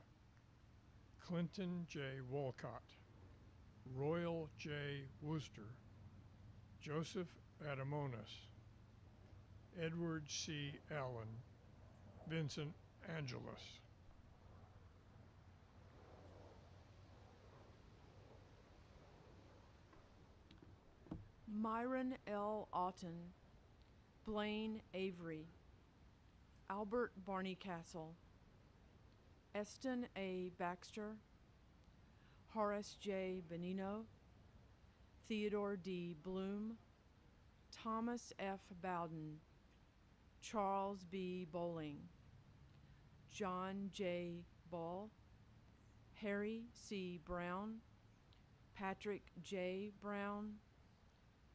Clinton J. Wolcott, Royal J. Wooster, Joseph Adamonis, Edward C. Allen, Vincent Angelus. Myron L. Otten, Blaine Avery, Albert Barneycastle, Eston A. Baxter, Horace J. Benino, Theodore D. Bloom, Thomas F. Bowden, Charles B. Bowling, John J. Ball, Harry C. Brown, Patrick J. Brown,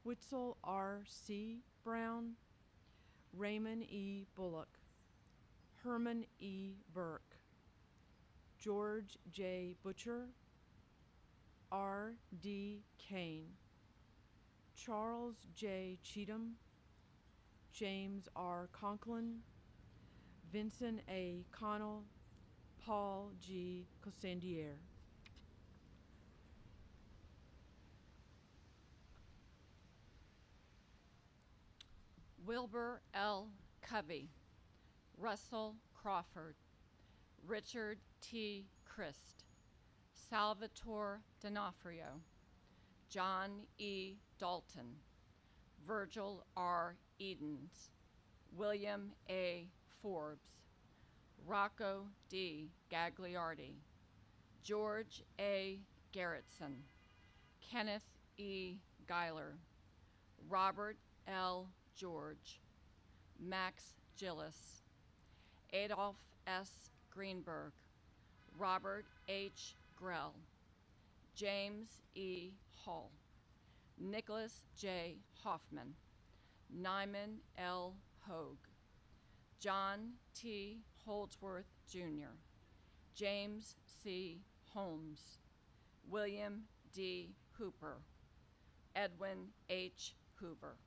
Witzel R. C. Brown, Raymond E. Bullock, Herman E. Burke, George J. Butcher, R. D. Kane, Charles J. Cheatham, James R. Conklin, Vincent A. Connell, Paul G. Cossandier. Wilbur L. Covey, Russell Crawford, Richard T. Christ, Salvatore D'Onofrio, John E. Dalton, Virgil R. Edens, William A. Forbes, Rocco D. Gagliardi, George A. Garrettson, Kenneth E. Geiler, Robert L. George, Max Gillis, Adolph S. Greenberg, Robert H. Grell, James E. Hall, Nicholas J. Hoffman, Nyman L. Hogue, John T. Holdsworth, Jr., James C. Holmes, William D. Hooper, Edwin H. Hoover.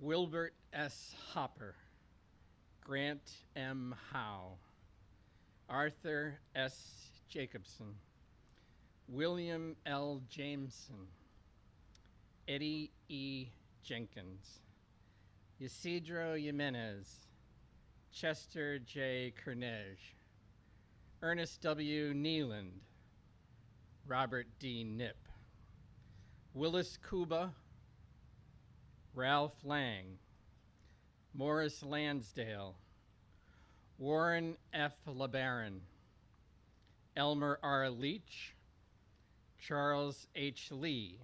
Wilbert S. Hopper, Grant M. Howe, Arthur S. Jacobson, William L. Jameson, Eddie E. Jenkins, Isidro Jimenez, Chester J. Kernej, Ernest W. Neeland, Robert D. Knipp, Willis Cuba, Ralph Lang, Morris Lansdale, Warren F. LeBaron, Elmer R. Leach, Charles H. Lee,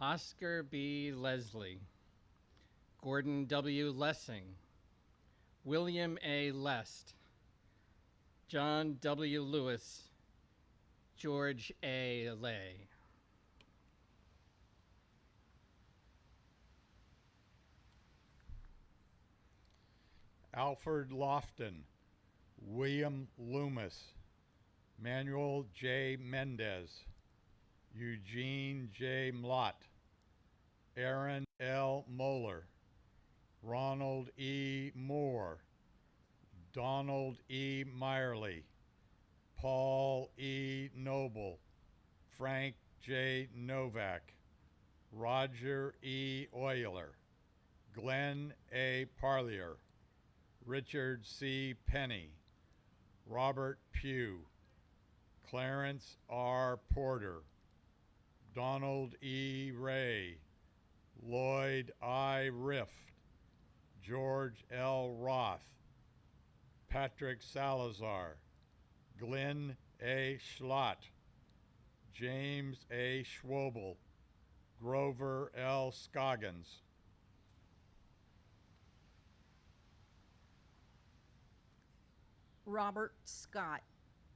Oscar B. Leslie, Gordon W. Lessing, William A. Lest, John W. Lewis, George A. Lay. Alfred Lofton, William Loomis, Manuel J. Mendez, Eugene J. Mlott, Aaron L. Moeller, Ronald E. Moore, Donald E. Meyerly, Paul E. Noble, Frank J. Novak, Roger E. Euler, Glenn A. Parlier, Richard C. Penny, Robert Pugh, Clarence R. Porter, Donald E. Ray, Lloyd I. Rift, George L. Roth, Patrick Salazar, Glenn A. Schlott, James A. Schwobel, Grover L. Scoggins. Robert Scott,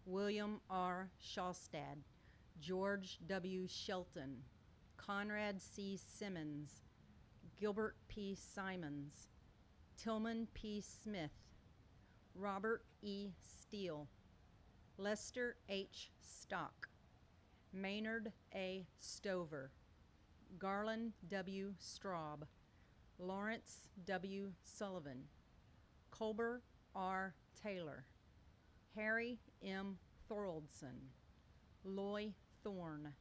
William R. Shawstad, George W. Shelton, Conrad C. Simmons, Gilbert P. Simons, Tillman P. Smith, Robert E. Steele, Lester H. Stock, Maynard A. Stover, Garland W. Straub, Lawrence W. Sullivan, Colbert R. Taylor, Harry M. Thoroldson, Loy Thorne,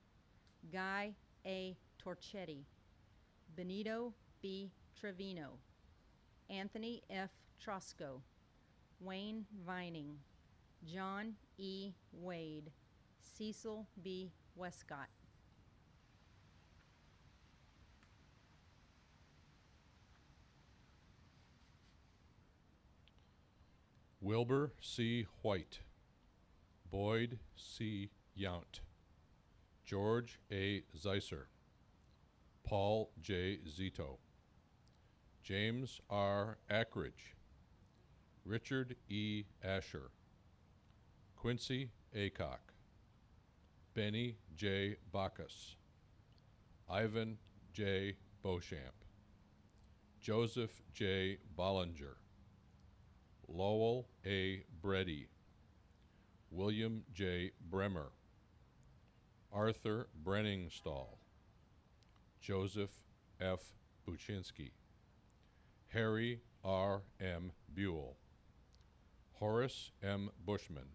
Guy A. Torchetti, Benito B. Trevino, Anthony F. Trosco, Wayne Vining, John E. Wade, Cecil B. Westcott. Wilbur C. White, Boyd C. Yount, George A. Zeiser, Paul J. Zito, James R. Ackridge, Richard E. Asher, Quincy Acock, Benny J. Bacchus, Ivan J. Beauchamp, Joseph J. Bollinger, Lowell A. Breddy, William J. Bremer, Arthur Brenningstall, Joseph F. Buczynski, Harry R. M. Buell, Horace M. Bushman,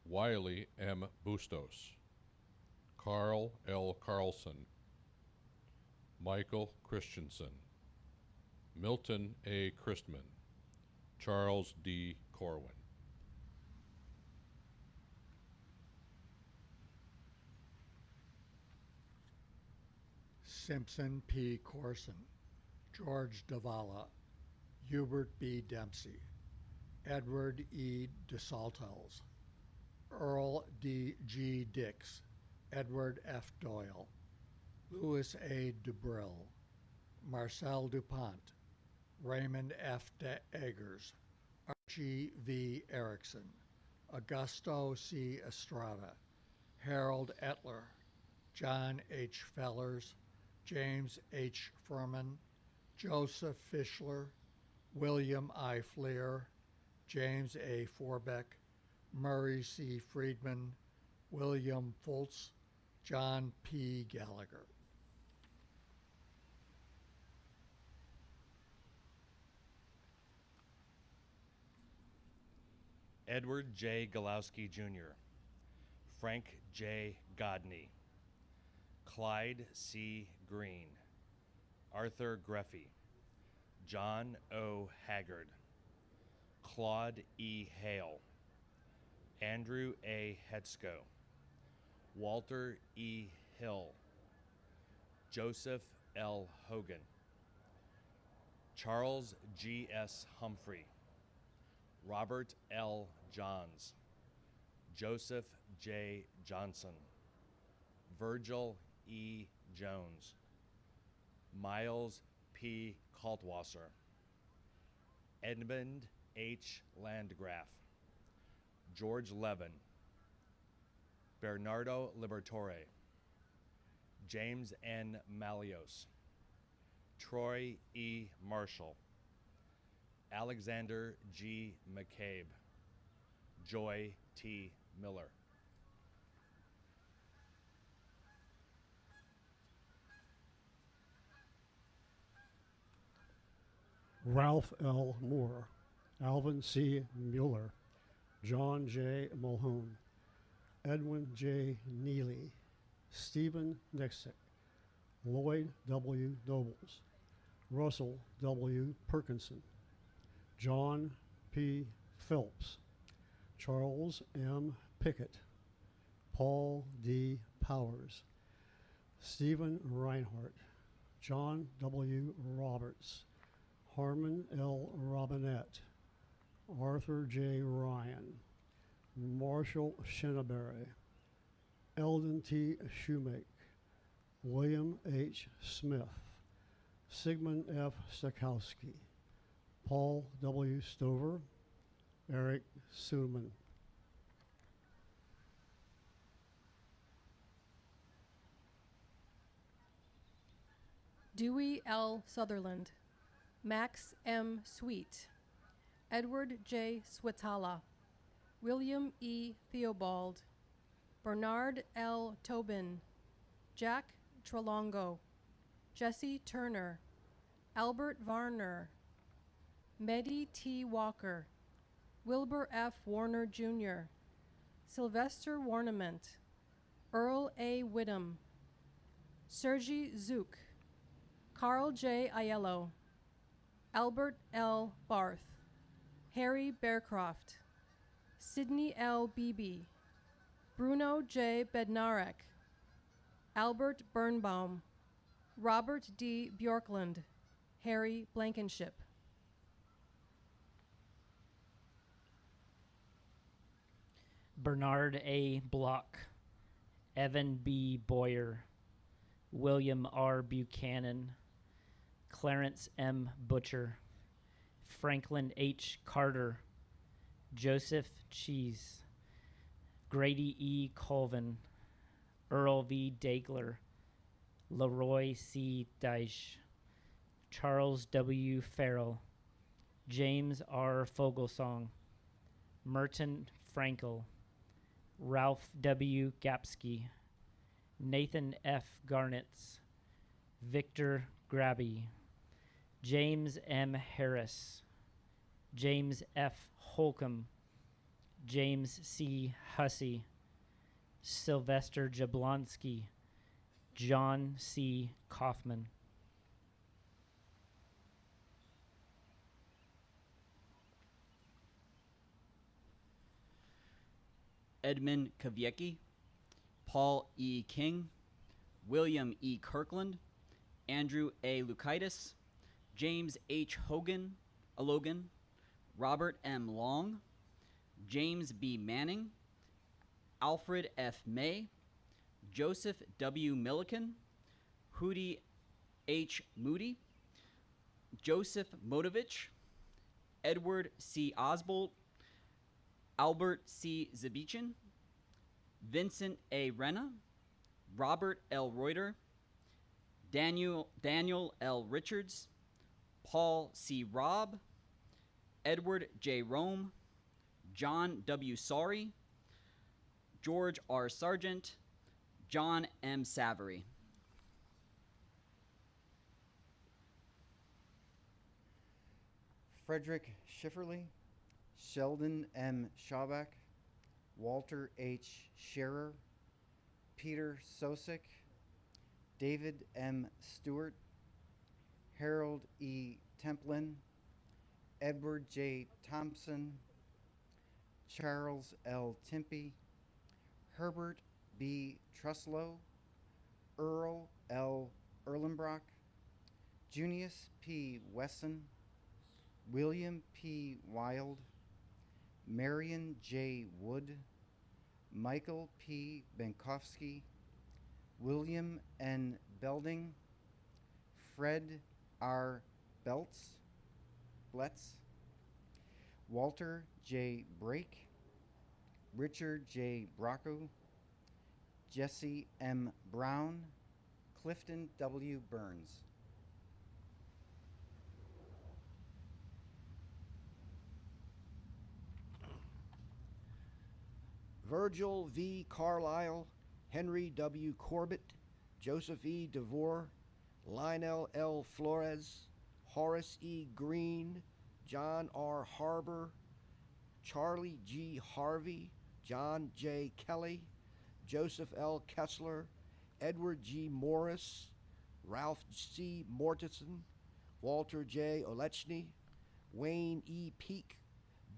Wiley M. Bustos, Carl L. Carlson, Michael Christensen, Milton A. Christman, Charles D. Corwin. Simpson P. Corson, George Davala, Hubert B. Dempsey, Edward E. DeSaltels, Earl D. G. Dix, Edward F. Doyle, Louis A. DeBrill, Marcel DuPont, Raymond F. Eggers, Archie V. Erickson, Augusto C. Estrada, Harold Etler, John H. Fellers, James H. Furman, Joseph Fischler, William I. Fleer, James A. Forbeck, Murray C. Friedman, William Fultz, John P. Gallagher. Edward J. Galowski Jr., Frank J. Godney, Clyde C. Green, Arthur Greffey, John O. Haggard, Claude E. Hale, Andrew A. Hetzko, Walter E. Hill, Joseph L. Hogan, Charles G. S. Humphrey, Robert L. Johns, Joseph J. Johnson, Virgil E. Jones, Miles P. Kaltwasser, Edmund H. Landgraf, George Levin, Bernardo Liberatore, James N. Malios, Troy E. Marshall, Alexander G. McCabe, Joy T. Miller. Ralph L. Moore, Alvin C. Mueller, John J. Mulhone, Edwin J. Neely, Stephen Nixick, Lloyd W. Nobles, Russell W. Perkinson, John P. Phelps, Charles M. Pickett, Paul D. Powers, Stephen Reinhardt, John W. Roberts, Harmon L. Robinette, Arthur J. Ryan, Marshall Shenaberry, Eldon T. Shoemake, William H. Smith, Sigmund F. Stokowski, Paul W. Stover, Eric Suman. Dewey L. Sutherland, Max M. Sweet, Edward J. Switala, William E. Theobald, Bernard L. Tobin, Jack Trelongo, Jesse Turner, Albert Varner, Mehdi T. Walker, Wilbur F. Warner Jr., Sylvester Warnament, Earl A. Whittam, Sergei Zook, Carl J. Aiello, Albert L. Barth, Harry Bearcroft, Sidney L. Beebe, Bruno J. Bednarek, Albert Birnbaum, Robert D. Bjorklund, Harry Blankenship. Bernard A. Block, Evan B. Boyer, William R. Buchanan, Clarence M. Butcher, Franklin H. Carter, Joseph Cheese, Grady E. Colvin, Earl V. Dagler, Leroy C. Deich, Charles W. Farrell, James R. Fogelsong, Merton Frankel, Ralph W. Gapsky, Nathan F. Garnitz, Victor Graby, James M. Harris, James F. Holcomb, James C. Hussey, Sylvester Jablonski, John C. Kaufman. Edmund Kaviecki, Paul E. King, William E. Kirkland, Andrew A. Lukaitis, James H. Logan, Robert M. Long, James B. Manning, Alfred F. May, Joseph W. Milliken, Hootie H. Moody, Joseph Modovich, Edward C. Osbolt, Albert C. Zabichin, Vincent A. Renna, Robert L. Reuter, Daniel L. Richards, Paul C. Robb, Edward J. Rome, John W. Sorry, George R. Sargent, John M. Savory. Frederick Schifferly, Sheldon M. Schaubeck, Walter H. Scherer, Peter Sosick, David M. Stewart, Harold E. Templin, Edward J. Thompson, Charles L. Timpey, Herbert B. Truslow, Earl L. Erlenbrock, Junius P. Wesson, William P. Wild, Marion J. Wood, Michael P. Benkowski, William N. Belding, Fred R. Bletz, Walter J. Brake, Richard J. Bracco, Jesse M. Brown, Clifton W. Burns. Virgil V. Carlisle, Henry W. Corbett, Joseph E. DeVore, Lionel L. Flores, Horace E. Green, John R. Harbor, Charlie G. Harvey, John J. Kelly, Joseph L. Kessler, Edward G. Morris, Ralph C. Mortensen, Walter J. Olechny, Wayne E. Peake,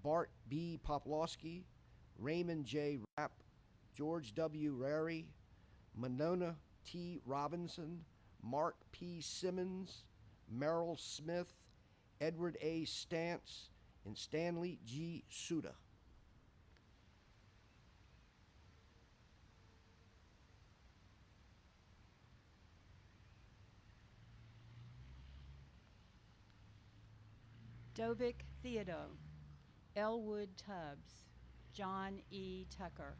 Bart B. Poplawski, Raymond J. Rapp, George W. Rary, Monona T. Robinson, Mark P. Simmons, Merrill Smith, Edward A. Stantz, and Stanley G. Suda. Dovick Theodore, Elwood Tubbs, John E. Tucker,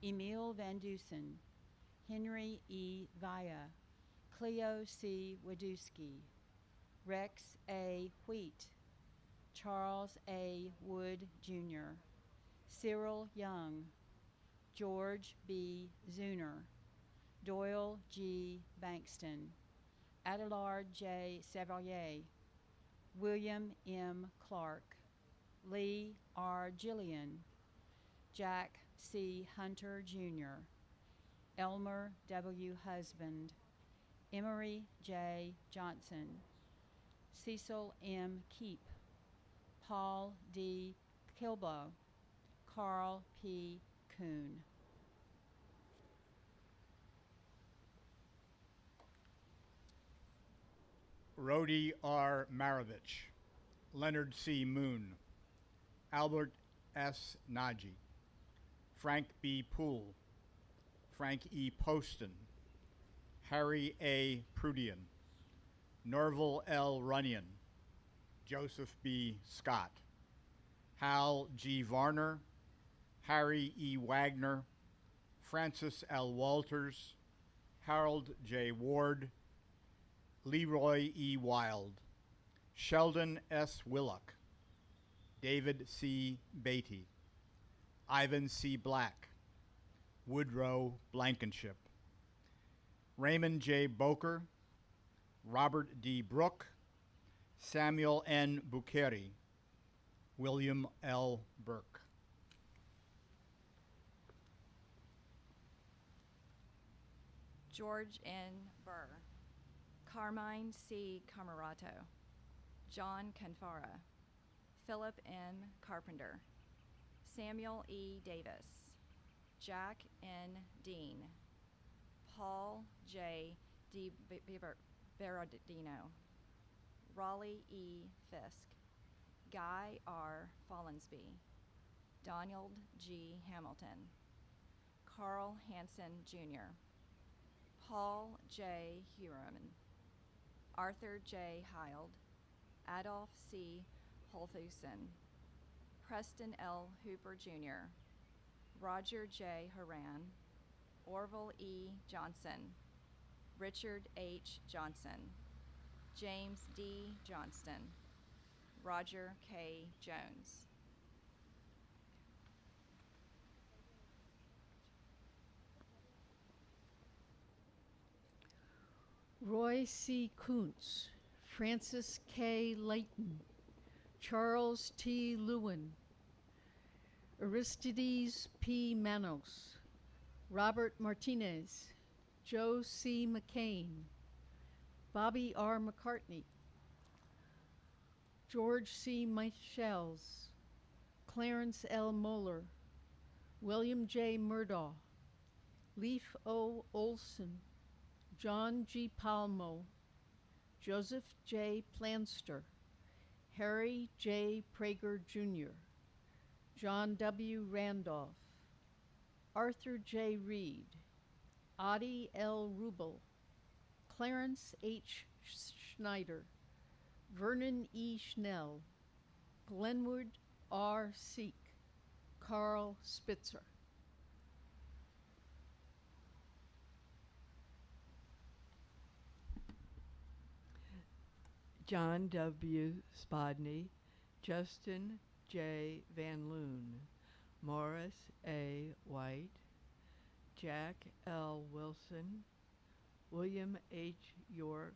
Emil Van Dusen, Henry E. Via, Cleo C. Wadowski, Rex A. Wheat, Charles A. Wood, Jr., Cyril Young, George B. Zuner, Doyle G. Bankston, Adelard J. Sevalier, William M. Clark, Lee R. Gillian, Jack C. Hunter Jr., Elmer W. Husband, Emery J. Johnson, Cecil M. Keep, Paul D. Kilbaugh, Carl P. Kuhn. Rhodey R. Maravich, Leonard C. Moon, Albert S. Naji, Frank B. Poole, Frank E. Poston, Harry A. Prudian, Norval L. Runyon, Joseph B. Scott, Hal G. Varner, Harry E. Wagner, Francis L. Walters, Harold J. Ward, Leroy E. Wild, Sheldon S. Willock, David C. Beatty, Ivan C. Black, Woodrow Blankenship, Raymond J. Boker, Robert D. Brooke, Samuel N. Bucheri, William L. Burke. George N. Burr, Carmine C. Camarato, John Canfara, Philip M. Carpenter, Samuel E. Davis, Jack N. Dean, Paul J. D. Berardino, Raleigh E. Fisk, Guy R. Follansby, Donald G. Hamilton, Carl Hansen Jr., Paul J. Huron, Arthur J. Hild, Adolph C. Holthusen, Preston L. Hooper Jr., Roger J. Horan, Orville E. Johnson, Richard H. Johnson, James D. Johnston, Roger K. Jones. Roy C. Kuntz, Francis K. Layton, Charles T. Lewin, Aristides P. Manos, Robert Martinez, Joe C. McCain, Bobby R. McCartney, George C. Michels, Clarence L. Moeller, William J. Murdaugh, Leif O. Olson, John G. Palmo, Joseph J. Planster, Harry J. Prager Jr., John W. Randolph, Arthur J. Reed, Adi L. Rubel, Clarence H. Schneider, Vernon E. Schnell, Glenwood R. Seek, Carl Spitzer. John W. Spodney, Justin J. Van Loon, Morris A. White, Jack L. Wilson, William H. York,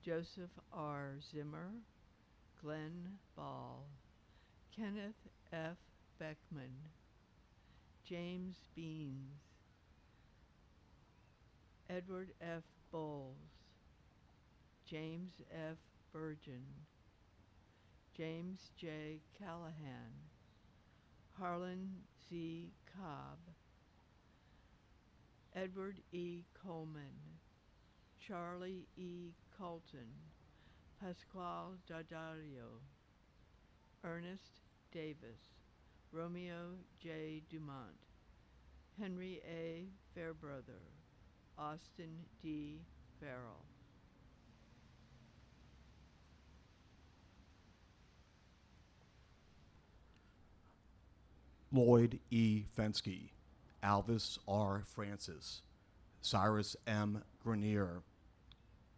Joseph R. Zimmer, Glenn Ball, Kenneth F. Beckman, James Beans, Edward F. Bowles, James F. Burgeon, James J. Callahan, Harlan Z. Cobb, Edward E. Coleman, Charlie E. Colton, Pasquale Daddario, Ernest Davis, Romeo J. Dumont, Henry A. Fairbrother, Austin D. Farrell. Lloyd E. Fensky, Alvis R. Francis, Cyrus M. Grenier,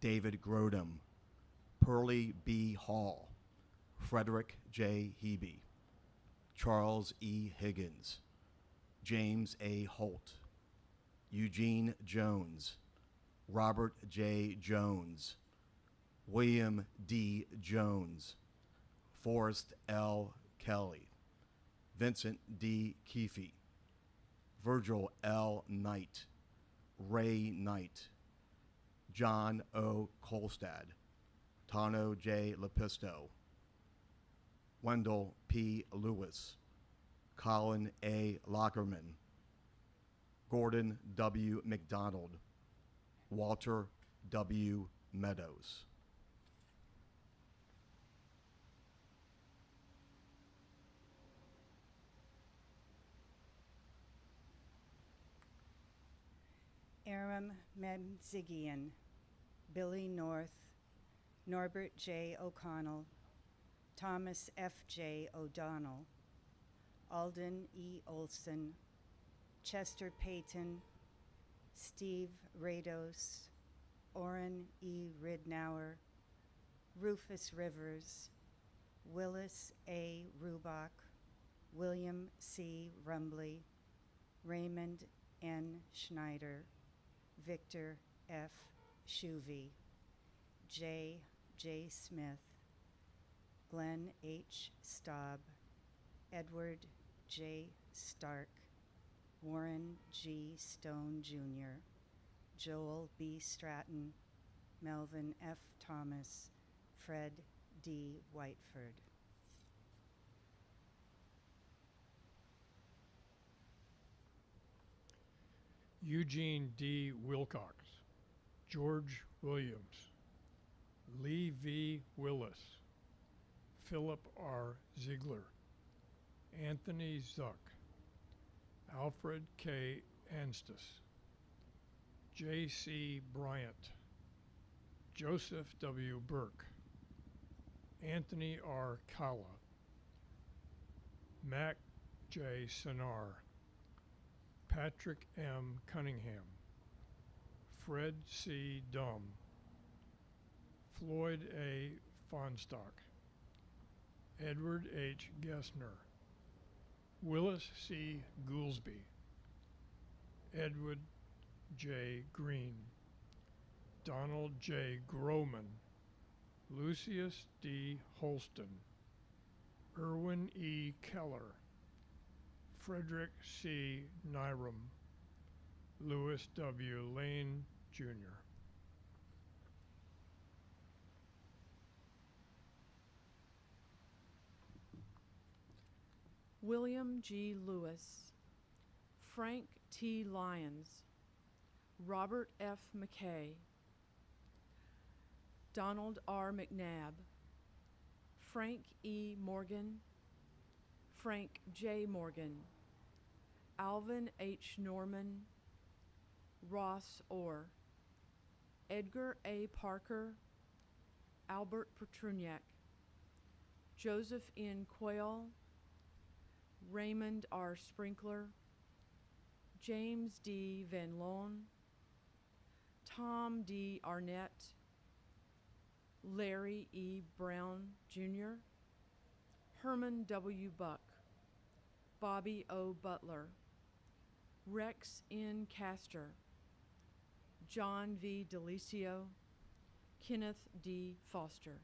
David Grodem, Pearlie B. Hall, Frederick J. Hebe, Charles E. Higgins, James A. Holt, Eugene Jones, Robert J. Jones, William D. Jones, Forrest L. Kelly, Vincent D. Keefe, Virgil L. Knight, Ray Knight, John O. Kolstad, Tano J. Lepisto, Wendell P. Lewis, Colin A. Lockerman, Gordon W. McDonald, Walter W. Meadows. Aram Memzigian, Billy North, Norbert J. O'Connell, Thomas F. J. O'Donnell, Alden E. Olson, Chester Payton, Steve Rados, Orrin E. Ridnour, Rufus Rivers, Willis A. Rubach, William C. Rumbley, Raymond N. Schneider, Victor F. Shuvey, J. J. Smith, Glenn H. Staub, Edward J. Stark, Warren G. Stone Jr., Joel B. Stratton, Melvin F. Thomas, Fred D. Whiteford. Eugene D. Wilcox, George Williams, Lee V. Willis, Philip R. Ziegler, Anthony Zuck, Alfred K. Anstis, J. C. Bryant, Joseph W. Burke, Anthony R. Kalla, Mac J. Sinar, Patrick M. Cunningham, Fred C. Dumm, Floyd A. Fonstock, Edward H. Gessner, Willis C. Goolsby, Edward J. Green, Donald J. Groman, Lucius D. Holston, Irwin E. Keller, Frederick C. Nyrum, Louis W. Lane, Jr. William G. Lewis, Frank T. Lyons, Robert F. McKay, Donald R. McNabb, Frank E. Morgan, Frank J. Morgan, Alvin H. Norman, Ross Orr, Edgar A. Parker, Albert Petruniak, Joseph N. Quayle, Raymond R. Sprinkler, James D. Van Loan, Tom D. Arnett, Larry E. Brown, Jr., Herman W. Buck, Bobby O. Butler, Rex N. Castor, John V. Delicio, Kenneth D. Foster.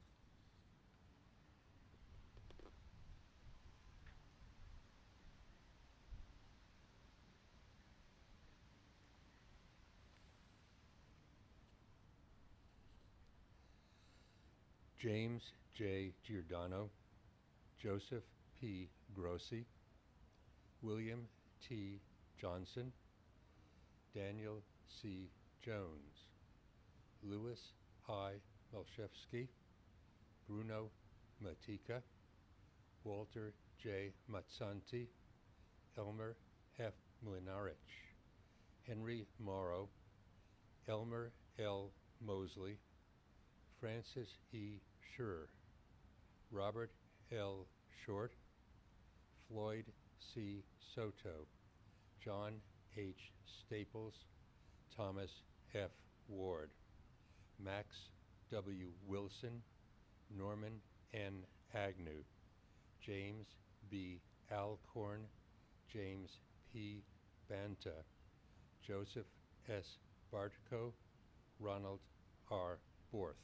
James J. Giordano, Joseph P. Grossi, William T. Johnson, Daniel C. Jones, Louis I. Melchevsky, Bruno Matika, Walter J. Mazzanti, Elmer F. Mlinarich, Henry Morrow, Elmer L. Mosley, Francis E. Schur, Robert L. Short, Floyd C. Soto, John H. Staples, Thomas F. Ward, Max W. Wilson, Norman N. Agnew, James B. Alcorn, James P. Banta, Joseph S. Bartko, Ronald R. Borth.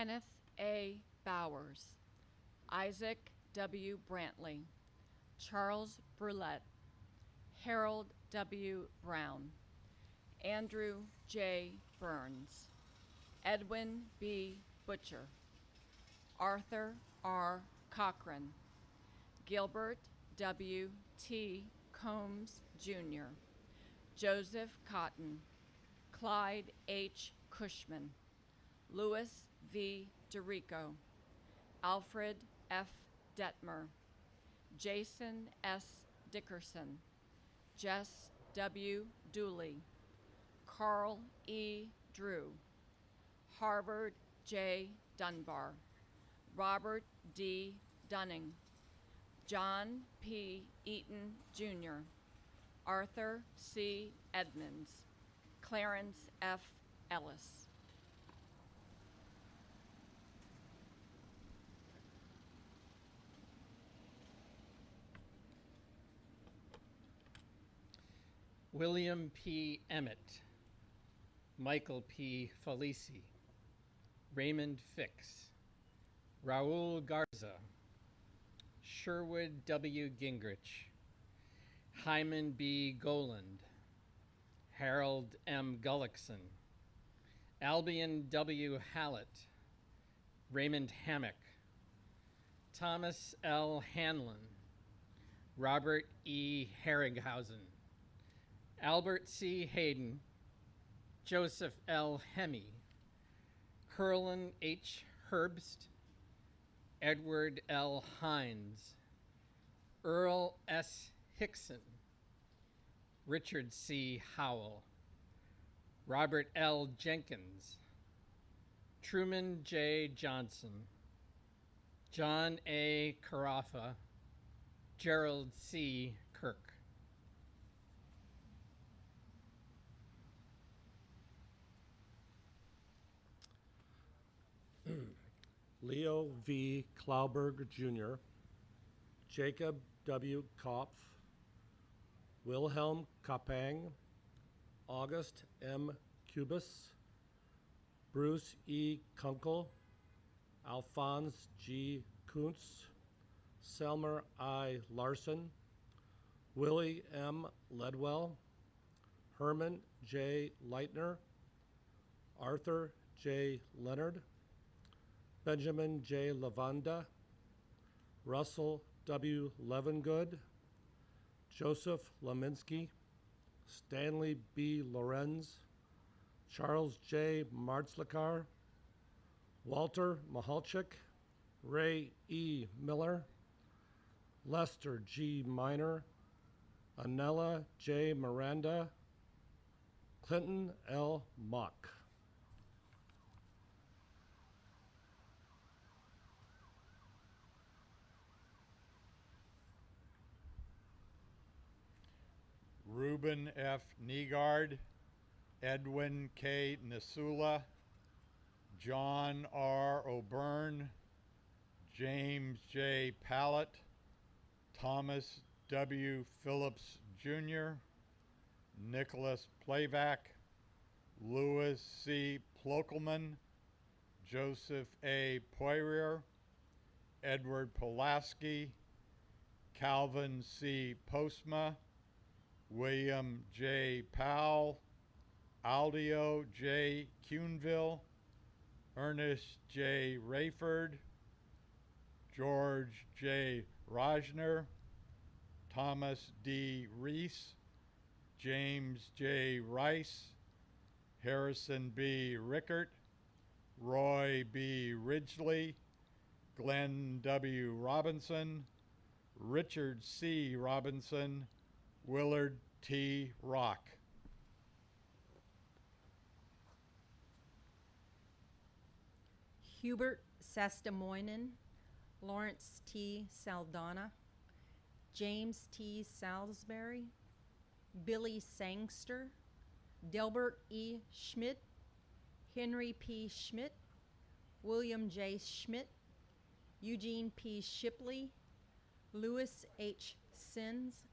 Kenneth A. Bowers, Isaac W. Brantley, Charles Brulette, Harold W. Brown, Andrew J. Burns, Edwin B. Butcher, Arthur R. Cochran, Gilbert W. T. Combs, Jr., Joseph Cotton, Clyde H. Cushman, Louis V. DeRico, Alfred F. Detmer, Jason S. Dickerson, Jess W. Dooley, Carl E. Drew, Harvard J. Dunbar, Robert D. Dunning, John P. Eaton, Jr., Arthur C. Edmonds, Clarence F. Ellis. William P. Emmett, Michael P. Felici, Raymond Fix, Raul Garza, Sherwood W. Gingrich, Hyman B. Goland, Harold M. Gullickson, Albion W. Hallett, Raymond Hammock, Thomas L. Hanlon, Robert E. Herrighausen, Albert C. Hayden, Joseph L. Hemme, Herlin H. Herbst, Edward L. Hines, Earl S. Hickson, Richard C. Howell, Robert L. Jenkins, Truman J. Johnson, John A. Carafa, Gerald C. Kirk. Leo V. Klauberg, Jr., Jacob W. Kopf, Wilhelm Kapang, August M. Cubis, Bruce E. Kunkel, Alphonse G. Kuntz, Selmer I. Larson, Willie M. Ledwell, Herman J. Leitner, Arthur J. Leonard, Benjamin J. Lavanda, Russell W. Levengood, Joseph Leminsky, Stanley B. Lorenz, Charles J. Martzlikar, Walter Mahalchik, Ray E. Miller, Lester G. Miner, Anella J. Miranda, Clinton L. Mock. Reuben F. Negard, Edwin K. Nasula, John R. O'Byrne, James J. Pallett, Thomas W. Phillips, Jr., Nicholas Playvack, Louis C. Plokelman, Joseph A. Poirier, Edward Pulaski, Calvin C. Postma, William J. Powell, Aldio J. Cuneville, Ernest J. Rayford, George J. Rajner, Thomas D. Reese, James J. Rice, Harrison B. Rickert, Roy B. Ridgely, Glenn W. Robinson, Richard C. Robinson, Willard T. Rock. Hubert Sastamoinen, Lawrence T. Saldana, James T. Salisbury, Billy Sangster, Delbert E. Schmidt, Henry P. Schmidt, William J. Schmidt, Eugene P. Shipley, Louis H. Sins,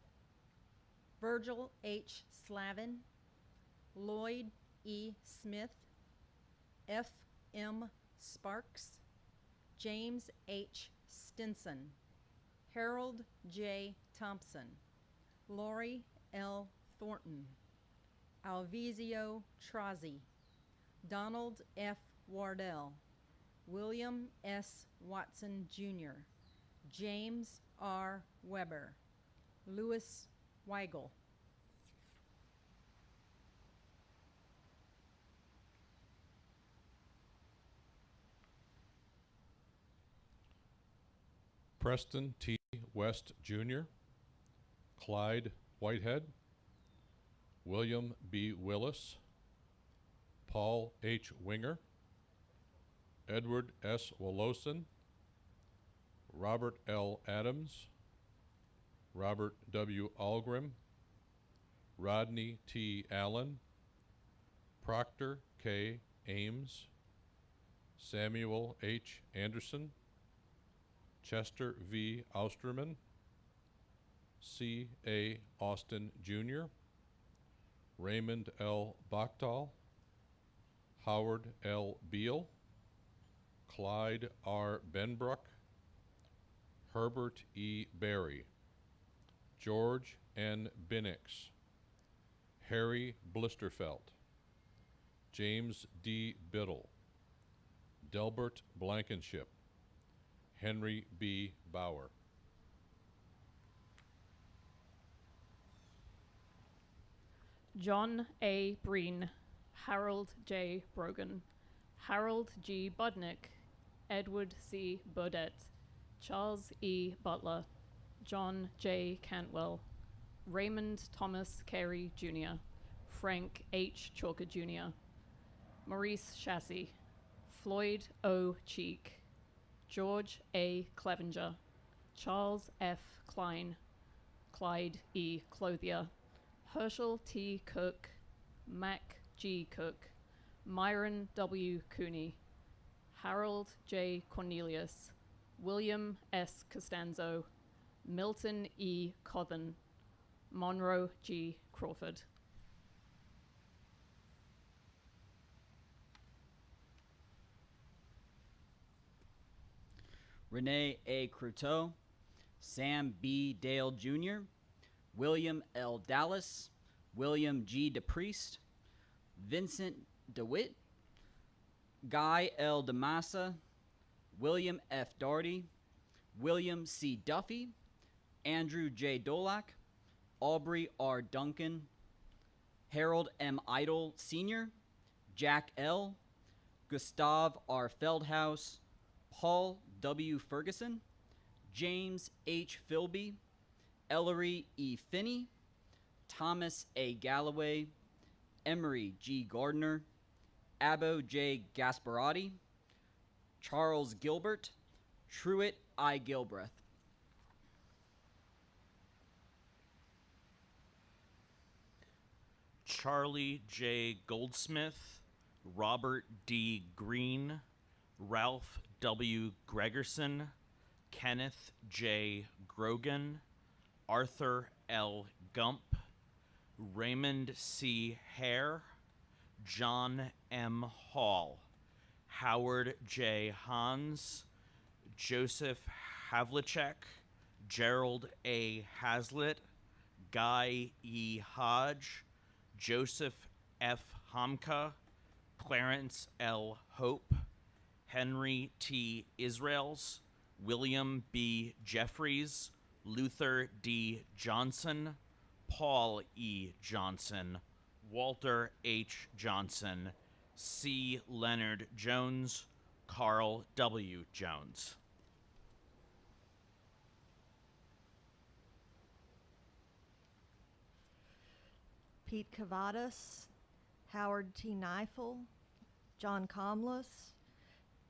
Virgil H. Slavin, Lloyd E. Smith, F. M. Sparks, James H. Stinson, Harold J. Thompson, Lori L. Thornton, Alvizio Trozzi, Donald F. Wardell, William S. Watson Jr., James R. Weber, Louis Weigel. Preston T. West Jr., Clyde Whitehead, William B. Willis, Paul H. Winger, Edward S. Wolosin, Robert L. Adams, Robert W. Algrim, Rodney T. Allen, Proctor K. Ames, Samuel H. Anderson, Chester V. Osterman, C. A. Austin Jr., Raymond L. Bachtal, Howard L. Beal, Clyde R. Benbrook, Herbert E. Berry, George N. Binnix, Harry Blisterfelt, James D. Biddle, Delbert Blankenship, Henry B. Bauer. John A. Breen, Harold J. Brogan, Harold G. Budnick, Edward C. Burdett, Charles E. Butler, John J. Cantwell, Raymond Thomas Carey Jr., Frank H. Chalker Jr., Maurice Chassis, Floyd O. Cheek, George A. Clevenger, Charles F. Klein, Clyde E. Clothier, Herschel T. Cook, Mac G. Cook, Myron W. Cooney, Harold J. Cornelius, William S. Costanzo, Milton E. Cothen, Monroe G. Crawford. Renee A. Cruteau, Sam B. Dale Jr., William L. Dallas, William G. DePriest, Vincent DeWitt, Guy L. DeMassa, William F. Daugherty, William C. Duffy, Andrew J. Dolak, Aubrey R. Duncan, Harold M. Idle Sr., Jack L., Gustav R. Feldhaus, Paul W. Ferguson, James H. Philby, Ellery E. Finney, Thomas A. Galloway, Emery G. Gardner, Abbo J. Gasparati, Charles Gilbert, Truett I. Gilbreth. Charlie J. Goldsmith, Robert D. Green, Ralph W. Gregerson, Kenneth J. Grogan, Arthur L. Gump, Raymond C. Hare, John M. Hall, Howard J. Hans, Joseph Havlicek, Gerald A. Hazlitt, Guy E. Hodge, Joseph F. Hamka, Clarence L. Hope, Henry T. Israels, William B. Jeffries, Luther D. Johnson, Paul E. Johnson, Walter H. Johnson, C. Leonard Jones, Carl W. Jones. Pete Cavadas, Howard T. Neifel, John Comless,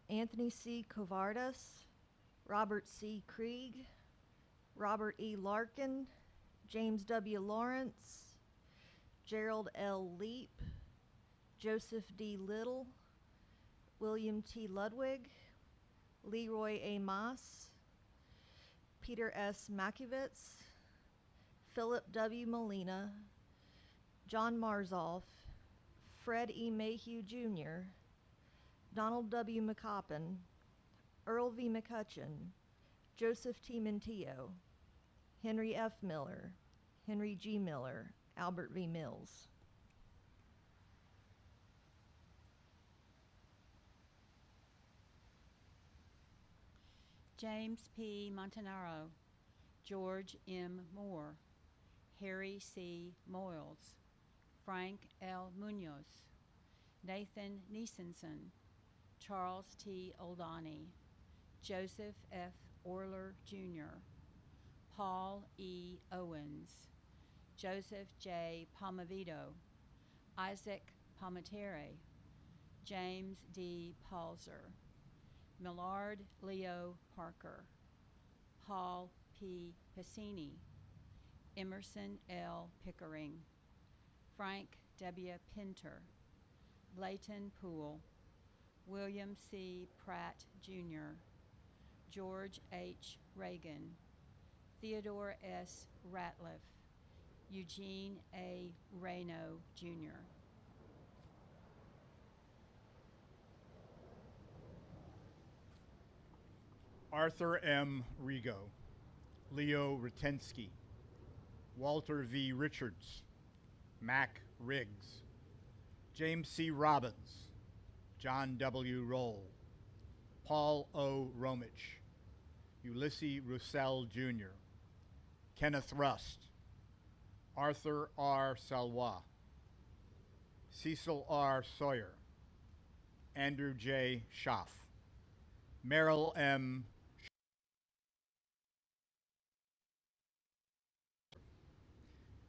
Anthony C. Covardas, Robert C. Krieg, Robert E. Larkin, James W. Lawrence, Gerald L. Leap, Joseph D. Little, William T. Ludwig, Leroy A. Moss, Peter S. Makiewicz, Philip W. Molina, John Marzoff, Fred E. Mayhew Jr., Donald W. McCoppin, Earl V. McCutcheon, Joseph T. Mentillo, Henry F. Miller, Henry G. Miller, Albert V. Mills. James P. Montanaro, George M. Moore, Harry C. Moyles, Frank L. Munoz, Nathan Niesenson, Charles T. Oldani, Joseph F. Orler, Jr., Paul E. Owens, Joseph J. Palmavito, Isaac Palmatere, James D. Palzer, Millard Leo Parker, Paul P. Pacini, Emerson L. Pickering, Frank W. Pinter, Leighton Poole, William C. Pratt, Jr., George H. Reagan, Theodore S. Ratliff, Eugene A. Reyno, Jr. Arthur M. Rigo, Leo Rutensky, Walter V. Richards, Mac Riggs, James C. Robbins, John W. Roll, Paul O. Romich, Ulysses Roussel, Jr., Kenneth Rust, Arthur R. Salois, Cecil R. Sawyer, Andrew J. Schaff, Merrill M.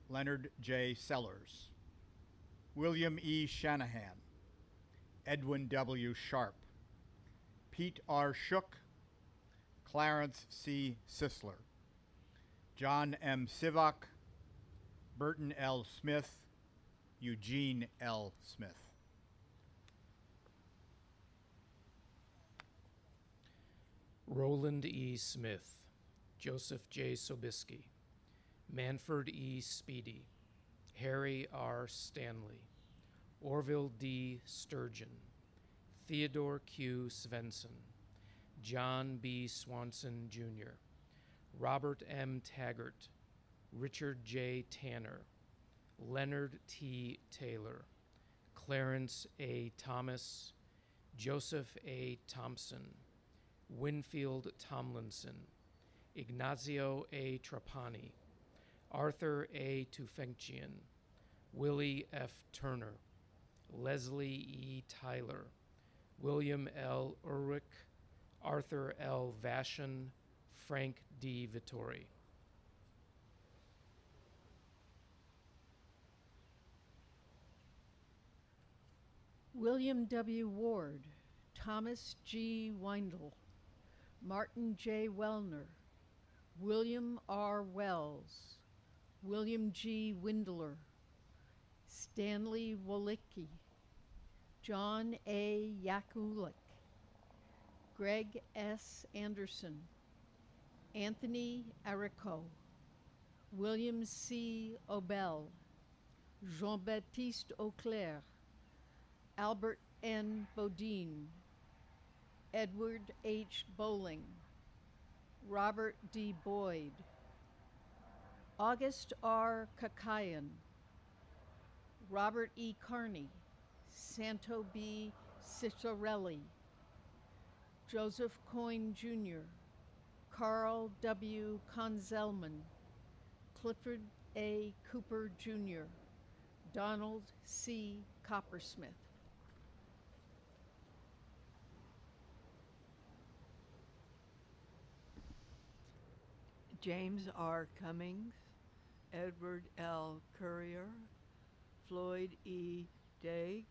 Leonard J. Sellers, William E. Shanahan, Edwin W. Sharp, Pete R. Shook, Clarence C. Sisler, John M. Sivak, Burton L. Smith, Eugene L. Smith. Roland E. Smith, Joseph J. Sobieski, Manford E. Speedy, Harry R. Stanley, Orville D. Sturgeon, Theodore Q. Svensson, John B. Swanson, Jr., Robert M. Taggart, Richard J. Tanner, Leonard T. Taylor, Clarence A. Thomas, Joseph A. Thompson, Winfield Tomlinson, Ignazio A. Trapani, Arthur A. Tufenkjian, Willie F. Turner, Leslie E. Tyler, William L. Urwick, Arthur L. Vashon, Frank D. Vittori. William W. Ward, Thomas G. Weindl, Martin J. Wellner, William R. Wells, William G. Windler, Stanley Wolicki, John A. Yakulik, Greg S. Anderson, Anthony Arico, William C. Obel, Jean-Baptiste Auclair, Albert N. Bodine, Edward H. Bowling, Robert D. Boyd, August R. Kakayan, Robert E. Carney, Santo B. Ciccarelli, Joseph Coyne Jr., Carl W. Konzelman, Clifford A. Cooper Jr., Donald C. Coppersmith. James R. Cummings, Edward L. Currier, Floyd E. Daig,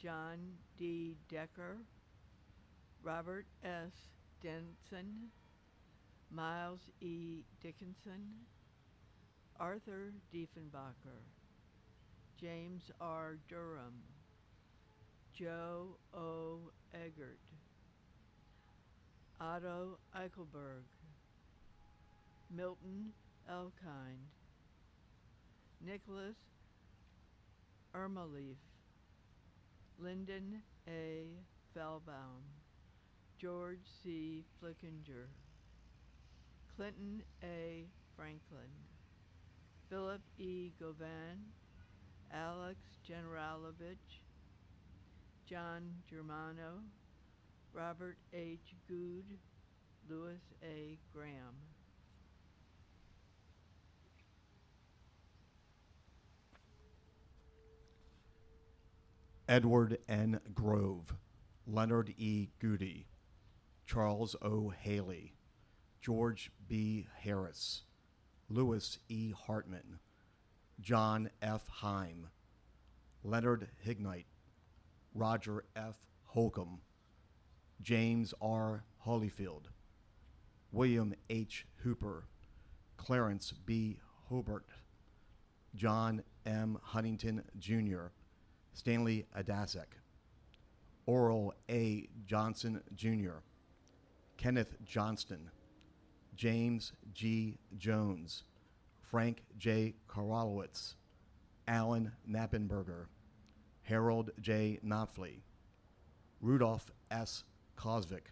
John D. Decker, Robert S. Denson, Miles E. Dickinson, Arthur Diefenbacher, James R. Durham, Joe O. Eggert, Otto Eichelberg, Milton Elkind, Nicholas Ermalief, Lyndon A. Fellbaum, George C. Flickinger, Clinton A. Franklin, Philip E. Govan, Alex Generalovich, John Germano, Robert H. Good, Louis A. Graham. Edward N. Grove, Leonard E. Goody, Charles O. Haley, George B. Harris, Louis E. Hartman, John F. Heim, Leonard Hignite, Roger F. Holcomb, James R. Holyfield, William H. Hooper, Clarence B. Hobart, John M. Huntington, Jr., Stanley Adasek, Oral A. Johnson, Jr., Kenneth Johnston, James G. Jones, Frank J. Karolowitz, Alan Knappenberger, Harold J. Knopfle, Rudolph S. Kosvik,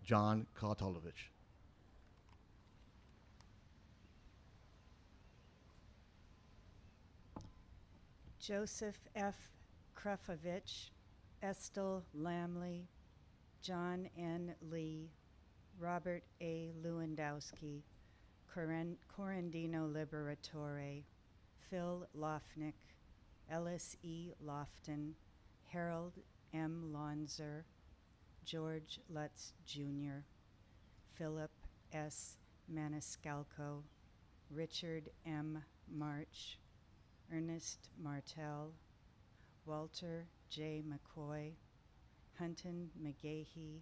John Kotolovich. Joseph F. Krufovich, Estel Lamley, John N. Lee, Robert A. Lewandowski, Correndino Liberatore, Phil Lofnick, Ellis E. Lofton, Harold M. Lonzer, George Lutz Jr., Philip S. Maniscalco, Richard M. March, Ernest Martell, Walter J. McCoy, Hunton McGahee,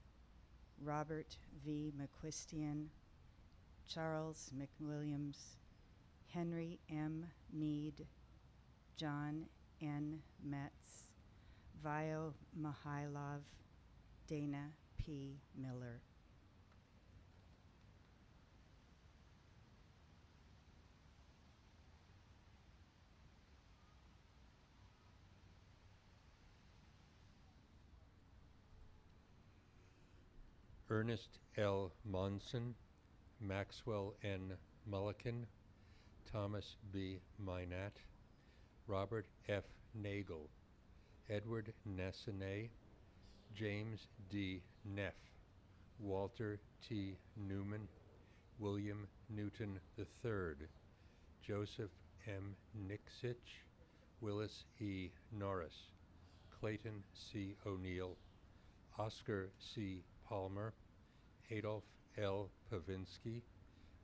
Robert V. McQuistian, Charles McWilliams, Henry M. Mead, John N. Metz, Vio Mihailov, Dana P. Miller. Ernest L. Monson, Maxwell N. Mulliken, Thomas B. Minat, Robert F. Nagel, Edward Nessinet, James D. Neff, Walter T. Newman, William Newton III, Joseph M. Nixich, Willis E. Norris, Clayton C. O'Neill, Oscar C. Palmer, Adolf L. Pavinsky,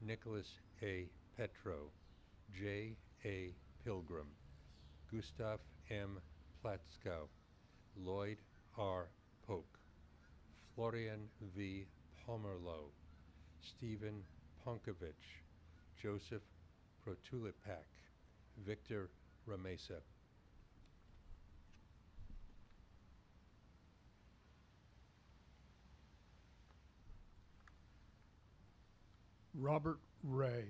Nicholas A. Petro, J. A. Pilgrim, Gustav M. Platzkow, Lloyd R. Polk, Florian V. Pomerlow, Stephen Ponkovich, Joseph Protulipak, Victor Ramesa. Robert Ray,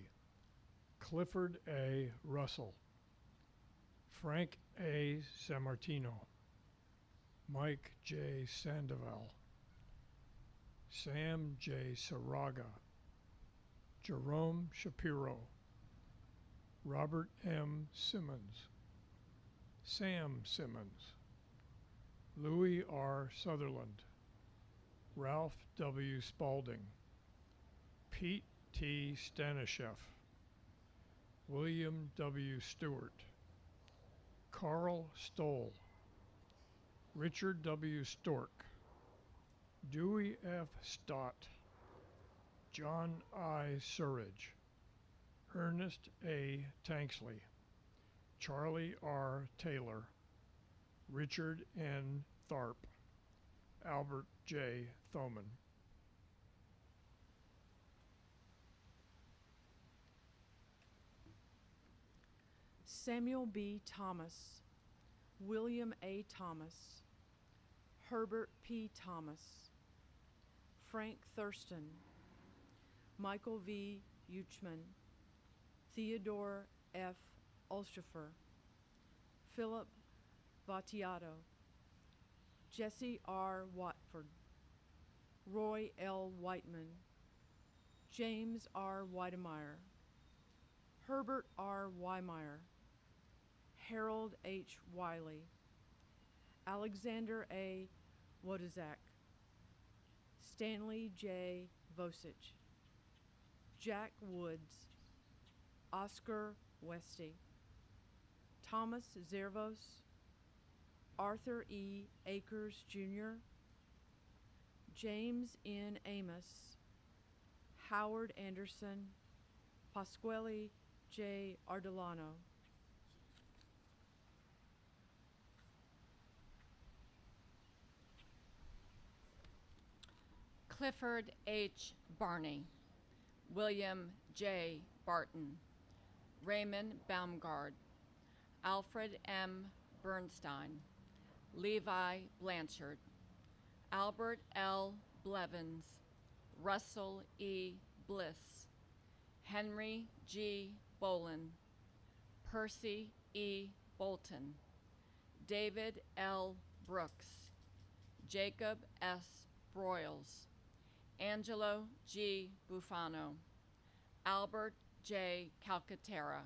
Clifford A. Russell, Frank A. Sammartino, Mike J. Sandoval, Sam J. Saraga, Jerome Shapiro, Robert M. Simmons, Sam Simmons, Louis R. Sutherland, Ralph W. Spaulding, Pete T. Stanishev, William W. Stewart, Carl Stoll, Richard W. Stork, Dewey F. Stott, John I. Surridge, Ernest A. Tanksley, Charlie R. Taylor, Richard N. Tharp, Albert J. Thoman. Samuel B. Thomas, William A. Thomas, Herbert P. Thomas, Frank Thurston, Michael V. Uchman, Theodore F. Ulshofer, Philip Battiato, Jesse R. Watford, Roy L. Whiteman, James R. Whitemeyer, Herbert R. Wymeyer, Harold H. Wiley, Alexander A. Wodizak, Stanley J. Vosich, Jack Woods, Oscar Westy, Thomas Zervos, Arthur E. Akers Jr., James N. Amos, Howard Anderson, Pasquale J. Ardolano. Clifford H. Barney, William J. Barton, Raymond Baumgard, Alfred M. Bernstein, Levi Blanchard, Albert L. Blevins, Russell E. Bliss, Henry G. Bolin, Percy E. Bolton, David L. Brooks, Jacob S. Broyles, Angelo G. Bufano, Albert J. Calcaterra,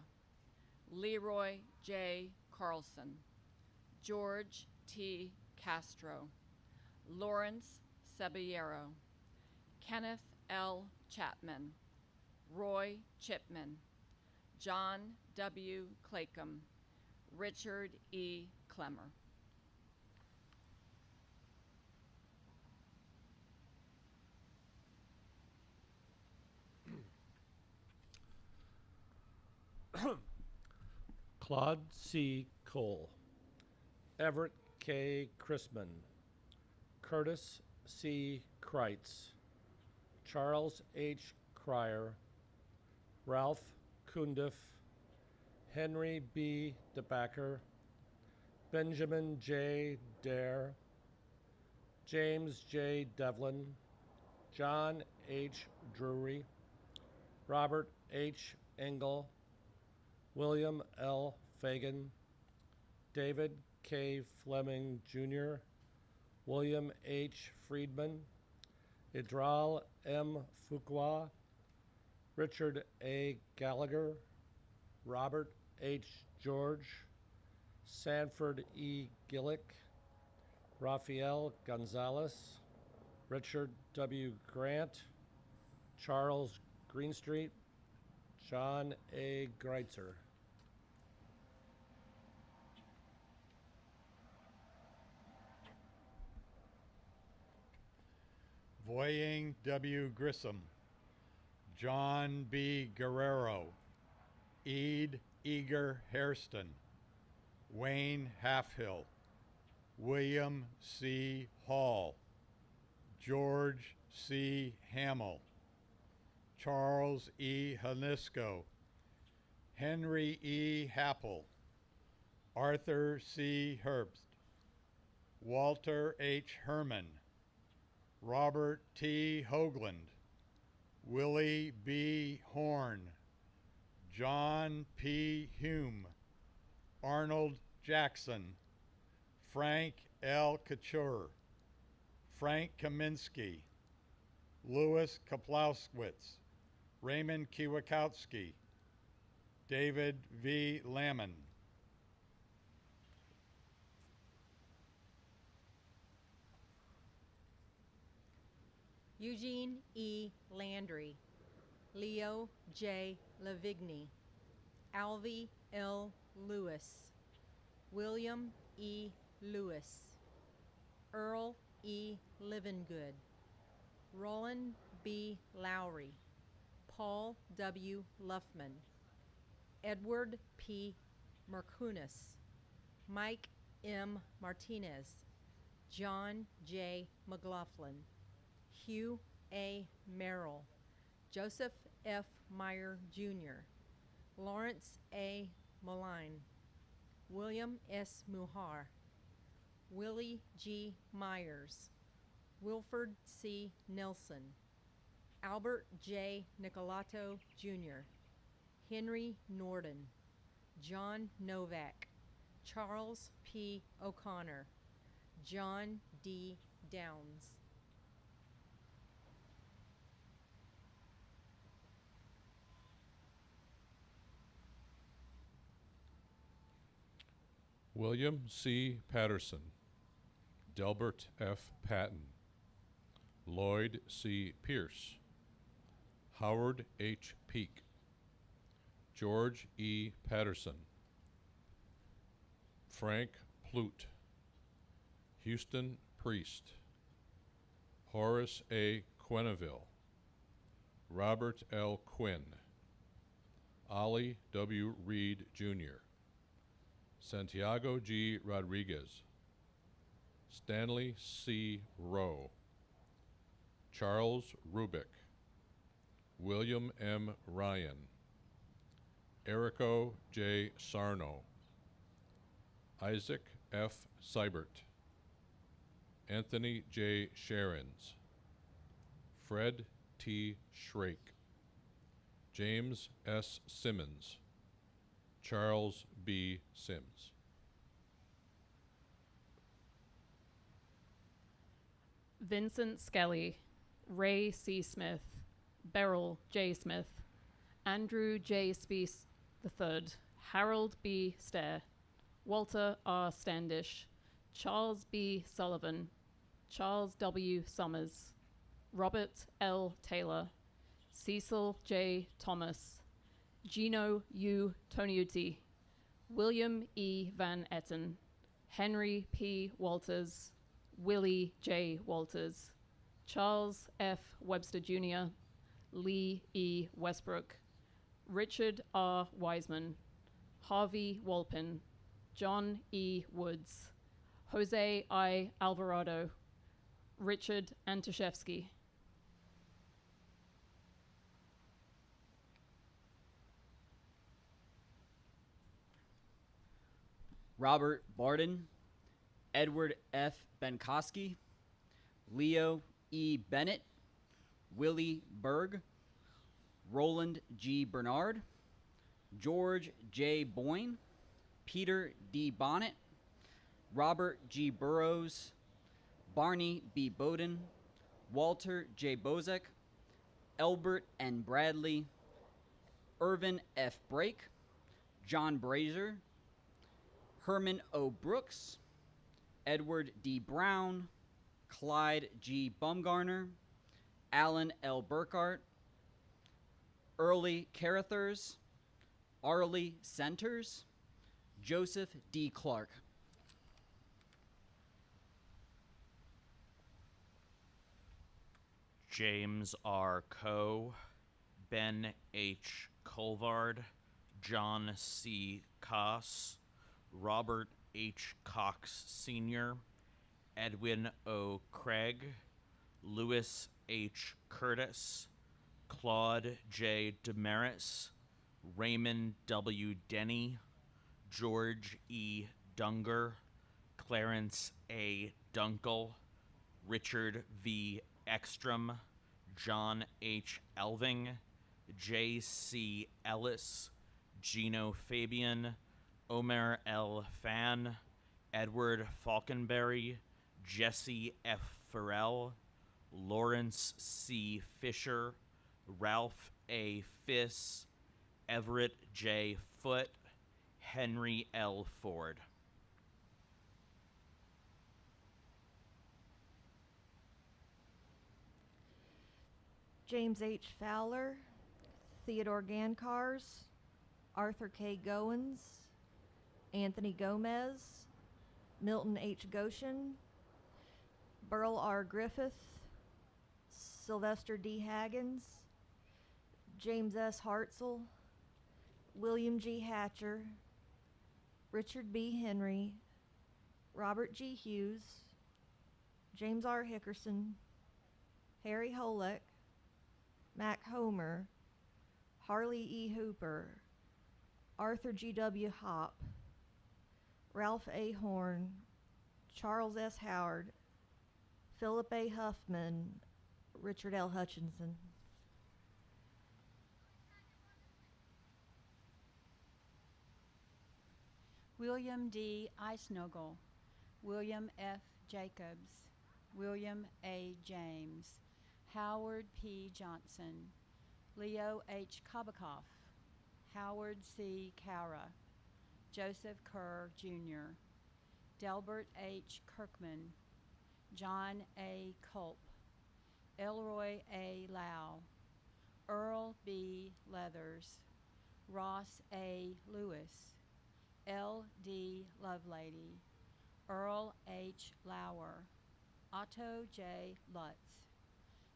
Leroy J. Carlson, George T. Castro, Lawrence Caballero, Kenneth L. Chapman, Roy Chipman, John W. Claycomb, Richard E. Clemmer. Claude C. Cole, Everett K. Chrisman, Curtis C. Kreitz, Charles H. Cryer, Ralph Kundiff, Henry B. DeBacker, Benjamin J. Dare, James J. Devlin, John H. Drury, Robert H. Engel, William L. Fagan, David K. Fleming Jr., William H. Friedman, Idral M. Fuqua, Richard A. Gallagher, Robert H. George, Sanford E. Gillick, Rafael Gonzalez, Richard W. Grant, Charles Greenstreet, John A. Greitzer. Voying W. Grissom, John B. Guerrero, Ede Eager Hairston, Wayne Halfhill, William C. Hall, George C. Hamill, Charles E. Hanisco, Henry E. Happel, Arthur C. Herbst, Walter H. Herman, Robert T. Hoagland, Willie B. Horn, John P. Hume, Arnold Jackson, Frank L. Couture, Frank Kaminsky, Louis Kaplowskowitz, Raymond Kiwakowski, David V. Lamon. Eugene E. Landry, Leo J. Lavigny, Alvy L. Lewis, William E. Lewis, Earl E. Livengood, Roland B. Lowry, Paul W. Luffman, Edward P. Merkunis, Mike M. Martinez, John J. McLaughlin, Hugh A. Merrill, Joseph F. Meyer Jr., Lawrence A. Moline, William S. Muhar, Willie G. Myers, Wilford C. Nelson, Albert J. Nicolato Jr., Henry Norden, John Novak, Charles P. O'Connor, John D. Downs. William C. Patterson, Delbert F. Patton, Lloyd C. Pierce, Howard H. Peake, George E. Patterson, Frank Plute, Houston Priest, Horace A. Quenneville, Robert L. Quinn, Ollie W. Reed, Jr., Santiago G. Rodriguez, Stanley C. Rowe, Charles Rubick, William M. Ryan, Erico J. Sarno, Isaac F. Seibert, Anthony J. Sharons, Fred T. Shrake, James S. Simmons, Charles B. Sims. Vincent Skelly, Ray C. Smith, Beryl J. Smith, Andrew J. Speece III, Harold B. Stair, Walter R. Standish, Charles B. Sullivan, Charles W. Summers, Robert L. Taylor, Cecil J. Thomas, Gino U. Toniuti, William E. Van Etten, Henry P. Walters, Willie J. Walters, Charles F. Webster Jr., Lee E. Westbrook, Richard R. Wiseman, Harvey Walpin, John E. Woods, Jose I. Alvarado, Richard Antoshevsky. Robert Barden, Edward F. Benkoski, Leo E. Bennett, Willie Berg, Roland G. Bernard, George J. Boyne, Peter D. Bonnet, Robert G. Burrows, Barney B. Bowden, Walter J. Bozek, Elbert N. Bradley, Irvin F. Brake, John Brazier, Herman O. Brooks, Edward D. Brown, Clyde G. Bumgarner, Alan L. Burkhart, Early Carruthers, Arlie Centers, Joseph D. Clark. James R. Coe, Ben H. Colvard, John C. Koss, Robert H. Cox Sr., Edwin O. Craig, Louis H. Curtis, Claude J. Demaris, Raymond W. Denny, George E. Dunger, Clarence A. Dunkel, Richard V. Ekstrom, John H. Elving, J. C. Ellis, Gino Fabian, Omer L. Fan, Edward Falconberry, Jesse F. Farrell, Lawrence C. Fisher, Ralph A. Fiss, Everett J. Foote, Henry L. Ford. James H. Fowler, Theodore Gankars, Arthur K. Goins, Anthony Gomez, Milton H. Goshen, Burl R. Griffith, Sylvester D. Haggins, James S. Hartzell, William G. Hatcher, Richard B. Henry, Robert G. Hughes, James R. Hickerson, Harry Holek, Mac Homer, Harley E. Hooper, Arthur G. W. Hopp, Ralph A. Horn, Charles S. Howard, Philip A. Huffman, Richard L. Hutchinson. William D. Eisnogel, William F. Jacobs, William A. James, Howard P. Johnson, Leo H. Kabakoff, Howard C. Cowra, Joseph Kerr, Jr., Delbert H. Kirkman, John A. Culp, Elroy A. Lau, Earl B. Leathers, Ross A. Lewis, L. D. Lovelady, Earl H. Lauer, Otto J. Lutz,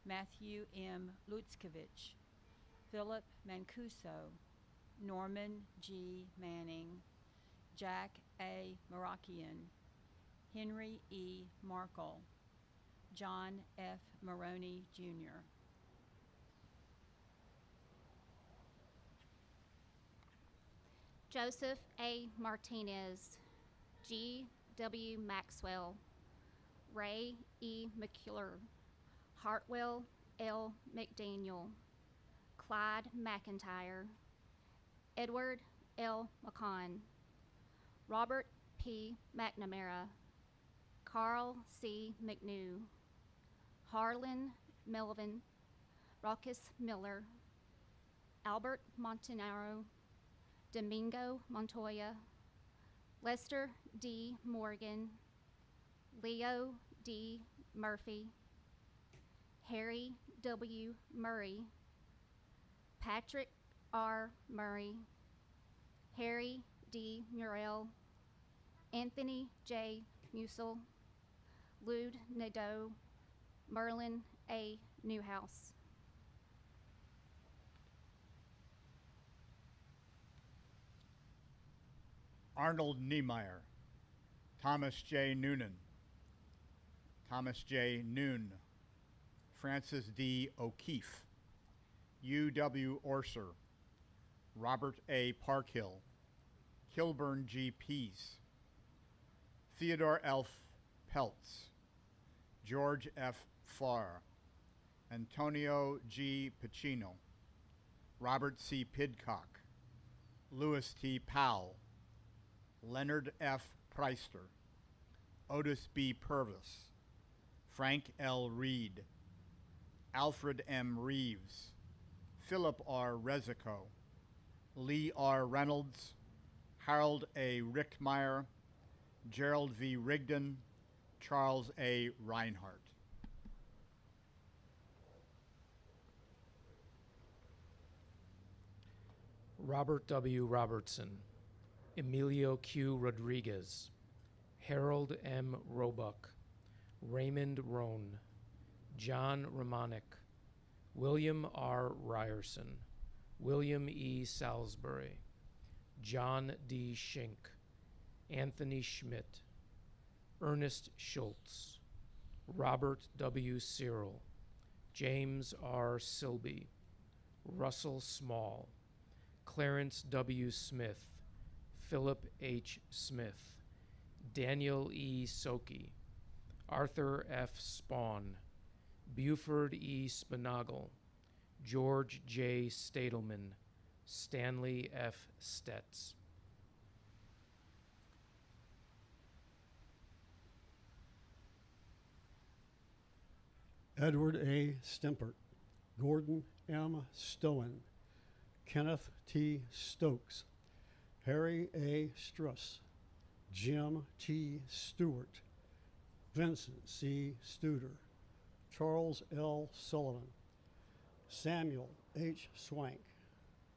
Matthew M. Lutzkevich, Philip Mancuso, Norman G. Manning, Jack A. Marakian, Henry E. Markle, John F. Maroney, Jr. Joseph A. Martinez, G. W. Maxwell, Ray E. McClure, Hartwell L. McDaniel, Clyde McIntyre, Edward L. McCon, Robert P. McNamara, Carl C. McNew, Harlan Melvin, Raucus Miller, Albert Montanaro, Domingo Montoya, Lester D. Morgan, Leo D. Murphy, Harry W. Murray, Patrick R. Murray, Harry D. Murrell, Anthony J. Musil, Lude Nadeau, Merlin A. Newhouse. Arnold Niemeyer, Thomas J. Noonan, Thomas J. Noon, Francis D. O'Keefe, U.W. Orser, Robert A. Parkhill, Kilburn G. Pease, Theodore Elf Peltz, George F. Farr, Antonio G. Pacino, Robert C. Pidcock, Louis T. Powell, Leonard F. Preister, Otis B. Purvis, Frank L. Reed, Alfred M. Reeves, Philip R. Rezico, Lee R. Reynolds, Harold A. Richtmeyer, Gerald V. Rigdon, Charles A. Reinhardt. Robert W. Robertson, Emilio Q. Rodriguez, Harold M. Roebuck, Raymond Roan, John Romanek, William R. Ryerson, William E. Salisbury, John D. Schink, Anthony Schmidt, Ernest Schultz, Robert W. Cyril, James R. Silby, Russell Small, Clarence W. Smith, Philip H. Smith, Daniel E. Soki, Arthur F. Spawn, Buford E. Spinagle, George J. Stadelman, Stanley F. Stetz. Edward A. Stempert, Gordon M. Stowen, Kenneth T. Stokes, Harry A. Struss, Jim T. Stewart, Vincent C. Studer, Charles L. Sullivan, Samuel H. Swank,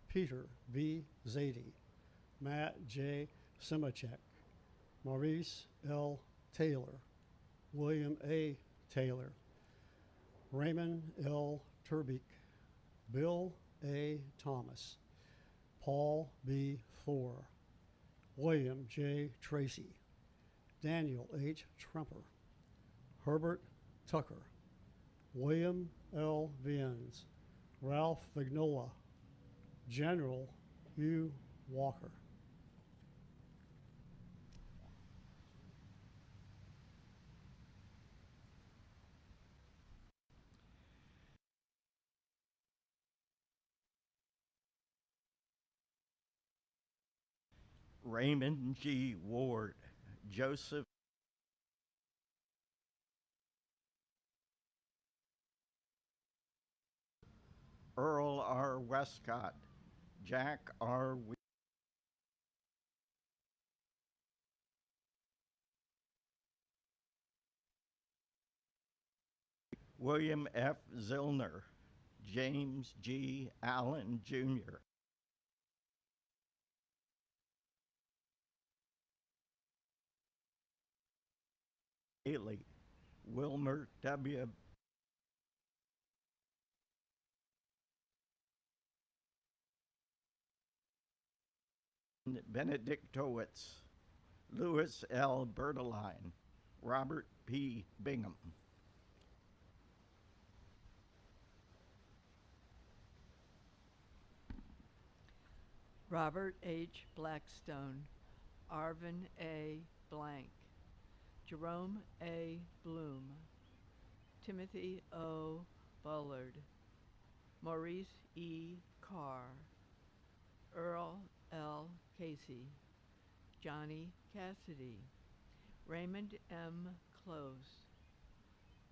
Peter V. Zadie, Matt J. Simachek, Maurice L. Taylor, William A. Taylor, Raymond L. Turbeek, Bill A. Thomas, Paul B. Thor, William J. Tracy, Daniel H. Tremper, Herbert Tucker, William L. Viennes, Ralph Vignola, General U. Walker. Raymond G. Ward, Joseph Earl R. Westcott, Jack R. William F. Zillner, James G. Allen, Jr. Haley, Wilmer W. Benedictowitz, Louis L. Berteline, Robert P. Bingham. Robert H. Blackstone, Arvin A. Blank, Jerome A. Bloom, Timothy O. Bullard, Maurice E. Carr, Earl L. Casey, Johnny Cassidy, Raymond M. Close,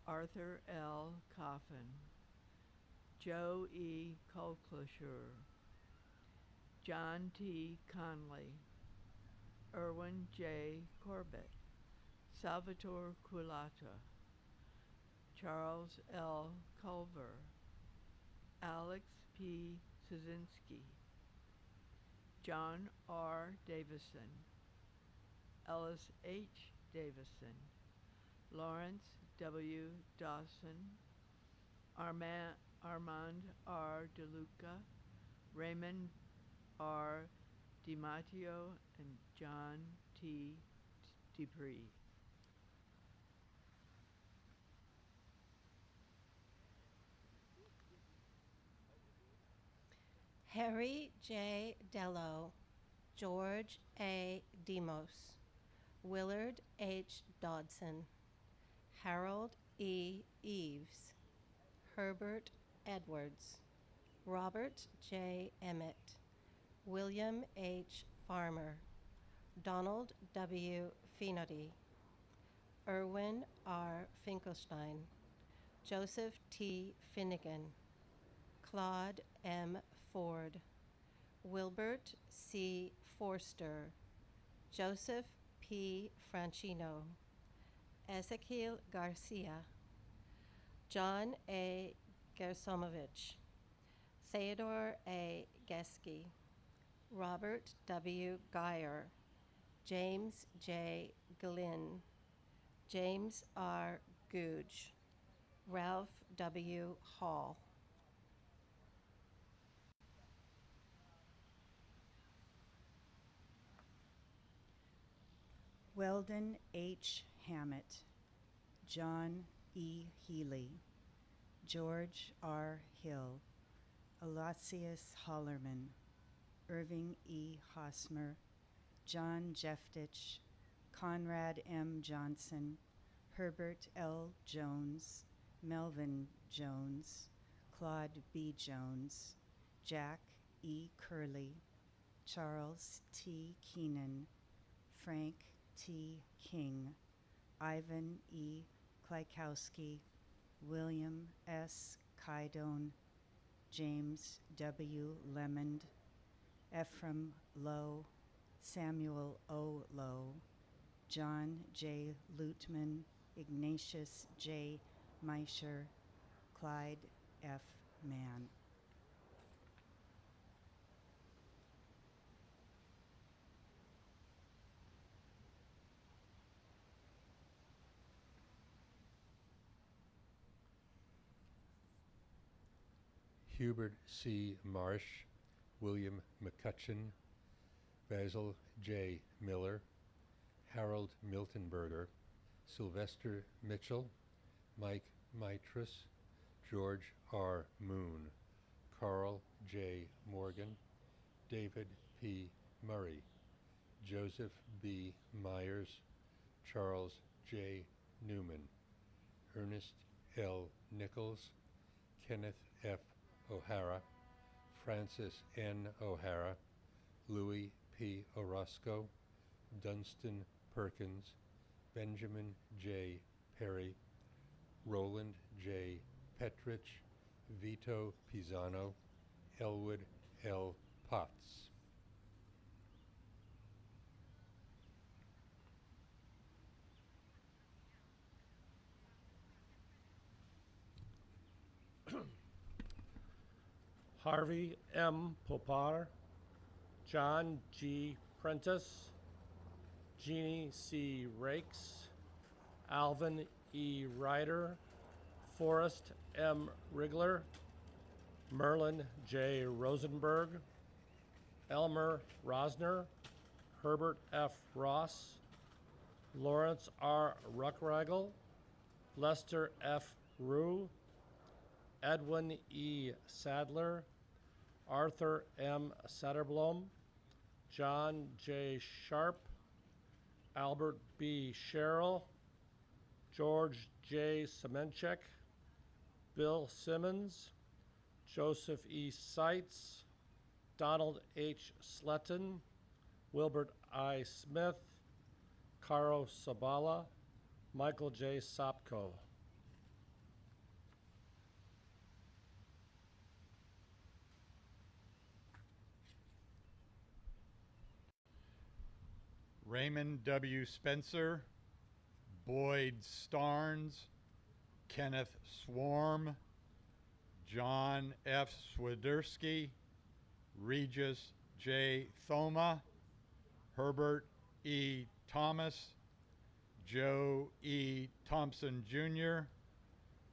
Arthur L. Coffin, Joe E. Colclasure, John T. Conley, Irwin J. Corbett, Salvatore Culata, Charles L. Culver, Alex P. Szynski, John R. Davison, Ellis H. Davison, Lawrence W. Dawson, Armand R. DeLuca, Raymond R. DiMatteo, and John T. Dupree. Harry J. Dello, George A. Demos, Willard H. Dodson, Harold E. Eves, Herbert Edwards, Robert J. Emmett, William H. Farmer, Donald W. Finody, Irwin R. Finkelstein, Joseph T. Finnegan, Claude M. Ford, Wilbert C. Forster, Joseph P. Franchino, Ezekiel Garcia, John A. Gersomovich, Theodore A. Geske, Robert W. Geyer, James J. Glynn, James R. Googe, Ralph W. Hall. Weldon H. Hammett, John E. Healy, George R. Hill, Aloysius Hollerman, Irving E. Hosmer, John Jeftich, Conrad M. Johnson, Herbert L. Jones, Melvin Jones, Claude B. Jones, Jack E. Curley, Charles T. Keenan, Frank T. King, Ivan E. Klykowski, William S. Kydone, James W. Lemond, Ephraim Lowe, Samuel O. Lowe, John J. Lutman, Ignatius J. Meischer, Clyde F. Mann. Hubert C. Marsh, William McCutcheon, Basil J. Miller, Harold Miltonberger, Sylvester Mitchell, Mike Mitras, George R. Moon, Carl J. Morgan, David P. Murray, Joseph B. Myers, Charles J. Newman, Ernest L. Nichols, Kenneth F. O'Hara, Francis N. O'Hara, Louis P. Orozco, Dunstan Perkins, Benjamin J. Perry, Roland J. Petrich, Vito Pisano, Elwood L. Potts. Harvey M. Popar, John G. Prentice, Jeannie C. Rakes, Alvin E. Ryder, Forrest M. Rigler, Merlin J. Rosenberg, Elmer Rosner, Herbert F. Ross, Lawrence R. Ruckragel, Lester F. Rue, Edwin E. Sadler, Arthur M. Satterblom, John J. Sharp, Albert B. Sherrill, George J. Semenchek, Bill Simmons, Joseph E. Seitz, Donald H. Sletton, Wilbert I. Smith, Caro Sabala, Michael J. Sopko. Raymond W. Spencer, Boyd Starnes, Kenneth Swarm, John F. Swiderski, Regis J. Thoma, Herbert E. Thomas, Joe E. Thompson Jr.,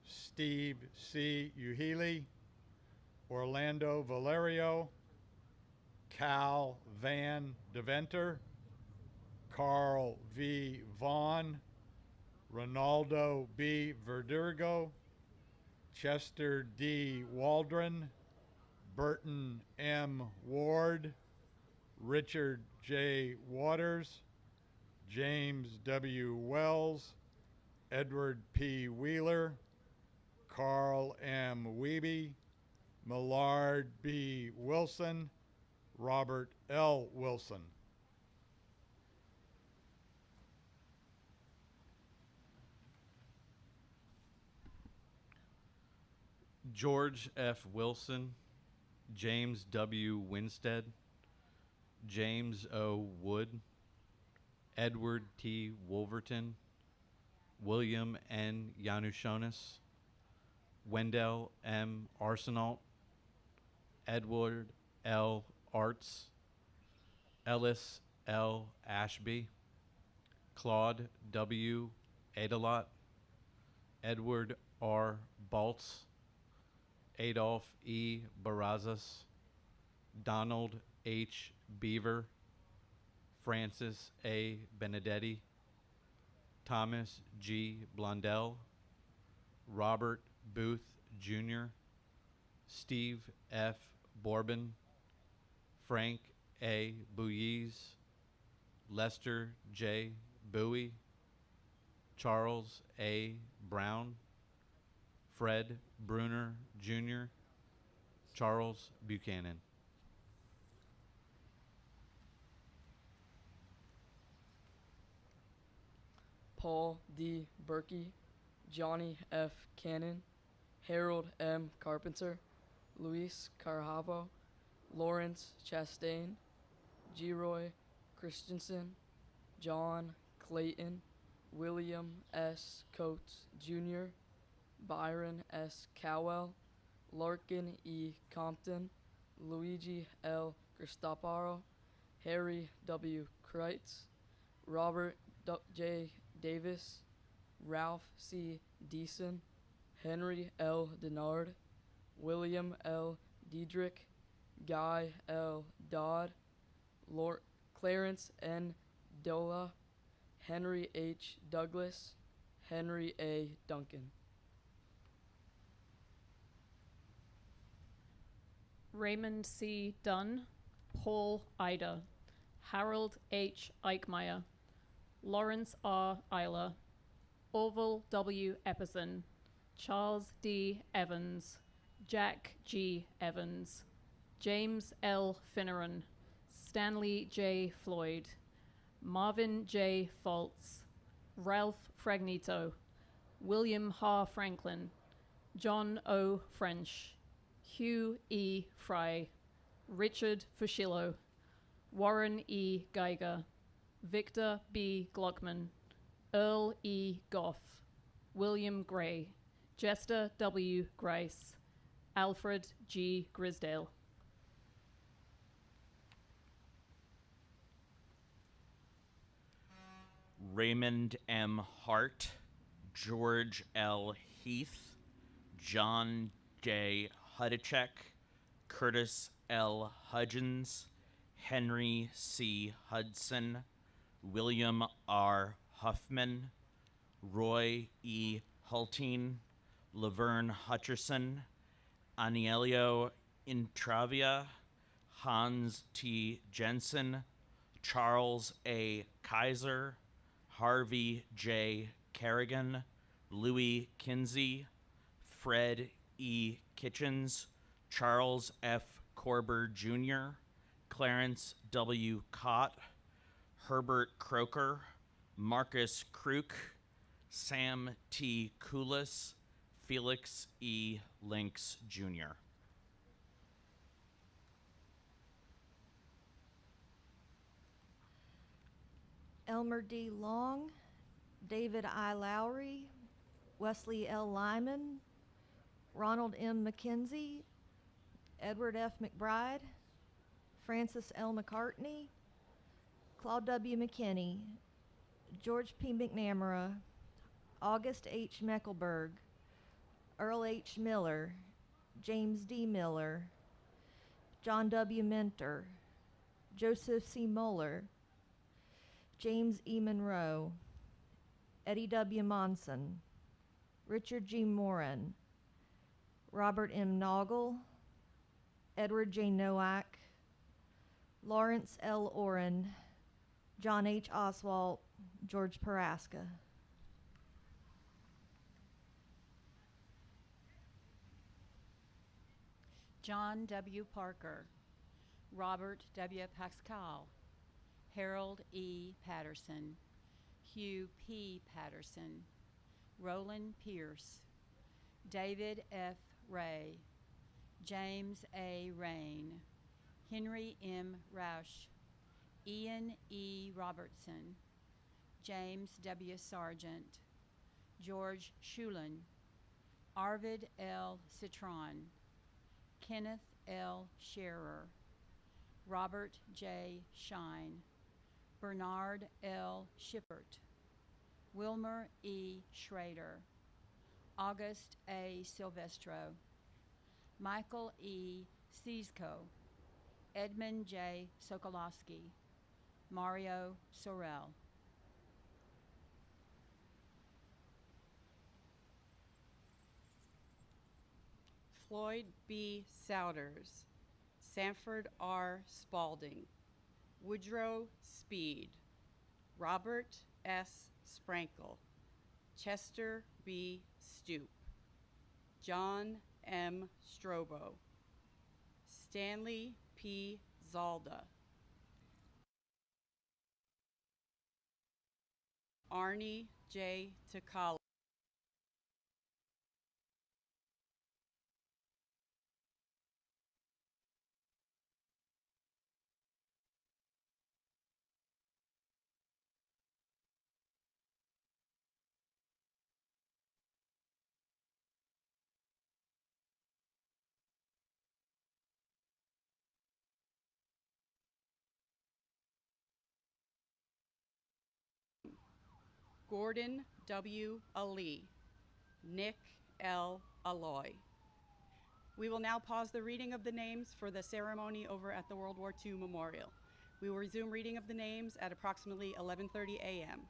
Steve C. Uhele, Orlando Valerio, Cal Van Deventer, Carl V. Vaughn, Ronaldo B. Verdugo, Chester D. Waldron, Burton M. Ward, Richard J. Waters, James W. Wells, Edward P. Wheeler, Carl M. Wiebe, Millard B. Wilson, Robert L. Wilson. George F. Wilson, James W. Winstead, James O. Wood, Edward T. Wolverton, William N. Yanushonis, Wendell M. Arsenault, Edward L. Arts, Ellis L. Ashby, Claude W. Adelot, Edward R. Baltz, Adolph E. Barrazas, Donald H. Beaver, Francis A. Benedetti, Thomas G. Blondell, Robert Booth Jr., Steve F. Bourbon, Frank A. Bouillies, Lester J. Bowie, Charles A. Brown, Fred Bruner Jr., Charles Buchanan. Paul D. Berkey, Johnny F. Cannon, Harold M. Carpenter, Luis Carjavo, Lawrence Chastain, Geroy Christensen, John Clayton, William S. Coates Jr., Byron S. Cowell, Larkin E. Compton, Luigi L. Cristofaro, Harry W. Kreitz, Robert J. Davis, Ralph C. Deason, Henry L. Denard, William L. Diedrich, Guy L. Dodd, Clarence N. Dola, Henry H. Douglas, Henry A. Duncan. Raymond C. Dunn, Paul Ida, Harold H. Eichmeyer, Lawrence R. Eiler, Orville W. Epperson, Charles D. Evans, Jack G. Evans, James L. Finneran, Stanley J. Floyd, Marvin J. Foltz, Ralph Fragnito, William H. Franklin, John O. French, Hugh E. Fry, Richard Fushillo, Warren E. Geiger, Victor B. Gluckman, Earl E. Goff, William Gray, Jester W. Grice, Alfred G. Grisdale. Raymond M. Hart, George L. Heath, John J. Hudacek, Curtis L. Hudgens, Henry C. Hudson, William R. Huffman, Roy E. Hulteen, Laverne Hutcherson, Aniello Intravia, Hans T. Jensen, Charles A. Kaiser, Harvey J. Kerrigan, Louis Kinsey, Fred E. Kitchens, Charles F. Korber Jr., Clarence W. Cott, Herbert Croker, Marcus Crook, Sam T. Koulis, Felix E. Lynx Jr. Elmer D. Long, David I. Lowry, Wesley L. Lyman, Ronald M. McKenzie, Edward F. McBride, Francis L. McCartney, Claude W. McKinney, George P. McNamara, August H. Meckelberg, Earl H. Miller, James D. Miller, John W. Minter, Joseph C. Muller, James E. Monroe, Eddie W. Monson, Richard G. Morin, Robert M. Noggle, Edward J. Nowak, Lawrence L. Oren, John H. Oswalt, George Paraska. John W. Parker, Robert W. Pascal, Harold E. Patterson, Hugh P. Patterson, Roland Pierce, David F. Ray, James A. Rain, Henry M. Roush, Ian E. Robertson, James W. Sargent, George Shulin, Arvid L. Citron, Kenneth L. Scherer, Robert J. Shine, Bernard L. Shippert, Wilmer E. Schrader, August A. Silvestro, Michael E. Cizco, Edmund J. Sokolowski, Mario Sorel. Floyd B. Souders, Sanford R. Spalding, Woodrow Speed, Robert S. Sprankle, Chester B. Stoop, John M. Strobo, Stanley P. Zalda, Arnie J. Takala, Gordon W. Ali, Nick L. Alloy. We will now pause the reading of the names for the ceremony over at the World War II Memorial. We will resume reading of the names at approximately 11:30 a.m.